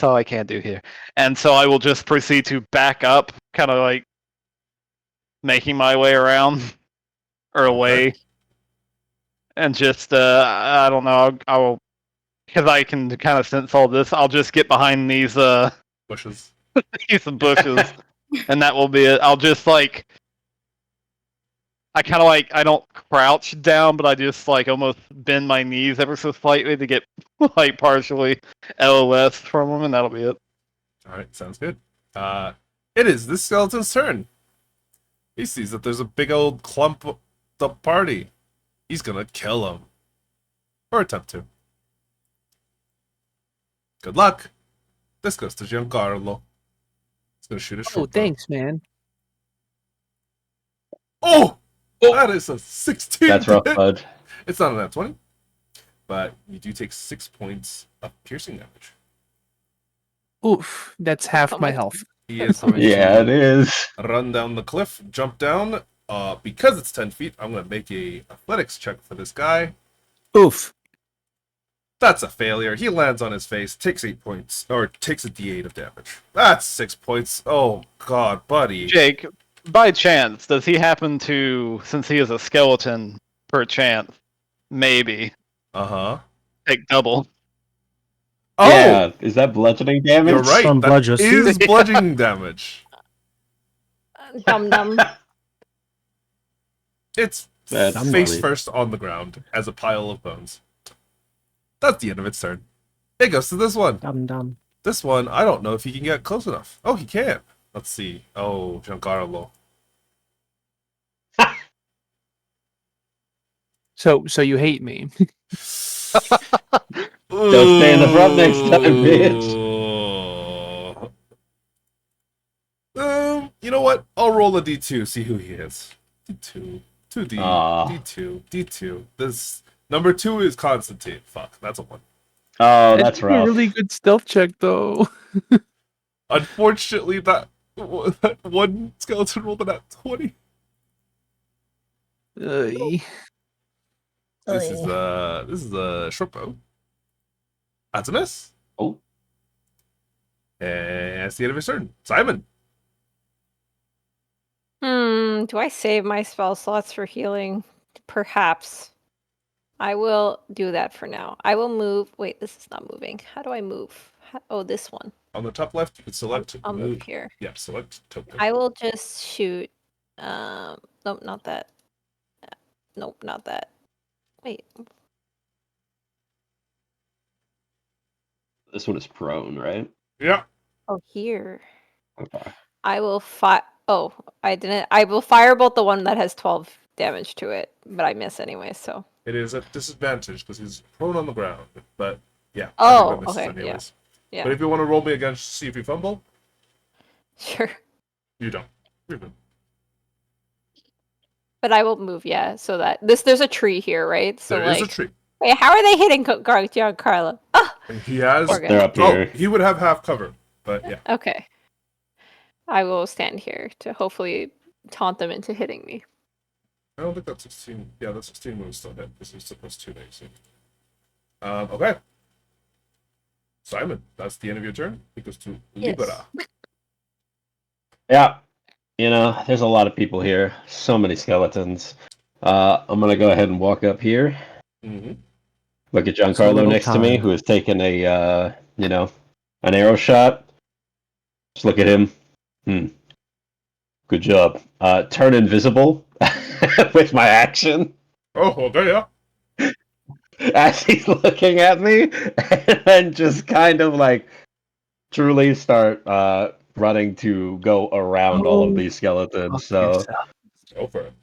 all I can do here. And so I will just proceed to back up, kind of like making my way around or away, and just I don't know, I will because I can kind of sense all this. I'll just get behind these Bushes. these bushes, and that will be it. I'll just like I kind of like I don't crouch down, but I just like almost bend my knees ever so slightly to get like partially LOS from them, and that'll be it. All right, sounds good. It is this skeleton's turn. He sees that there's a big old clump of the party. He's gonna kill him. Or attempt to. Good luck. This goes to Giancarlo. He's gonna shoot a Oh, short bow. thanks, man. Oh! That is a 16. That's rough, bud. It's not a nat 20. But you do take 6 points of piercing damage. Oof, that's half Oh my my- health. He is Oh my going Yeah, it to is. run down the cliff, jump down. Because it's 10 feet, I'm gonna make a athletics check for this guy. Oof. That's a failure. He lands on his face, takes 8 points, or takes a d8 of damage. That's 6 points. Oh god, buddy. Jake, by chance, does he happen to, since he is a skeleton, per chance, maybe Uh-huh. take double? Oh! Yeah, is that bludgeoning damage? You're right. Some That bludgeons. is bludgeoning damage. Dum dum. It's That's face funny. first on the ground as a pile of bones. That's the end of its turn. It goes to this one. Dum dum. This one, I don't know if he can get close enough. Oh, he can. Let's see. Oh, Giancarlo. So you hate me. Don't stay in the front next time, bitch. You know what? I'll roll a d2, see who he is. D2. 2D. Aw. D2. D2. This number 2 is Constantine. Fuck, that's a 1. Oh, It's that's a rough. really good stealth check, though. Unfortunately, that one skeleton rolled a nat 20. Ay. This is a short bow. That's a miss. Oh. And that's the end of his turn. Simon. Do I save my spell slots for healing? Perhaps. I will do that for now. I will move. Wait, this is not moving. How do I move? Oh, this one. On the top left, you can select. I'll move here. Yeah, select token. I will just shoot. Nope, not that. Nope, not that. Wait. This one is prone, right? Yeah. Oh, here. Okay. I will fire. Oh, I didn't. I will firebolt the one that has 12 damage to it, but I miss anyway. So. It is at disadvantage because he's prone on the ground. But yeah. Oh, I think that misses okay, yeah. anyways. Yeah. But if you want to roll me again, see if you fumble, Sure. you don't. You're good. But I will move. Yeah. So that there's a tree here, right? So There is a tree. Wait, how are they hitting Giancarlo? Oh, And he has. Poor guy. They're up Oh, here. he would have half cover. But yeah. okay. I will stand here to hopefully taunt them into hitting me. I don't think that's 16. Yeah, that 16 would still hit because he's supposed to base. Okay. Simon, that's the end of your turn. It goes to Yes. Libera. Yeah, there's a lot of people here. So many skeletons. I'm gonna go ahead and walk up here. Mm-hmm. Look at So Giancarlo little next to me, time. who has taken an arrow shot. Just look at him. Good job. Turn invisible with my action Oh, okay, yeah. as he's looking at me, and then just kind of like truly start running to go around all of these skeletons. So Go for it.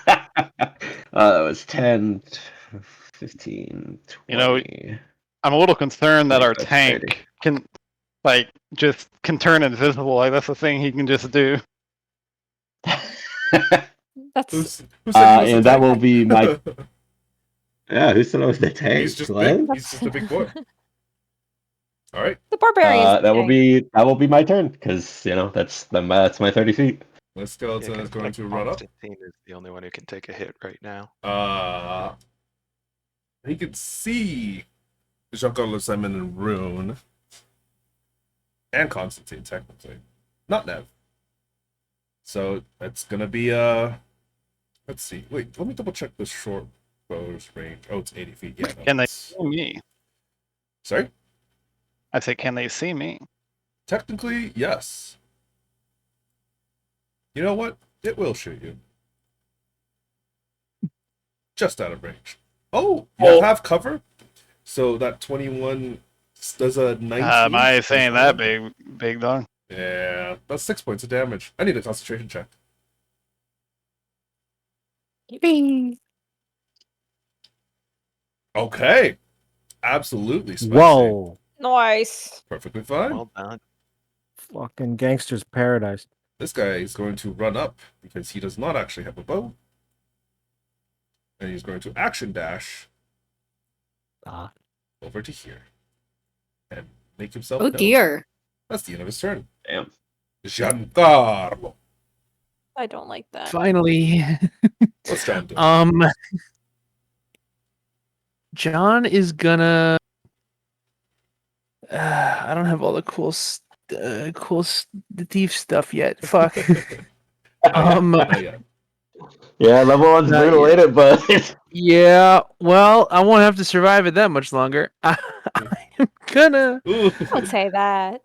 that was 10, 15, 20. I'm a little concerned that our 25, 30. tank can turn invisible. Like that's the thing he can just do. That's Who said he was a And that will tank? be my. Yeah, who said I was the tank? He's just Glenn? big. He's just a big boy. All right, the barbarians. That will be my turn because that's my 30 feet. this skeleton is going to run up. Constantine is the only one who can take a hit right now. He can see Giancarlo, Simon, and Rune, and Constantine technically, not Nev. So that's gonna be let's see. Wait, let me double check the short bow's range. Oh, it's 80 feet. Yeah. No, Can they it's- see me? Sorry. I say, can they see me? Technically, yes. You know what? It will shoot you. Just out of range. Oh, you have cover? So that 21 does a 19. Am I saying that big dog? Yeah, that's 6 points of damage. I need a concentration check. Okay. Absolutely spicy. Whoa. Nice. Perfectly fine. Well done. Fucking gangster's paradise. This guy is going to run up because he does not actually have a bow. And he's going to action dash over to here. And make himself Oh known. dear. That's the end of his turn. Damn. Giancarlo. I don't like that. Finally. What's John do? John is gonna. I don't have all the the thief stuff yet. Fuck. Not yet. Yeah, level 1's Not brutal, yet. ain't it? But Yeah. Well, I won't have to survive it that much longer. I'm gonna. Ooh. Don't say that.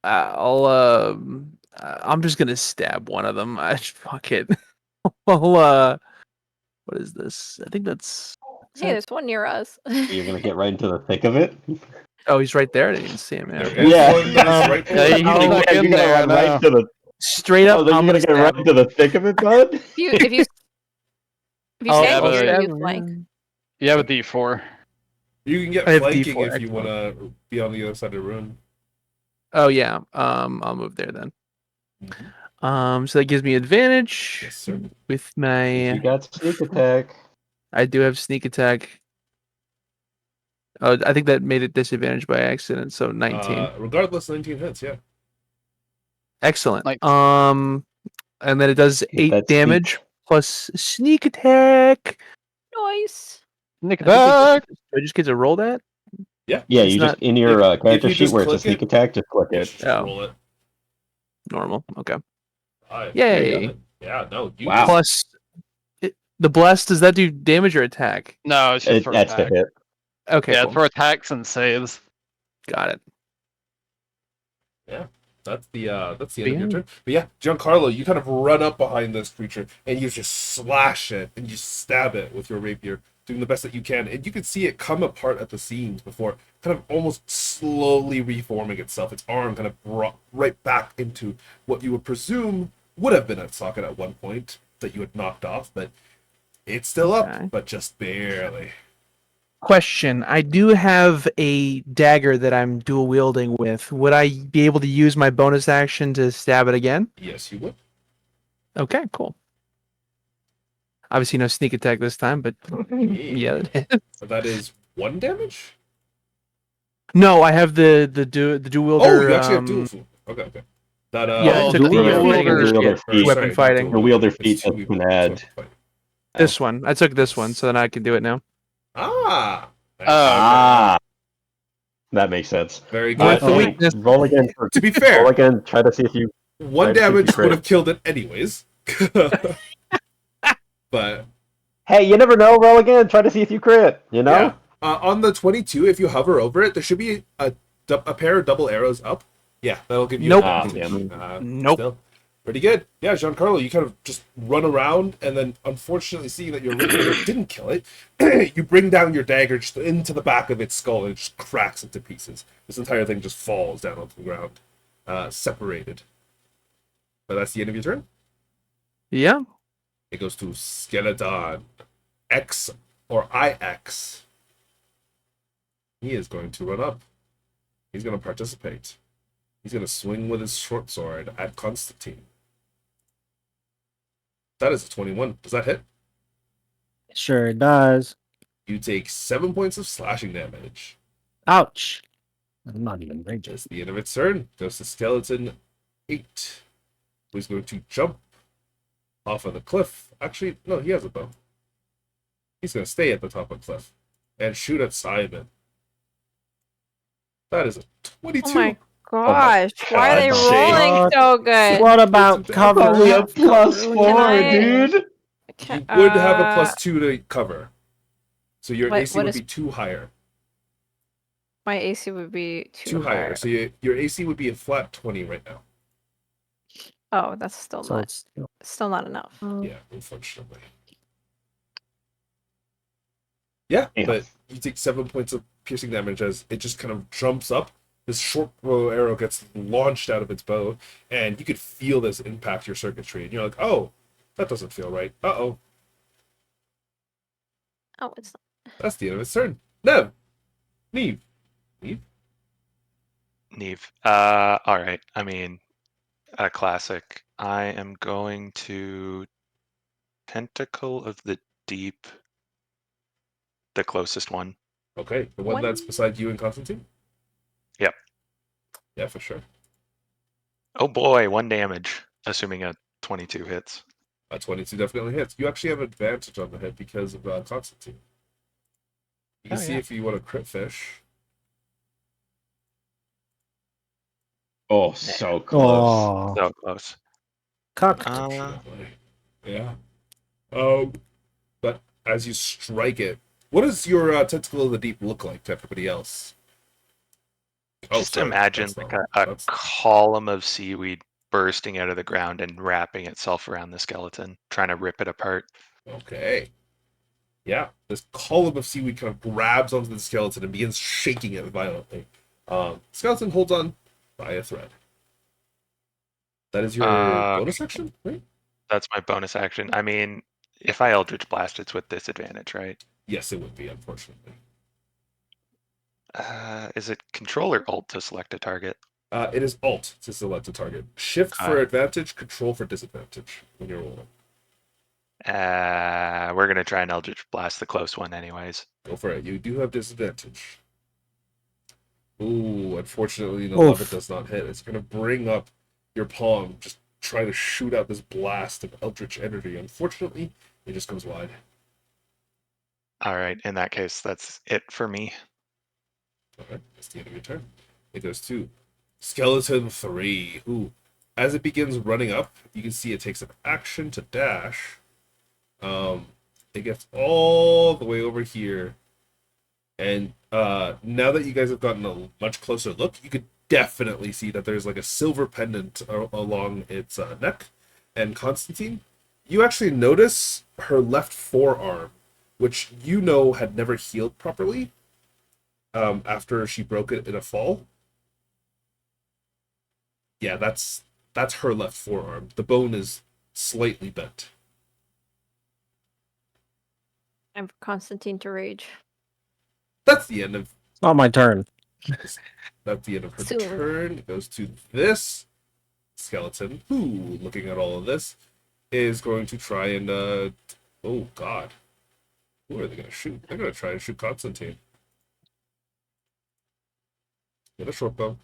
I'm just gonna stab one of them. Fuck it. Well, what is this? I think that's. Hey, there's one near us. you're gonna get right into the thick of it. Oh, he's right there. I didn't even see him. There Yeah. is Yeah. one that is right Yeah, below he's you. like You're in gonna there run right now. to the. Straight up, Oh, then I'm you're gonna gonna get stab right into the thick of it, bud. if you Oh, stand I'll here, stab you him, flank. yeah. You have a D4. You can get I have flanking D4, if you want to be on the other side of the room. Oh yeah. I'll move there then. Mhm. So that gives me advantage Yes, sir. with my. You got sneak attack. I do have sneak attack. Oh, I think that made it disadvantage by accident. So 19. Regardless, 19 hits, yeah. Excellent. Nice. And then it does Get 8 that damage plus sneak attack. Nice. Nick I think attack. Do I just get to roll that? Yeah. Yeah, It's you not- just in your if character you sheet just where it's a click sneak it- attack, just click it. Just Oh. roll it. Normal. Okay. Right, Yay. you got it. Yeah, no. You Wow. Plus, the bless, does that do damage or attack? No, it's just for That's the attack. hit. Okay, Yeah, cool. it's for attacks and saves. Got it. That's the end of your Yeah. turn. But yeah, Giancarlo, you kind of run up behind this creature and you just slash it and you stab it with your rapier, doing the best that you can. And you can see it come apart at the seams before kind of almost slowly reforming itself. Its arm kind of brought right back into what you would presume would have been a socket at one point that you had knocked off, but it's still up, Okay. but just barely. Question. I do have a dagger that I'm dual wielding with. Would I be able to use my bonus action to stab it again? Yes, you would. Okay, cool. Obviously no sneak attack this time, but yeah. So that is 1 damage? No, I have the dual wielder. Oh, you actually have dual. Okay. That Yeah, I took the the dual wielder feat. weapon Sorry, fighting. dual The wielder It's feat two that you weapon- can add. weapon fighting. This one. I took this one, so then I can do it now. Ah, Ah, that makes sense. Very With good. the Uh, weakness. roll again. For, To be fair, roll again. Try to see if you. one try to see if you damage would crit. have killed it anyways. But Hey, you never know. Roll again. Try to see if you crit. You know. yeah, on the 22, if you hover over it, there should be a pair of double arrows up. Yeah, that'll give you Nope. advantage. Nope. Still, pretty good. Yeah, Giancarlo, you kind of just run around, and then unfortunately, seeing that your rapier didn't kill it, you bring down your dagger just into the back of its skull, and it just cracks into pieces. This entire thing just falls down onto the ground, separated. But that's the end of your turn. Yeah. It goes to Skeleton. X or IX. He is going to run up. He's going to participate. He's going to swing with his short sword at Constantine. That is a 21. Does that hit? Sure does. You take 7 points of slashing damage. Ouch. I'm not even raging. That's the end of its turn. Goes to Skeleton 8. Who's going to jump off of the cliff. Actually, no, he has a bow. He's going to stay at the top of the cliff and shoot at Simon. That is a 22. Oh my gosh! Why are they God, rolling so good? What about cover? Only a +4, I- dude. You would have a +2 to cover. So your AC what would is- be 2 higher. My AC would be 2 higher. So your AC would be a flat 20 right now. Oh, that's still So not it's still not enough. Yeah, unfortunately. Yeah, Yeah. but you take 7 points of piercing damage as it just kind of jumps up. This short bow arrow gets launched out of its bow, and you could feel this impact your circuitry. And you're like, oh, that doesn't feel right. Uh-oh. Oh, it's not. That's the end of its turn. Nev. Neve. Neve. All right. I mean, a classic. I am going to Tentacle of the Deep, the closest one. Okay, the one What? that's beside you and Constantine? Yep. Yeah, for sure. Oh boy, 1 damage, assuming a 22 hits. 22 definitely hits. You actually have advantage on the hit because of Constantine. You can Oh, see yeah. if you want to crit fish. Oh, so close. oh, So close. cocked. Unfortunately. Yeah. But as you strike it, what does your Tentacle of the Deep look like to everybody else? Oh, Just sorry, imagine that's like not- a that's- column of seaweed bursting out of the ground and wrapping itself around the skeleton, trying to rip it apart. Okay. Yeah, this column of seaweed kind of grabs onto the skeleton and begins shaking it violently. Skeleton holds on by a thread. That is your bonus action, right? That's my bonus action. I mean, if I Eldritch Blast, it's with disadvantage, right? Yes, it would be, unfortunately. Is it Control or Alt to select a target? It is Alt to select a target. Shift for advantage, Control for disadvantage when you're rolling. We're gonna try and Eldritch Blast the close one anyways. Go for it. You do have disadvantage. Ooh, unfortunately, the Oof. lever does not hit. It's going to bring up your palm, just try to shoot out this blast of eldritch energy. Unfortunately, it just goes wide. All right, in that case, that's it for me. Okay, that's the end of your turn. It goes to Skeleton 3, who, as it begins running up, you can see it takes an action to dash. It gets all the way over here. And now that you guys have gotten a much closer look, you could definitely see that there's like a silver pendant along its neck. And Constantine, you actually notice her left forearm, which you know had never healed properly after she broke it in a fall. Yeah, that's her left forearm. The bone is slightly bent. Time for Constantine to rage. That's the end of Not my turn. That's the end of her Soon. turn. It goes to this skeleton, who, looking at all of this, is going to try and, oh god. Who are they going to shoot? They're going to try and shoot Constantine. Get a short bow.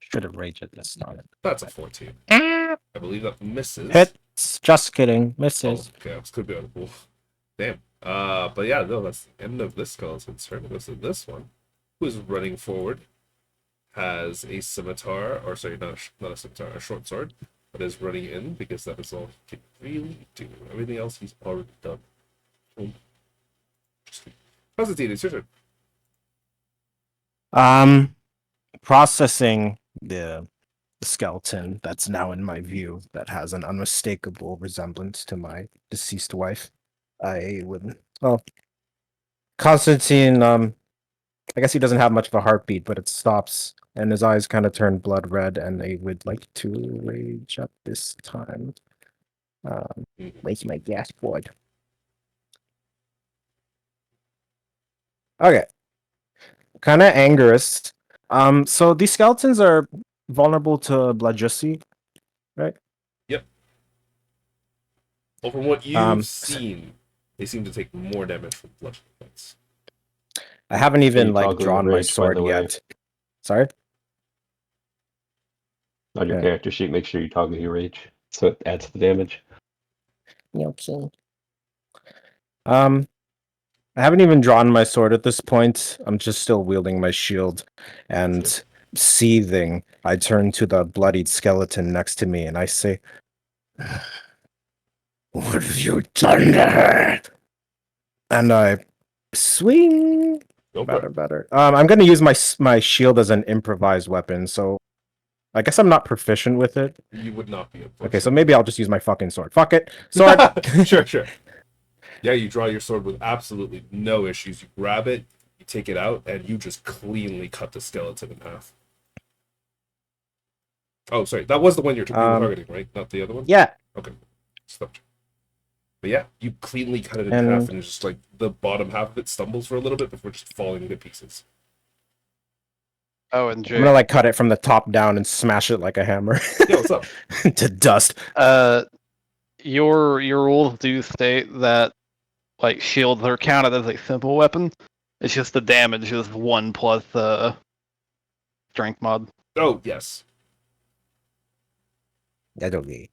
Should have raged at this time. That's a 14. I believe that misses. Hits. Just kidding. Oh, Misses. okay, this could be on the pool. Damn. But yeah, no, that's the end of this skeleton's turn. It goes to this one, who is running forward, has a scimitar, or sorry, not a scimitar, a short sword, but is running in because that is all he can really do. Everything else he's already done. Constantine, it's your turn. Processing the skeleton that's now in my view that has an unmistakable resemblance to my deceased wife. I would, well, Constantine, I guess he doesn't have much of a heartbeat, but it stops and his eyes kind of turn blood red and they would like to rage at this time. Where's my gas board? Okay. Kind of angorous. So these skeletons are vulnerable to Bludjussy, right? Yep. Well, from what you've seen, they seem to take more damage from bludgeoning points. I haven't even you like toggling drawn my rage, by sword the way? yet. Sorry? On your Yeah. character sheet, make sure you toggle your rage, so it adds the damage. Okay. I haven't even drawn my sword at this point. I'm just still wielding my shield and seething. I turn to the bloodied skeleton next to me and I say, "What have you done to her?" And I swing. Go for it. Better. I'm going to use my shield as an improvised weapon, so I guess I'm not proficient with it. You would not be. Okay, so maybe I'll just use my fucking sword. Fuck it. Sword. Sure. Yeah, you draw your sword with absolutely no issues. You grab it, you take it out, and you just cleanly cut the skeleton in half. Oh, sorry. That was the one you were targeting, right? Not the other one? Yeah. Okay. Stop. But yeah, you cleanly cut it in And- half, and it's just like the bottom half of it stumbles for a little bit before just falling to pieces. Oh, and I'm Jake, gonna like cut it from the top down and smash it like a hammer Yeah, what's up? to dust. your rules do state that like shields are counted as a simple weapon. It's just the damage is 1 plus strength mod. Oh, yes. That's okay.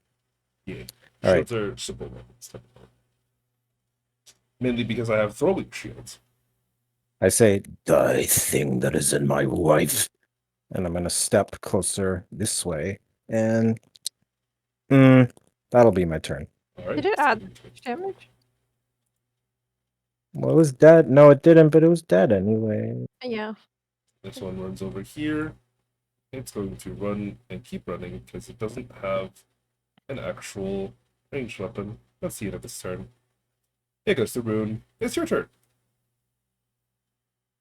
Yeah. All right. Shields are simple weapons. Mainly because I have throwing shields. I say, "The thing that is in my wife," and I'm gonna step closer this way, and that'll be my turn. All right. Did it add damage? Well, it was dead. No, it didn't, but it was dead anyway. Yeah. This one runs over here. It's going to run and keep running because it doesn't have an actual ranged weapon. Let's see it at this turn. It goes to Rune. It's your turn.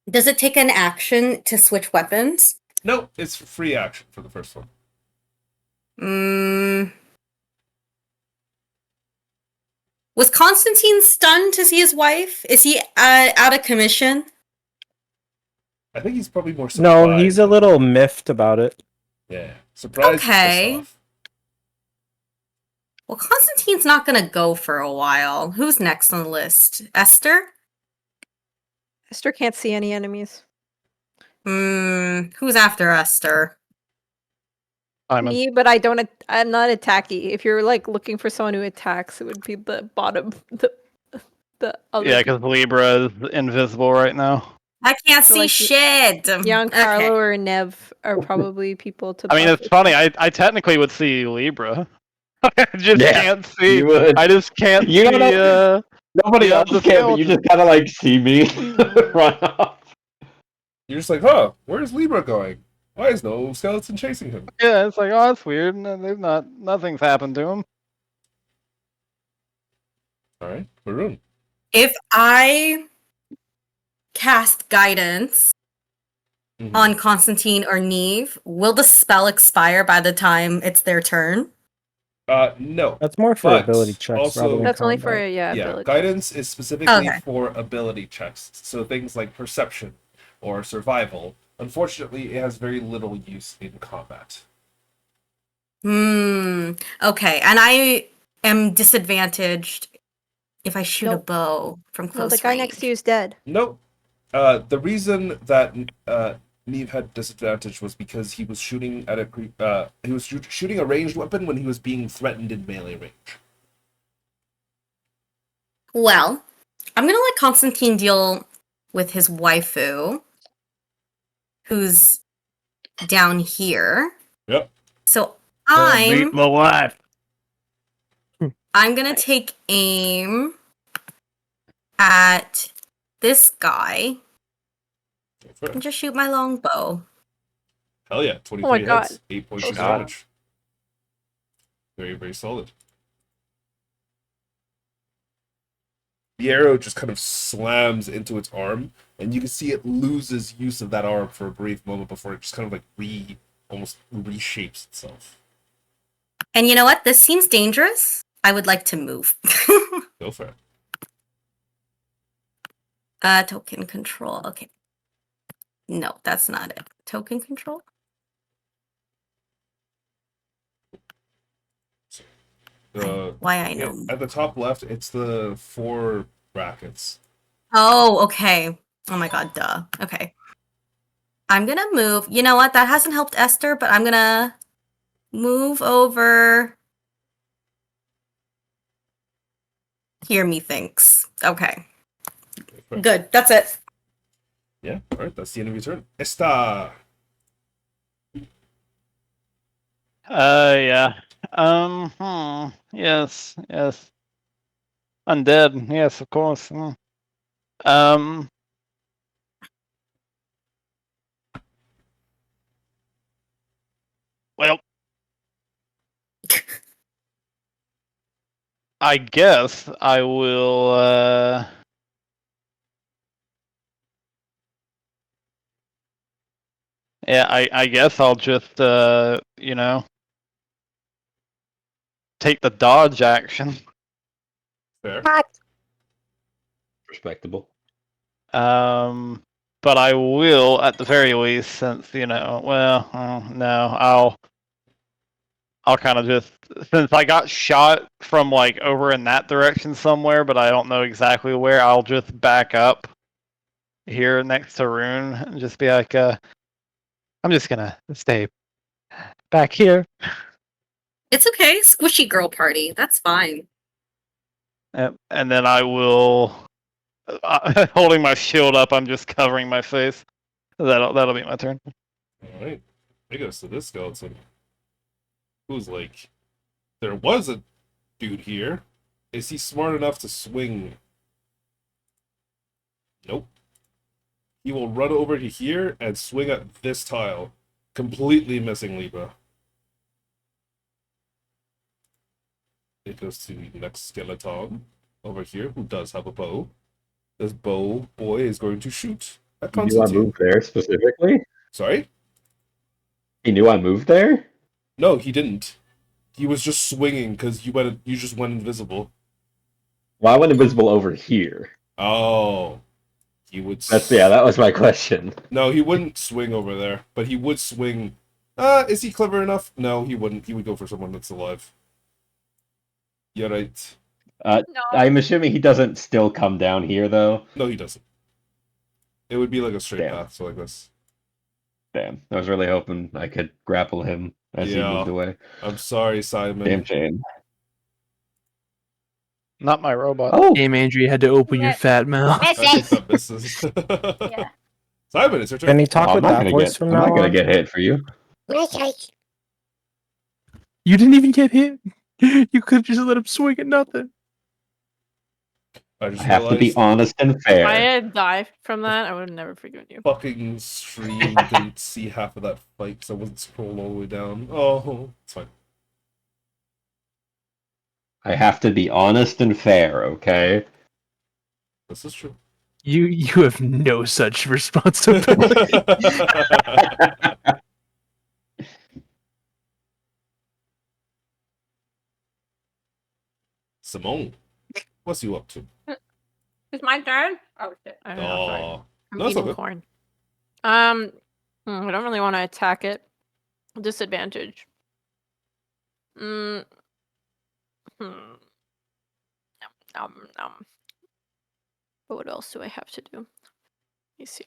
Does it take an action to switch weapons? No, it's free action for the first one. Was Constantine stunned to see his wife? Is he out of commission? I think he's probably more surprised. No, he's a little miffed about it. Yeah. Surprised. Okay. Pissed off. Well, Constantine's not going to go for a while. Who's next on the list? Esther? Esther can't see any enemies. Who's after Esther? Simon. Me, but I'm not attacky. If you're like looking for someone who attacks, it would be the bottom, the other. Yeah, because Libra is invisible right now. I can't So, see like, shit. Giancarlo or Nev are probably people to. I mean, buff it's with. funny. I technically would see Libra. I just Yeah, can't see. you would. I just can't You see. don't know- Nobody Yeah, else the can, but you just kind of like see me run off. You're just like, huh? Where's Libra going? Why is no skeleton chasing him? Yeah, it's like, oh, that's weird. No, nothing's happened to him. All right, Varun. If I cast guidance Mhm. on Constantine or Neve, will the spell expire by the time it's their turn? No. That's more for But ability checks. also- rather than That's only for combat. yeah. Yeah, ability. guidance is specifically Okay. for ability checks. So things like perception or survival. Unfortunately, it has very little use in combat. Okay, and I am disadvantaged if I shoot a Nope. bow from No, close the guy range. next to you is dead. Nope. The reason that Neve had disadvantage was because he was shooting at shooting a ranged weapon when he was being threatened in melee range. Well, I'm gonna let Constantine deal with his waifu, who's down here. Yep. So Meet my wife. I'm gonna take aim at this guy Go for it. and just shoot my longbow. Hell yeah, 23 my hits, God. 8 points of God. damage. Very, very solid. The arrow just kind of slams into its arm, and you can see it loses use of that arm for a brief moment before it just kind of like almost reshapes itself. And you know what? This seems dangerous. I would like to move. Go for it. Token control. Okay. No, that's not it. Token control? Why I know. At the top left, it's the 4 brackets. Oh, okay. Oh my god, duh. Okay. I'm gonna move. You know what? That hasn't helped Esther, but I'm gonna move over here, methinks. Okay. Right. Good. That's it. Yeah, alright, that's the end of your turn. Esta! Yeah. Yes, yes. Undead. Yes, of course. Well, I guess I will. Yeah, I guess I'll just you know, take the dodge action. Fair. Respectable. But I will, at the very least, since no, I'll kind of just, since I got shot from like over in that direction somewhere, but I don't know exactly where. I'll just back up here next to Rune and just be like, I'm just gonna stay back here. It's okay. Squishy girl party. That's fine. And then I will, holding my shield up, I'm just covering my face. That'll be my turn. Alright. It goes to this skeleton. Who's like, there was a dude here. Is he smart enough to swing? Nope. He will run over to here and swing at this tile, completely missing Libra. It goes to the next skeleton over here, who does have a bow. This bow boy is going to shoot at He knew I Constantine. moved there specifically? Sorry? He knew I moved there? No, he didn't. He was just swinging because you just went invisible. Well, I went invisible over here. Oh. He would That was my question. No, he wouldn't swing over there, but he would swing. Is he clever enough? No, he wouldn't. He would go for someone that's alive. Yeah, right. No. I'm assuming he doesn't still come down here, though. No, he doesn't. It would be like a straight Damn. path, so like this. Damn. I was really hoping I could grapple him as he Yeah. moved away. I'm sorry, Simon. Damn shame. Not my robot. Oh! Damn, Andrew, you had to open your Yeah. fat mouth. I think that misses. Yeah. Simon, it's your turn. Can he talk Oh, with that voice from I'm now not gonna on? get hit for you. You didn't even get hit. You could just let him swing at nothing. I I just have to be realized honest and If I fair. had died from that, I would have never forgiven you. fucking stream didn't see half of that fight because I wasn't scrolling all the way down. Oh, it's fine. I have to be honest and fair, okay? This is true. You have no such responsibility. Simone, what's you up to? It's my turn. Oh shit! I don't know. Sorry. Oh, I'm no, it's eating okay. corn. I don't really want to attack it. Disadvantage. Mm. Hmm. But what else do I have to do? Let me see.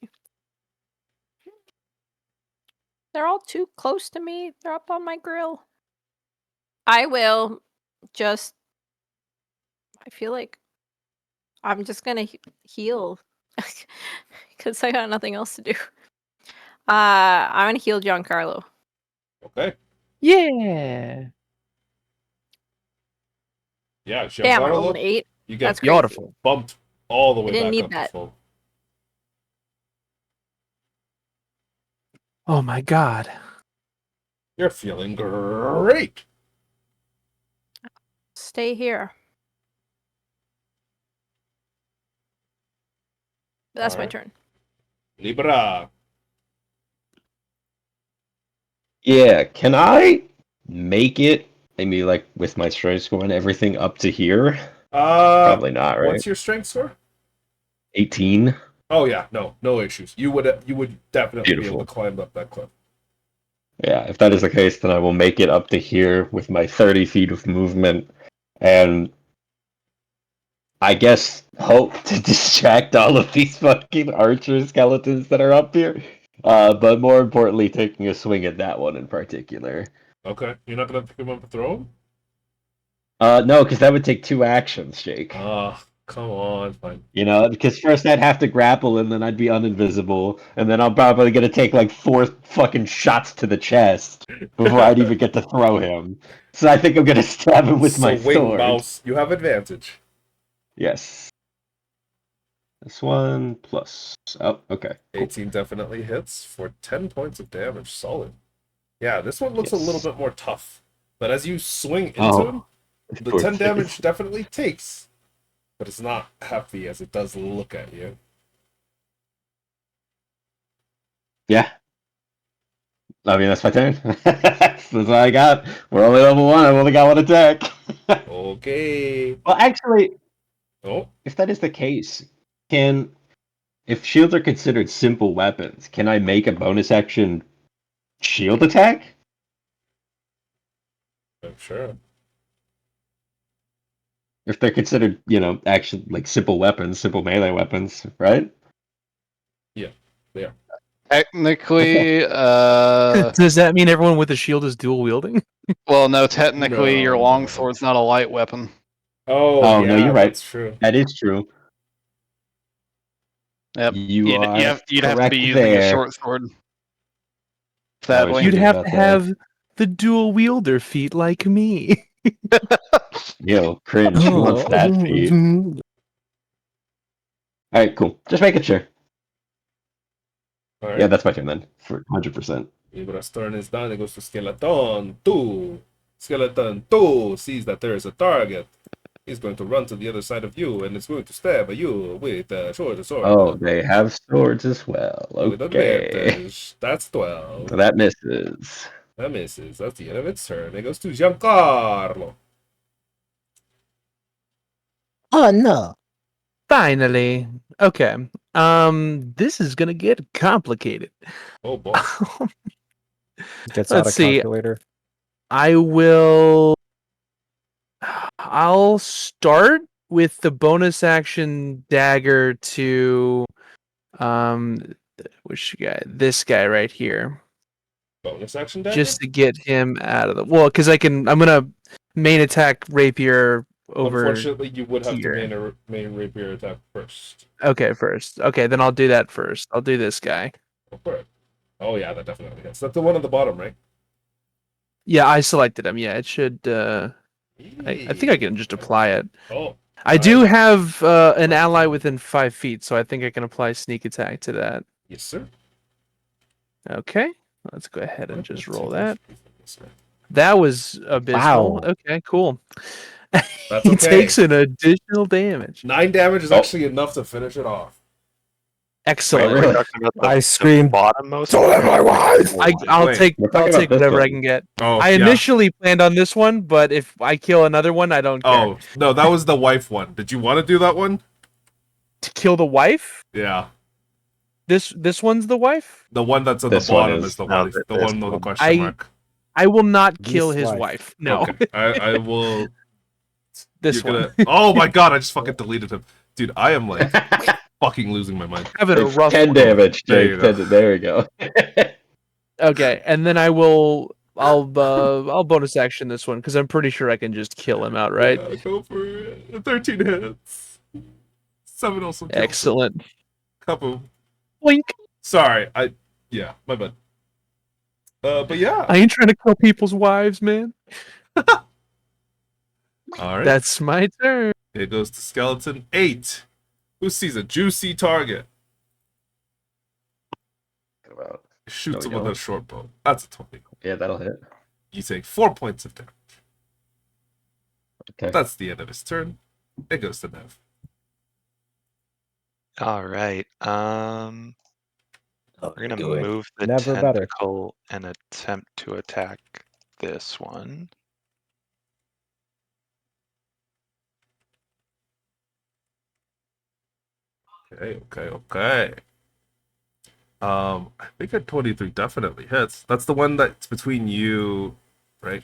They're all too close to me. They're up on my grill. I will just. I feel like I'm just gonna heal because I got nothing else to do. I'm gonna heal Giancarlo. Okay. Yeah. Yeah, Damn, I rolled Giancarlo, an 8. you That's get crazy. Beautiful. bumped all the way didn't back need up that. to full. Oh my god. You're feeling great. Stay here. That's my Alright. turn. Libra. Yeah, can I make it? I mean, like with my strength score and everything up to here? Probably not, right? What's your strength score? 18. Oh yeah, no issues. You would definitely be able to Beautiful. climb up that cliff. Yeah, if that is the case, then I will make it up to here with my 30 feet of movement, and I guess hope to distract all of these fucking archer skeletons that are up here. But more importantly, taking a swing at that one in particular. Okay, you're not gonna pick him up and throw him? No, because that would take 2 actions, Jake. Come on, fine. You know, because first I'd have to grapple, and then I'd be uninvisible, and then I'm probably gonna take like 4 fucking shots to the chest before I'd even get to throw him. So I think I'm gonna stab him with my wing sword. mouse, you have advantage. Yes. This one plus. Oh, okay. Cool. 18 definitely hits for 10 points of damage. Solid. Yeah, this one looks a little bit more tough. But as you swing into him, the 10 damage definitely takes. But it's not heavy as it does look at you. Yeah. I mean, that's my turn. That's all I got. We're only level 1. I've only got 1 attack. Okay. Well, actually, Oh, if that is the case, if shields are considered simple weapons, can I make a bonus action shield attack? I'm sure. If they're considered, actually like simple weapons, simple melee weapons, right? Yeah, they are. Technically, Does that mean everyone with a shield is dual wielding? well, no, technically your No. longsword's not a light weapon. Oh, yeah, no, you're right. that's true. That is true. Yep. You'd You'd have to be using a short sword. Sadly. You'd Thinking have about to that. have the dual wielder feat like me. Yo, cringe. Who wants that feat? Alright, cool. Just making sure. Alright. Yeah, that's my turn then. For 100%. Libra's turn is done. It goes to Skeleton 2. Skeleton 2 sees that there is a target. He's going to run to the other side of you and is going to stab you with a sword. Oh, they have swords as well. With Okay. advantage. That's 12. So that misses. That misses. That's the end of its turn. It goes to Giancarlo. Oh no. Finally. Okay. This is gonna get complicated. Oh boy. Gets out Let's a see. calculator. I'll start with the bonus action dagger to which guy? This guy right here. Bonus action dagger? Just to get him out of the because I'm gonna main attack rapier over. Unfortunately, you would have here. to main rapier attack first. Okay, first. Okay, then I'll do that first. I'll do this guy. Go for it. Oh yeah, that definitely hits. That's the one at the bottom, right? Yeah, I selected him. Yeah, it should. I think I can just apply it. Oh. I do have an ally within 5 feet, so I think I can apply sneak attack to that. Yes, sir. Okay, let's go ahead and just roll that. Yes, sir. That was abysmal. Wow. Okay, cool. That's He okay. takes an additional damage. 9 damage is actually enough to finish it off. Excellent. Wait, really? Talking about the I screamed, bottommost. "Don't let my wife!" I'll Wait, take we're talking about this whatever I one. can get. Oh, I initially planned on this one, but if I kill another one, I don't care. Oh, no, that was the wife one. Did you want to do that one? To kill the wife? Yeah. This one's the wife? The one that's at This the one bottom is- is the no, wife. The this one with the one. question mark. I will not kill This his wife. wife. No. Okay. I will. This You're one. gonna... Oh my god, I just fucking deleted him. Dude, I am like fucking losing my mind. Having a Like, rough 10 one. damage, There Jake. you go. There we go. Okay, and then I'll bonus action this one because I'm pretty sure I can just kill him outright. Yeah, go for it. 13 hits. Simon also kills Excellent. it. Kaboom. Blink. Sorry, yeah, my bad. But yeah. I ain't trying to kill people's wives, man. All right. That's my turn. It goes to skeleton 8, who sees a juicy target. About. Shoots There him we with go. a short bow. That's a 20. Yeah, that'll hit. You take 4 points of damage. Okay. That's the end of his turn. It goes to Nev. All right. Oh, We're gonna do it. move the Never better. tentacle and attempt to attack this one. Okay. I think a 23 definitely hits. That's the one that's between you, right?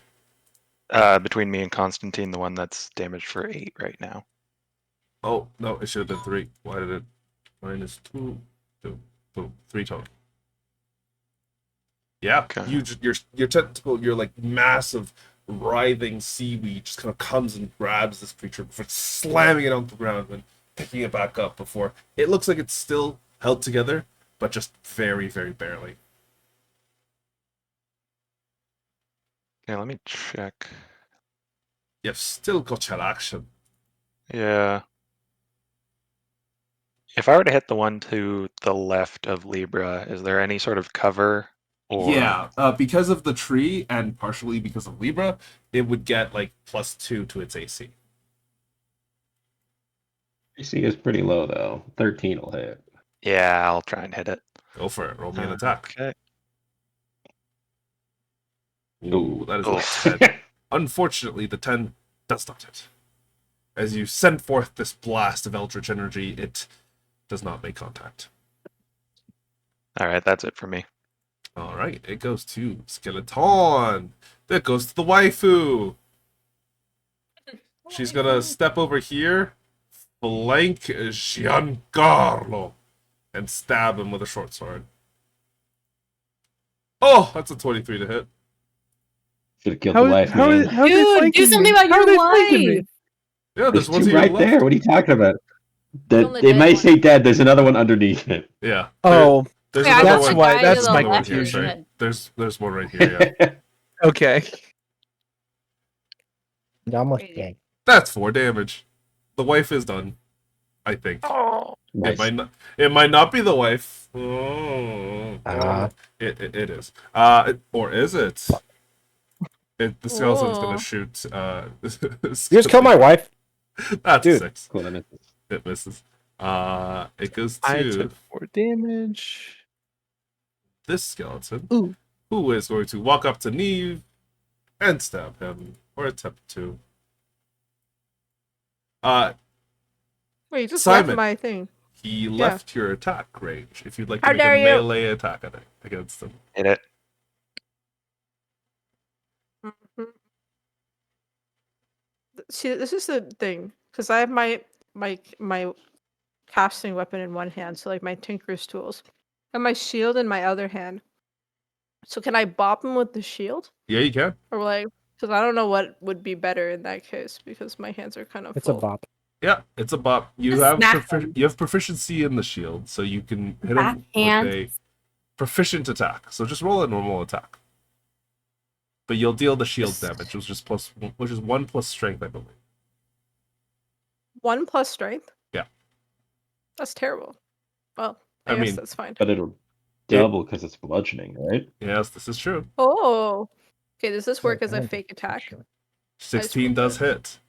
Between me and Constantine, the one that's damaged for 8 right now. Oh, no, it should have been 3. Why did it? -2, 2, boom, 3 total. Yeah, Okay. your tentacle, your like massive writhing seaweed just kind of comes and grabs this creature before slamming it on the ground and picking it back up before it looks like it's still held together, but just very, very barely. Okay, let me check. You've still got your action. Yeah. If I were to hit the one to the left of Libra, is there any sort of cover? Or... Yeah, because of the tree and partially because of Libra, it would get like +2 to its AC. AC is pretty low though. 13 will hit. Yeah, I'll try and hit it. Go for it. Roll me an attack. Okay. Ooh, that is a Oof. 10. Unfortunately, the 10 does not hit. As you send forth this blast of eldritch energy, it does not make contact. All right, that's it for me. All right, it goes to Skeleton. That goes to the waifu. She's gonna step over here, flank Giancarlo, and stab him with a short sword. Oh, that's a 23 to hit. Should have killed the wife, man. How are they Dude, flanking do something me? about How are your they flanking me? life. Yeah, There's there's one two to your right left. there. What are you talking about? On the It might dead say dead. There's another one underneath it. Yeah. Oh, There's Yeah, I another that's one. why. guy That's to the my Another one left here, is confusion. sorry. dead. There's one right here. Yeah. Okay. Almost dead. That's 4 damage. The wife is done. I think. Oh. Nice. It might not be the wife. Oh, it is. Or is it? The skeleton's Whoa. gonna shoot. You just killed my wife. That's Dude. 6. Cool, that misses. It misses. It goes I to took 4 damage. this skeleton, Ooh. who is going to walk up to Neve and stab him, or attempt to. Wait, you just Simon. left my thing. He left your attack range. If you'd like to How make a dare you. melee attack against him. Hit it. Mhm. See, this is the thing, because I have my casting weapon in one hand, so like my tinker's tools, and my shield in my other hand. So can I bop him with the shield, Yeah, you can. or like, because I don't know what would be better in that case, because my hands are kind of It's a full. bop. Yeah, it's a bop. You Just have smack him. you have proficiency in the shield, so you can hit him Backhand. with a proficient attack. So just roll a normal attack. But you'll deal the shield damage, which is 1 plus strength, I believe. 1 plus strength. Yeah. That's terrible. Well, I I guess mean, that's fine. But it'll double because it's bludgeoning, right? Yes, this is true. Oh, okay. Does this Yeah, work as a advantage, fake for attack? sure. 16 does hit.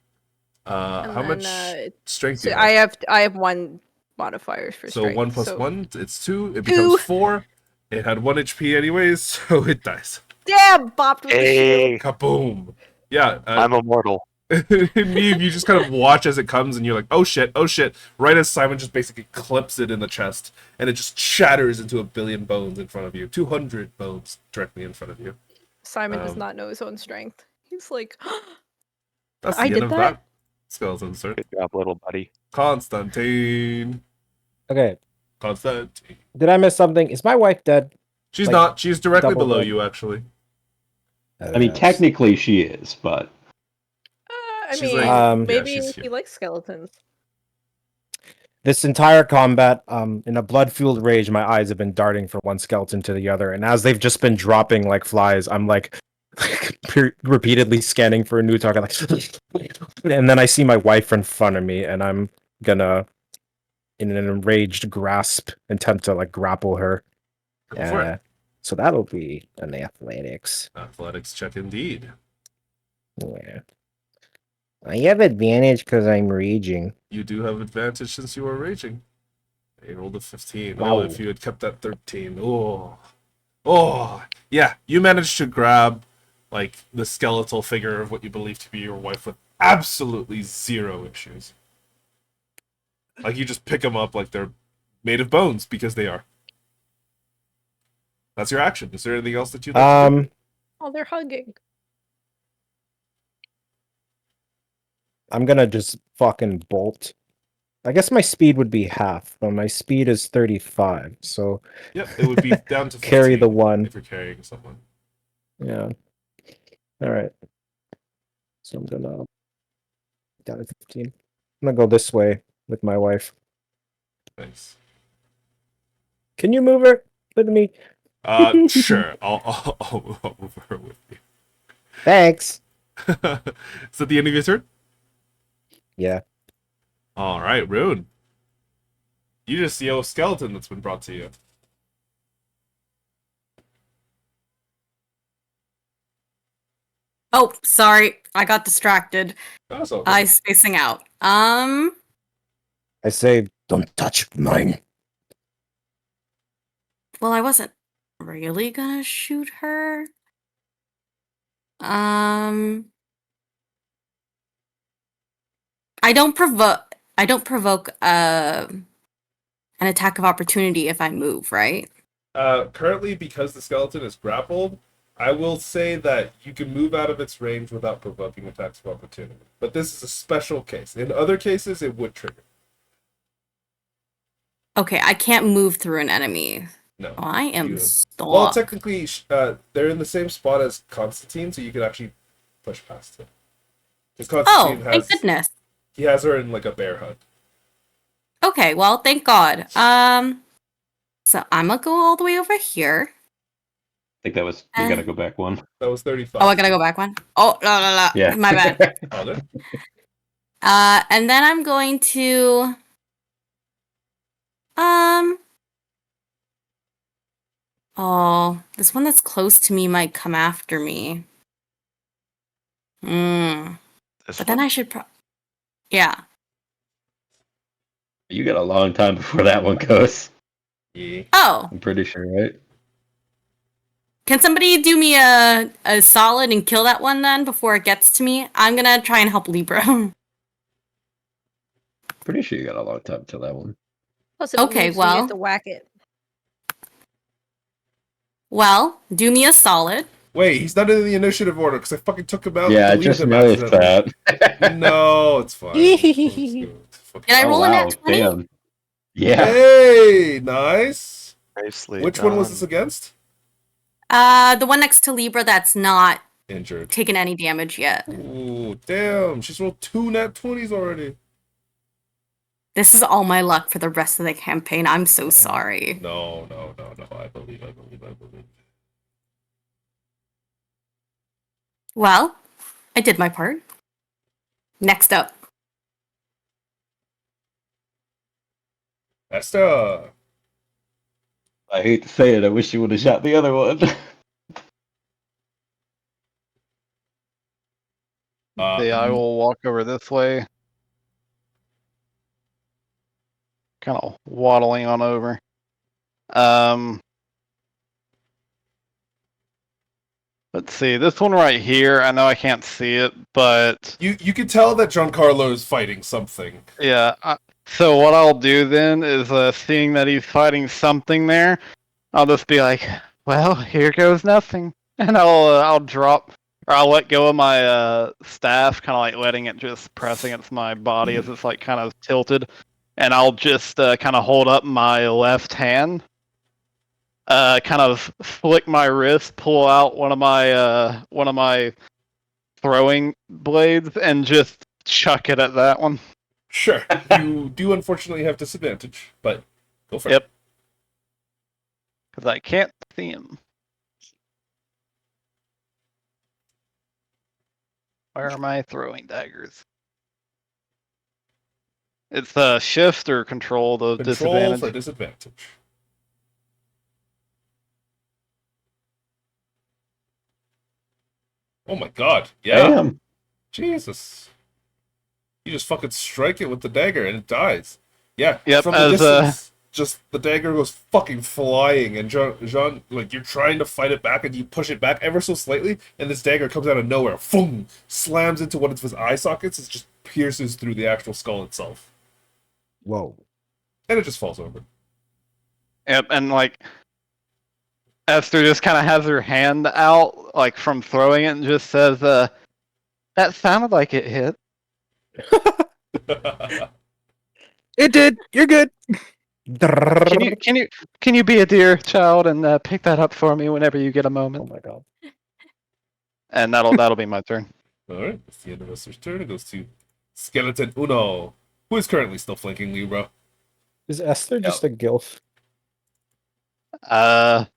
And How then, much strength do So you have? I have 1 modifier for So strength. 1 plus so 1, it's 2. It 2. becomes 4. It had 1 HP anyways, so it dies. Damn, bopped with the shield. Hey, Kaboom! Yeah, I'm immortal. Neve, you just kind of watch as it comes, and you're like, "Oh shit! Oh shit!" Right as Simon just basically clips it in the chest, and it just shatters into a billion bones in front of you. 200 bones directly in front of you. Simon does Um, not know his own strength. He's like, That's I the did end of that? that skeleton, sir. Good job, little buddy. Constantine. Okay. Constantine. Did I miss something? Is my wife dead? She's Like, not. She's directly double below dead? you, actually. I mean, technically she is, but I She's mean, like- yeah, maybe she's he here. likes skeletons. This entire combat, in a blood-fueled rage, my eyes have been darting from one skeleton to the other, and as they've just been dropping like flies, I'm like repeatedly scanning for a new target, like, and then I see my wife in front of me, and I'm gonna, in an enraged grasp, attempt to like grapple her. Go for it. So that'll be an athletics. Athletics check indeed. Yeah. I have advantage because I'm raging. You do have advantage since you are raging. You rolled a 15. Wow. Oh, if you had kept that 13. Oh. Yeah, you managed to grab like the skeletal figure of what you believe to be your wife with absolutely zero issues. Like you just pick them up like they're made of bones because they are. That's your action. Is there anything else that you'd like to do? Oh, they're hugging. I'm gonna just fucking bolt. I guess my speed would be half, but my speed is 35, so Yep, it would be down to 15 carry the one. if you're carrying someone. Yeah. Alright. So I'm gonna down to 15. I'm gonna go this way with my wife. Thanks. Can you move her with me? Sure. I'll move her with you. Thanks. Is that the end of your turn? Yeah. All right, Rune. You just see a skeleton that's been brought to you. Oh, sorry. I got distracted. That's all. I spacing out. I say, don't touch mine. Well, I wasn't really gonna shoot her. I don't provoke an attack of opportunity if I move, right? Currently, because the skeleton is grappled, I will say that you can move out of its range without provoking attacks of opportunity. But this is a special case. In other cases, it would trigger. Okay, I can't move through an enemy. No. Oh, I am You- stuck. Well, technically, they're in the same spot as Constantine, so you could actually push past him. Because Oh, Constantine thank goodness. he has her in like a bear hug. Okay, well, thank God. So I'm gonna go all the way over here. I think that was you gotta go back one. That was 35. Oh, I gotta go back one. Oh, no. Yeah. My bad. Oh, good. And then I'm going to oh, this one that's close to me might come after me. But then I should yeah. You got a long time before that one goes. Yeah. Oh, I'm pretty sure, right? can somebody do me a solid and kill that one then before it gets to me? I'm gonna try and help Libra. Pretty sure you got a long time till that one. Plus, if it Okay, moves, you well. have to whack it. Well, do me a solid. Wait, he's not in the initiative order because I fucking took him out. Yeah, I and deleted just him noticed accidentally. that. No, it's fine. Did I roll a nat 20? Damn. Yeah. Hey, nice. Nicely Which one was done. this against? The one next to Libra that's not Injured. taken any damage yet. Ooh, damn. She's rolled 2 nat 20s already. This is all my luck for the rest of the campaign. I'm so sorry. No. I believe. Well, I did my part. Next up. Esther. I hate to say it, I wish you would have shot the other one. See, I will walk over this way. Kind of waddling on over. Let's see, this one right here, I know I can't see it, but You can tell that Giancarlo is fighting something. yeah. So what I'll do then is, seeing that he's fighting something there, I'll just be like, well, here goes nothing. And I'll drop, or I'll let go of my staff, kind of like letting it just press against my body as it's like kind of tilted. And I'll just kind of hold up my left hand, kind of flick my wrist, pull out one of my throwing blades, and just chuck it at that one. Sure. You do unfortunately have disadvantage, but go for Yep. it. Because I can't see him. Where are my throwing daggers? It's shift or control the Control for disadvantage. disadvantage. Oh my god. Yeah. Damn. Jesus. You just fucking strike it with the dagger and it dies. Yeah. Yep, From the as, distance, just the dagger goes fucking flying, and Jean, like, you're trying to fight it back, and you push it back ever so slightly, and this dagger comes out of nowhere, boom, slams into one of his eye sockets, it just pierces through the actual skull itself, Whoa. and it just falls over. Yep, and like Esther just kind of has her hand out, like from throwing it, and just says, "That sounded like it hit." It did. You're good. Can you be a dear child and pick that up for me whenever you get a Oh moment? my god. And that'll be my turn. Alright, that's the end of Esther's turn. It goes to Skeleton Uno, who is currently still flanking Libra. Is Esther just a gilf? How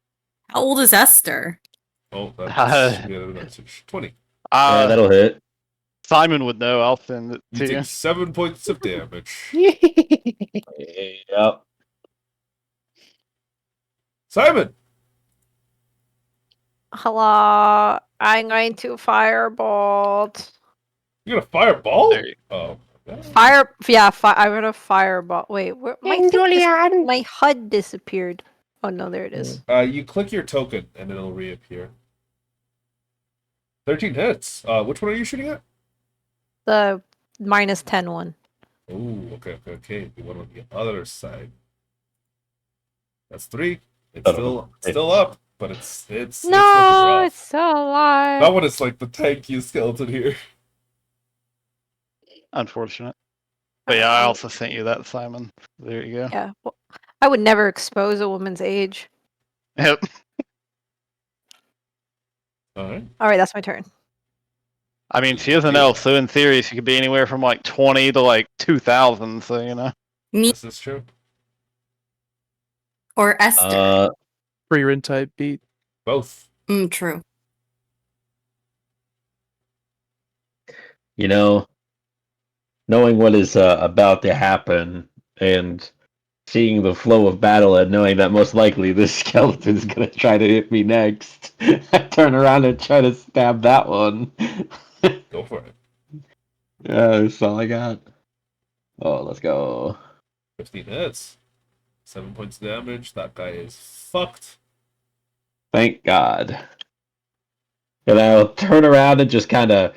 old is Esther? Oh, that's we had a message. 20. Yeah, that'll hit. Simon would know. I'll send it You to take you. 7 points of damage. Yep. Simon! Hello. I'm going to firebolt. You got a fireball? There you Oh. I'm gonna fireball. Wait, where my HUD disappeared. Oh no, there it is. You click your token and it'll reappear. 13 hits. Which one are you shooting at? The -10 one. Oh, okay. The one on the other side. That's 3. It's Oh, still up, but it's No, looking rough. it's still alive. That one is like the tankiest skeleton here. Unfortunate. But yeah, I also sent you that, Simon. There you go. Yeah, well, I would never expose a woman's age. Yep. Alright. All right, that's my turn. I mean, she is an elf, so in theory, she could be anywhere from like 20 to like 2,000. So you know. Me This is true. or Esther? Free rent type beat. Both. True. You know, knowing what is about to happen and seeing the flow of battle and knowing that most likely this skeleton is going to try to hit me next, I turn around and try to stab that one. Go for it. Yeah, that's all I got. Oh, let's go. 15 hits. 7 points of damage. That guy is fucked. Thank God. And I'll turn around and just kind of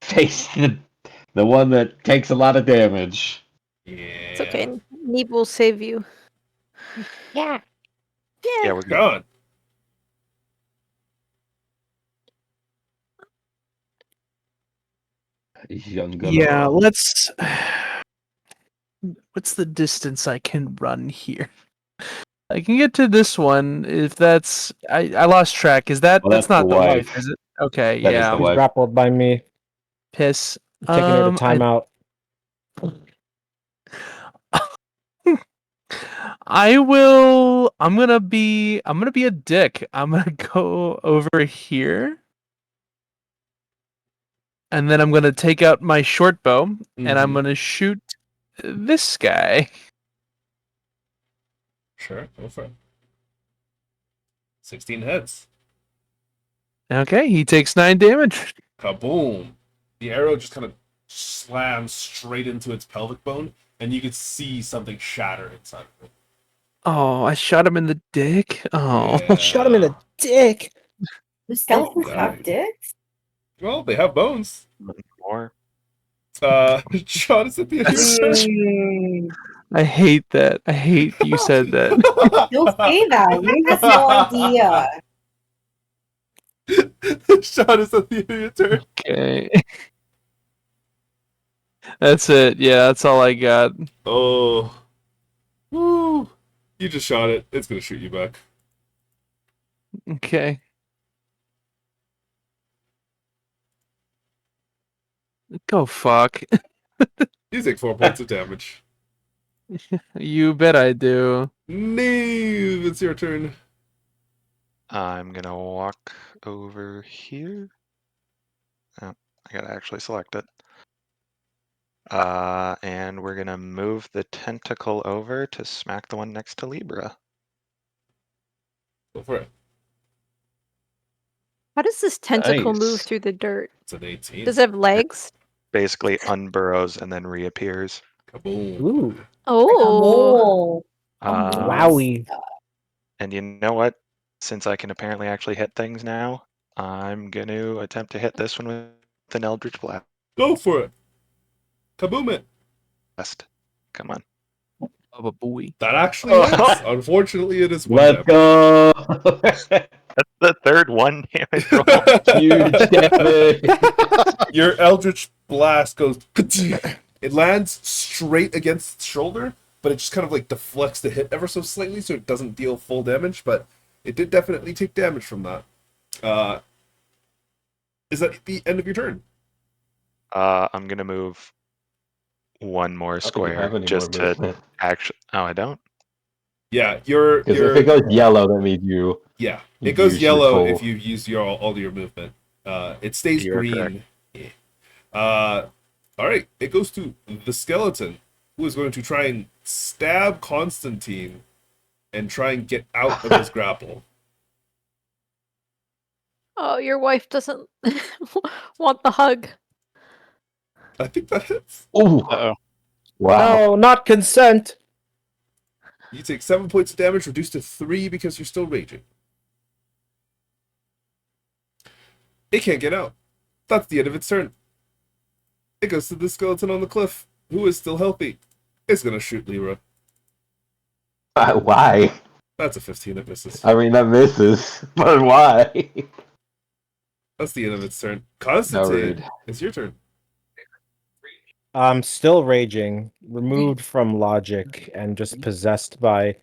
face the one that takes a lot of damage. Yeah. It's okay. Neep will save you. Yeah, we're good. Gone. Young Yeah, gunner. let's. What's the distance I can run here? I can get to this one if that's. I lost track. Is that Well, that's that's not the the wife, wife. is it? Okay, That is yeah. the She's wife. grappled by me. Piss. I'm taking her to I- timeout. I'm gonna be a dick. I'm gonna go over here. And then I'm gonna take out my short bow and I'm Mhm. gonna shoot this guy. Sure, go for it. 16 hits. Okay, he takes 9 damage. Kaboom! The arrow just kind of slams straight into its pelvic bone, and you can see something shatter inside of it. Oh, I shot him in the dick. Oh. Yeah. Shot him in the dick. Do skeletons Nice. have dicks? Well, they have bones. More. Sean, is at the end of your turn. I hate that. I hate you said that. Don't say that. You have no idea. Sean is at the end of your turn. Okay. That's it. Yeah, that's all I got. Oh. Woo. You just shot it. It's going to shoot you back. Okay. Go fuck. You take 4 points of damage. You bet I do. Neve, it's your turn. I'm gonna walk over here. Oh, I gotta actually select it. And we're gonna move the tentacle over to smack the one next to Libra. Go for it. How does this tentacle move Nice. through the dirt? It's an 18. Does it have legs? Basically unburrows and then reappears. Kaboom. Ooh, Oh. Um, wowie. And you know what? Since I can apparently actually hit things now, I'm gonna attempt to hit this one with an Eldritch Go for it. Kaboom it. Blast. Come on. Of a buoy. That actually hits. Unfortunately, it is one Let's damage. go. That's the third 1 damage roll. Huge damage. Your Eldritch Blast goes. It lands straight against its shoulder, but it just kind of like deflects the hit ever so slightly, so it doesn't deal full damage. But it did definitely take damage from that. Is that the end of your turn? I'm gonna move one more I don't think you have square any just more to movement. actually. Oh, I don't. Yeah, Because if it goes yellow, that means you. Yeah, you it goes use your yellow full- if you use all your movement. It stays You are green. Yeah. All right, it goes to the skeleton, who is going to try and stab Constantine and try and get out of his grapple. Oh, your wife doesn't want the hug. I think that hits. Ooh. Uh-oh. Wow. No, not consent. You take 7 points of damage, reduced to 3 because you're still raging. It can't get out. That's the end of its turn. It goes to the skeleton on the cliff, who is still healthy. It's gonna shoot Lyra. Why? That's a 15, it misses. I mean, that misses, but why? That's the end of its turn. No Constantine, rude. it's your turn. I'm still raging, removed from logic, and just possessed by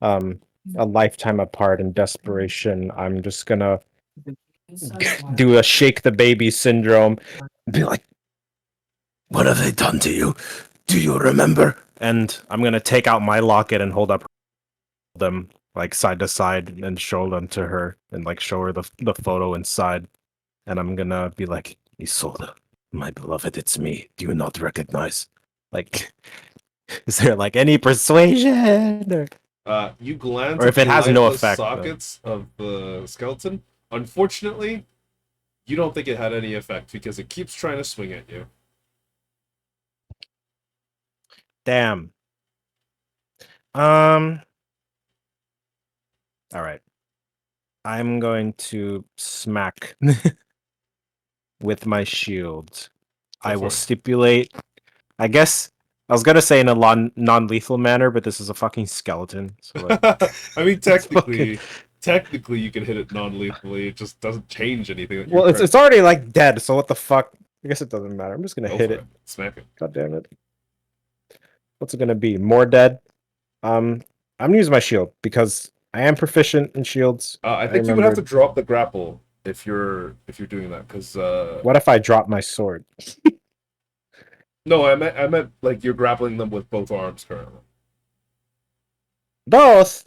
a lifetime apart in desperation. I'm just gonna do a shake the baby syndrome, be like, "What have they done to you? Do you remember?" And I'm gonna take out my locket and hold up them like side to side and show them to her and like show her the photo inside. And I'm gonna be like, "Isolde, my beloved, it's me. Do you not recognize?" Like, is there like any persuasion? You glance Or at if it the has no lifeless effect, sockets of the skeleton. Unfortunately, you don't think it had any effect because it keeps trying to swing at you. Damn. All right. I'm going to smack with my shield. Go I for will it. stipulate. I guess I was gonna say in a non-lethal manner, but this is a fucking skeleton. So like, I mean, technically, you can hit it non-lethally. It just doesn't change anything. That well, it's already like dead. So what the fuck? I guess it doesn't matter. I'm just gonna Go hit for it. Smack it. God damn it. What's it gonna be? More dead? I'm gonna use my shield because I am proficient in shields. I think you would have to remembered. drop the grapple if you're doing that because What if I drop my sword? no, I meant like you're grappling them with both arms currently. Both.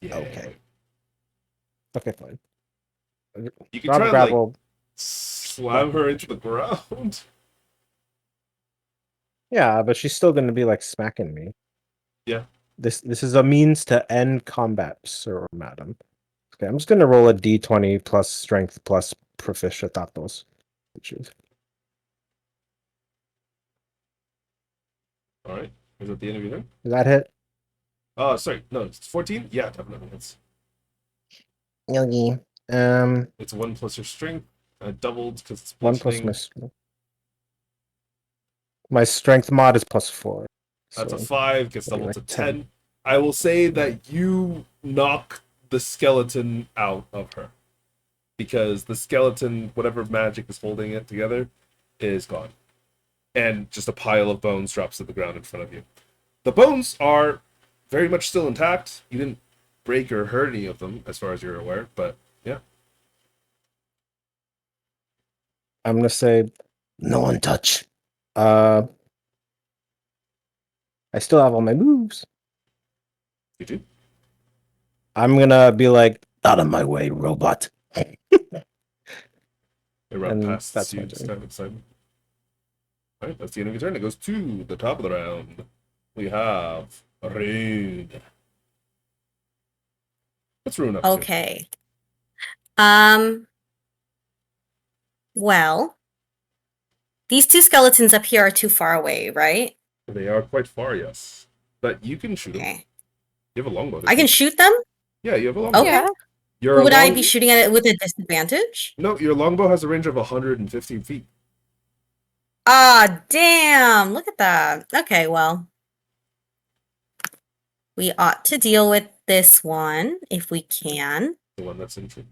Yeah. Okay, fine. You can Drop try and grapple. like slam her into the ground. Yeah, but she's still gonna be like smacking me. Yeah. This is a means to end combat, sir or madam. Okay, I'm just gonna roll a d20 plus strength plus proficientatos. Which is All right. Is that the end of your turn? does that hit? Oh, sorry. No, it's 14. Yeah, definitely. Yogi. It's 1 plus your strength, doubled because it's 1 plus bludgeoning. my strength mod is +4. That's a so 5, gets it'll be doubled like to 10. I will say that you knock the skeleton out of her. Because the skeleton, whatever magic is holding it together, is gone. And just a pile of bones drops to the ground in front of you. The bones are very much still intact. You didn't break or hurt any of them, as far as you're aware, but yeah. I'm gonna say no one touch. I still have all my moves. You do? I'm gonna be like, out of my way, robot. It run And past that's my you, turn. Simon. Alright, that's the end of your turn. It goes to the top of the round. We have Rune. What's Rune up to? Okay. Well, these two skeletons up here are too far away, right? They are quite far, yes. But you can shoot them. Okay. You have a longbow. I can shoot them? Yeah, you have a longbow. Okay. Yeah. Your Would I be shooting at it with a disadvantage? No, your longbow has a range of 115 feet. Ah, damn. Look at that. Okay, well. We ought to deal with this one if we can. The one that's in front.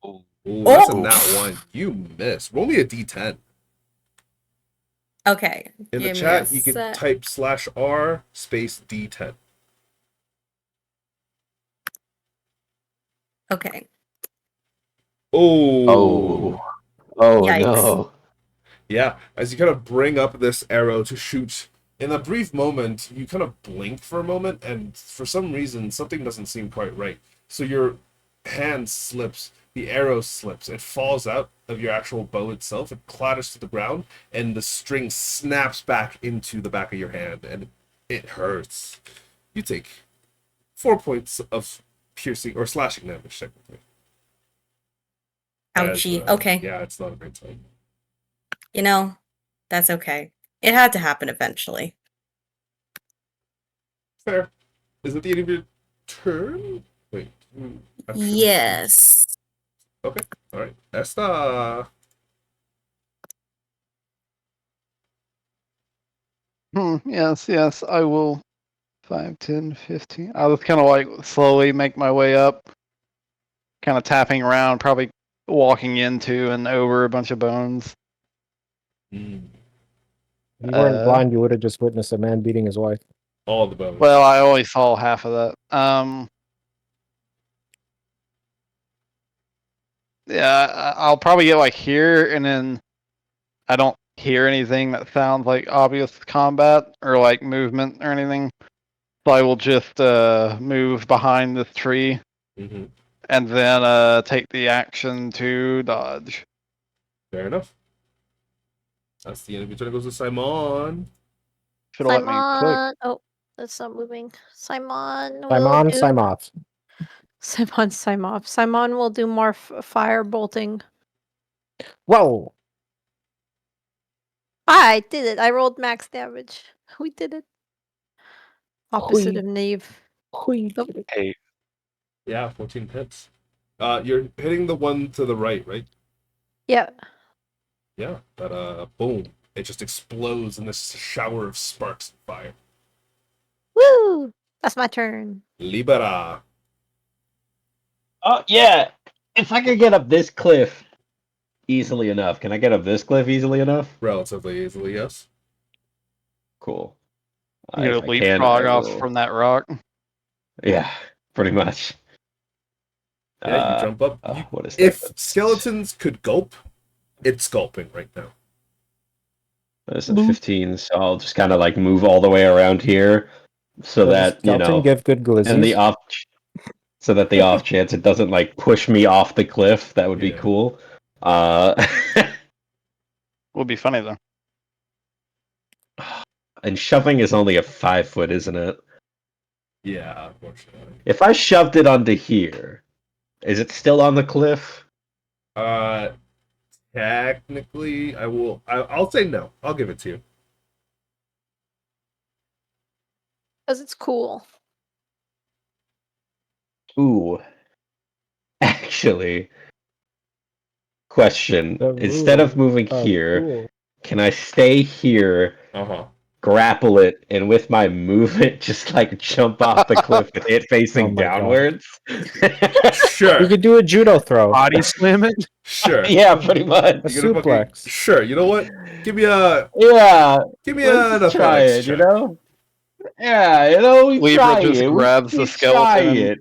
Oh. Ooh, that's a Oh. nat 1. You miss. Roll me a d10. Okay. In the give me chat, a you can sec. type /r space d10. Okay. Oh. Oh Yikes. no. Yeah, as you kind of bring up this arrow to shoot, in a brief moment, you kind of blink for a moment, and for some reason, something doesn't seem quite right. So your hand slips, the arrow slips, it falls out of your actual bow itself, it clatters to the ground, and the string snaps back into the back of your hand, and it hurts. You take 4 points of piercing or slashing damage, technically. Ouchie. As, Okay. Yeah, it's not a great time. You know, that's okay. It had to happen eventually. Fair. Is it the end of your turn? Wait. Yes. Okay. All right. Esta. Yes, I will. 5, 10, 15. I was kind of like slowly make my way up, kind of tapping around, probably walking into and over a bunch of bones. Mm. If you weren't blind, you would have just witnessed a man beating his wife. All the bones. Well, I only saw half of that. Yeah, I'll probably get like here, and then I don't hear anything that sounds like obvious combat or like movement or anything. So I will just move behind this tree, Mm-hmm. and then take the action to dodge. Fair enough. That's the end of your turn. It goes to Simon. Should have let me click. Simon. Oh, that's not moving. Simon. will Simon, do- Simoth. Simon. Simon will do more fire bolting. Whoa! I did it. I rolled max damage. We did it. Opposite Hui. of Nave. Hui. Hey, Yeah, 14 hits. You're hitting the one to the right, right? Yeah. Yeah. But boom. It just explodes in this shower of sparks and fire. Woo! That's my turn. Libera. Oh yeah. If I could get up this cliff easily enough, can I get up this cliff easily enough? Relatively easily, yes. Cool. You If gonna I can, leapfrog I off will- from that rock. Yeah, pretty much. Yeah, you jump up. What is If that? skeletons could gulp, it's gulping right now. That's a 15, so I'll just kind of like move all the way around here, so Does that you skeleton know, give good and the glizzies? off, so that the off chance it doesn't like push me off the cliff. That would be Yeah. cool. Would be funny though. And shoving is only a 5 foot, isn't it? Yeah, unfortunately. If I shoved it onto here, is it still on the cliff? Technically, I'll say no. I'll give it to you. Because it's cool. Ooh. Actually, question. The Instead of rule moving of here, cool. can I stay here, Uh-huh. grapple it, and with my movement just like jump off the cliff with it facing Oh my God. downwards? Sure. You could do a judo throw. Body slam it. Sure. Yeah, pretty much. A You're gonna suplex. Sure. You know what? Give me an Yeah, let's try athletics it, you check. know? Yeah, you know, we Libra try just it. grabs the we skeleton try and- it.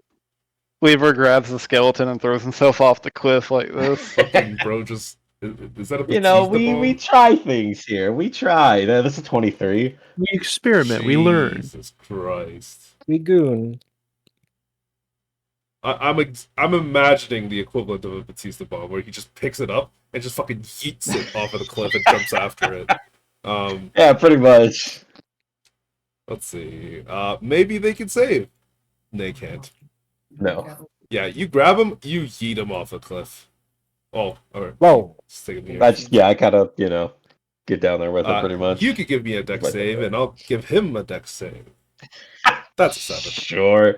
Weaver grabs the skeleton and throws himself off the cliff like this. Fucking bro just Is that a You know, Batista we bomb? try things here. We try. This is 23. We experiment. We learn. Jesus Christ. We goon. I'm imagining the equivalent of a Batista bomb where he just picks it up and just fucking yeets it off of the cliff and jumps after it. Yeah, pretty much. Let's see. Maybe they can save. They can't. No. Yeah, you grab him, you yeet him off a cliff. Oh, alright. Whoa. Stick him here. I kind of, get down there with it pretty much. You could give me a deck Right save, there. and I'll give him a deck save. That's a 7. Sure.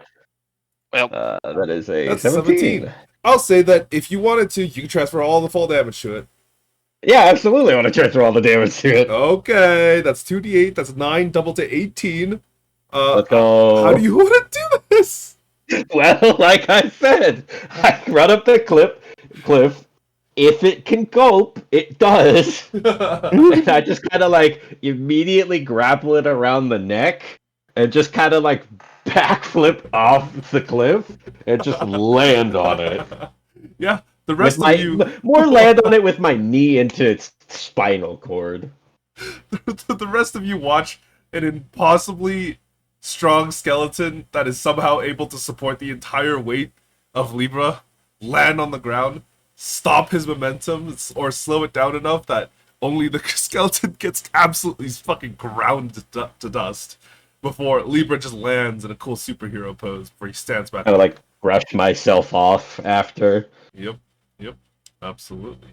Well, that is a That's 17. I'll say that if you wanted to, you can transfer all the fall damage to it. Yeah, absolutely. I want to transfer all the damage to it. Okay, that's 2d8. That's 9, double to 18. Let's go. How do you want to do this? Well, like I said, I run up the cliff. If it can cope, it does. And I just kind of immediately grapple it around the neck and just kind of backflip off the cliff and just land on it. Yeah, the rest With my of you, more land on it with my knee into its spinal cord. the rest of you watch an impossibly strong skeleton that is somehow able to support the entire weight of Libra land on the ground, stop his momentum, or slow it down enough that only the skeleton gets absolutely fucking ground to dust before Libra just lands in a cool superhero pose where he stands back. Kind of brush myself off after. Yep, absolutely.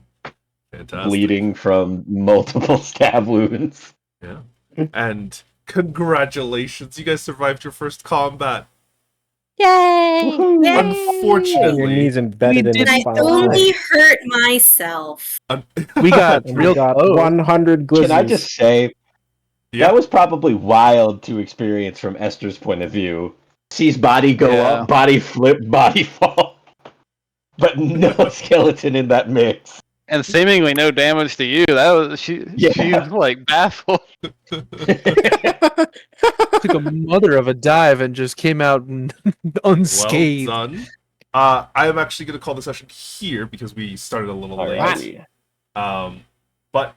Fantastic. Bleeding from multiple stab wounds. Yeah. And congratulations, you guys survived your first combat. Yay! Woohoo! Yay! Unfortunately, Your knees embedded in did- his I spinal only cord. hurt myself. We got And real we got close. 100 glizzies. Can I just say, Yeah. that was probably wild to experience from Esther's point of view. Sees body go Yeah. up, body flip, body fall. But no skeleton in that mix. and seemingly no damage to you. That was she's baffled. Took a mother of a dive and just came out unscathed. Well done. I am actually going to call the session here because we started a little late. Alrighty. But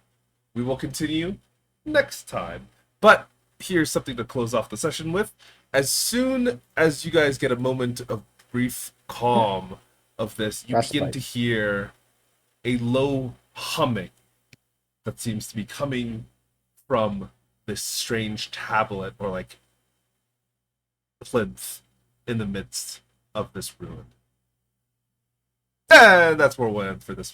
we will continue next time. But here's something to close off the session with. As soon as you guys get a moment of brief calm of this, you begin Respite. to hear a low humming that seems to be coming from this strange tablet or plinth in the midst of this ruin. And that's where we'll end for this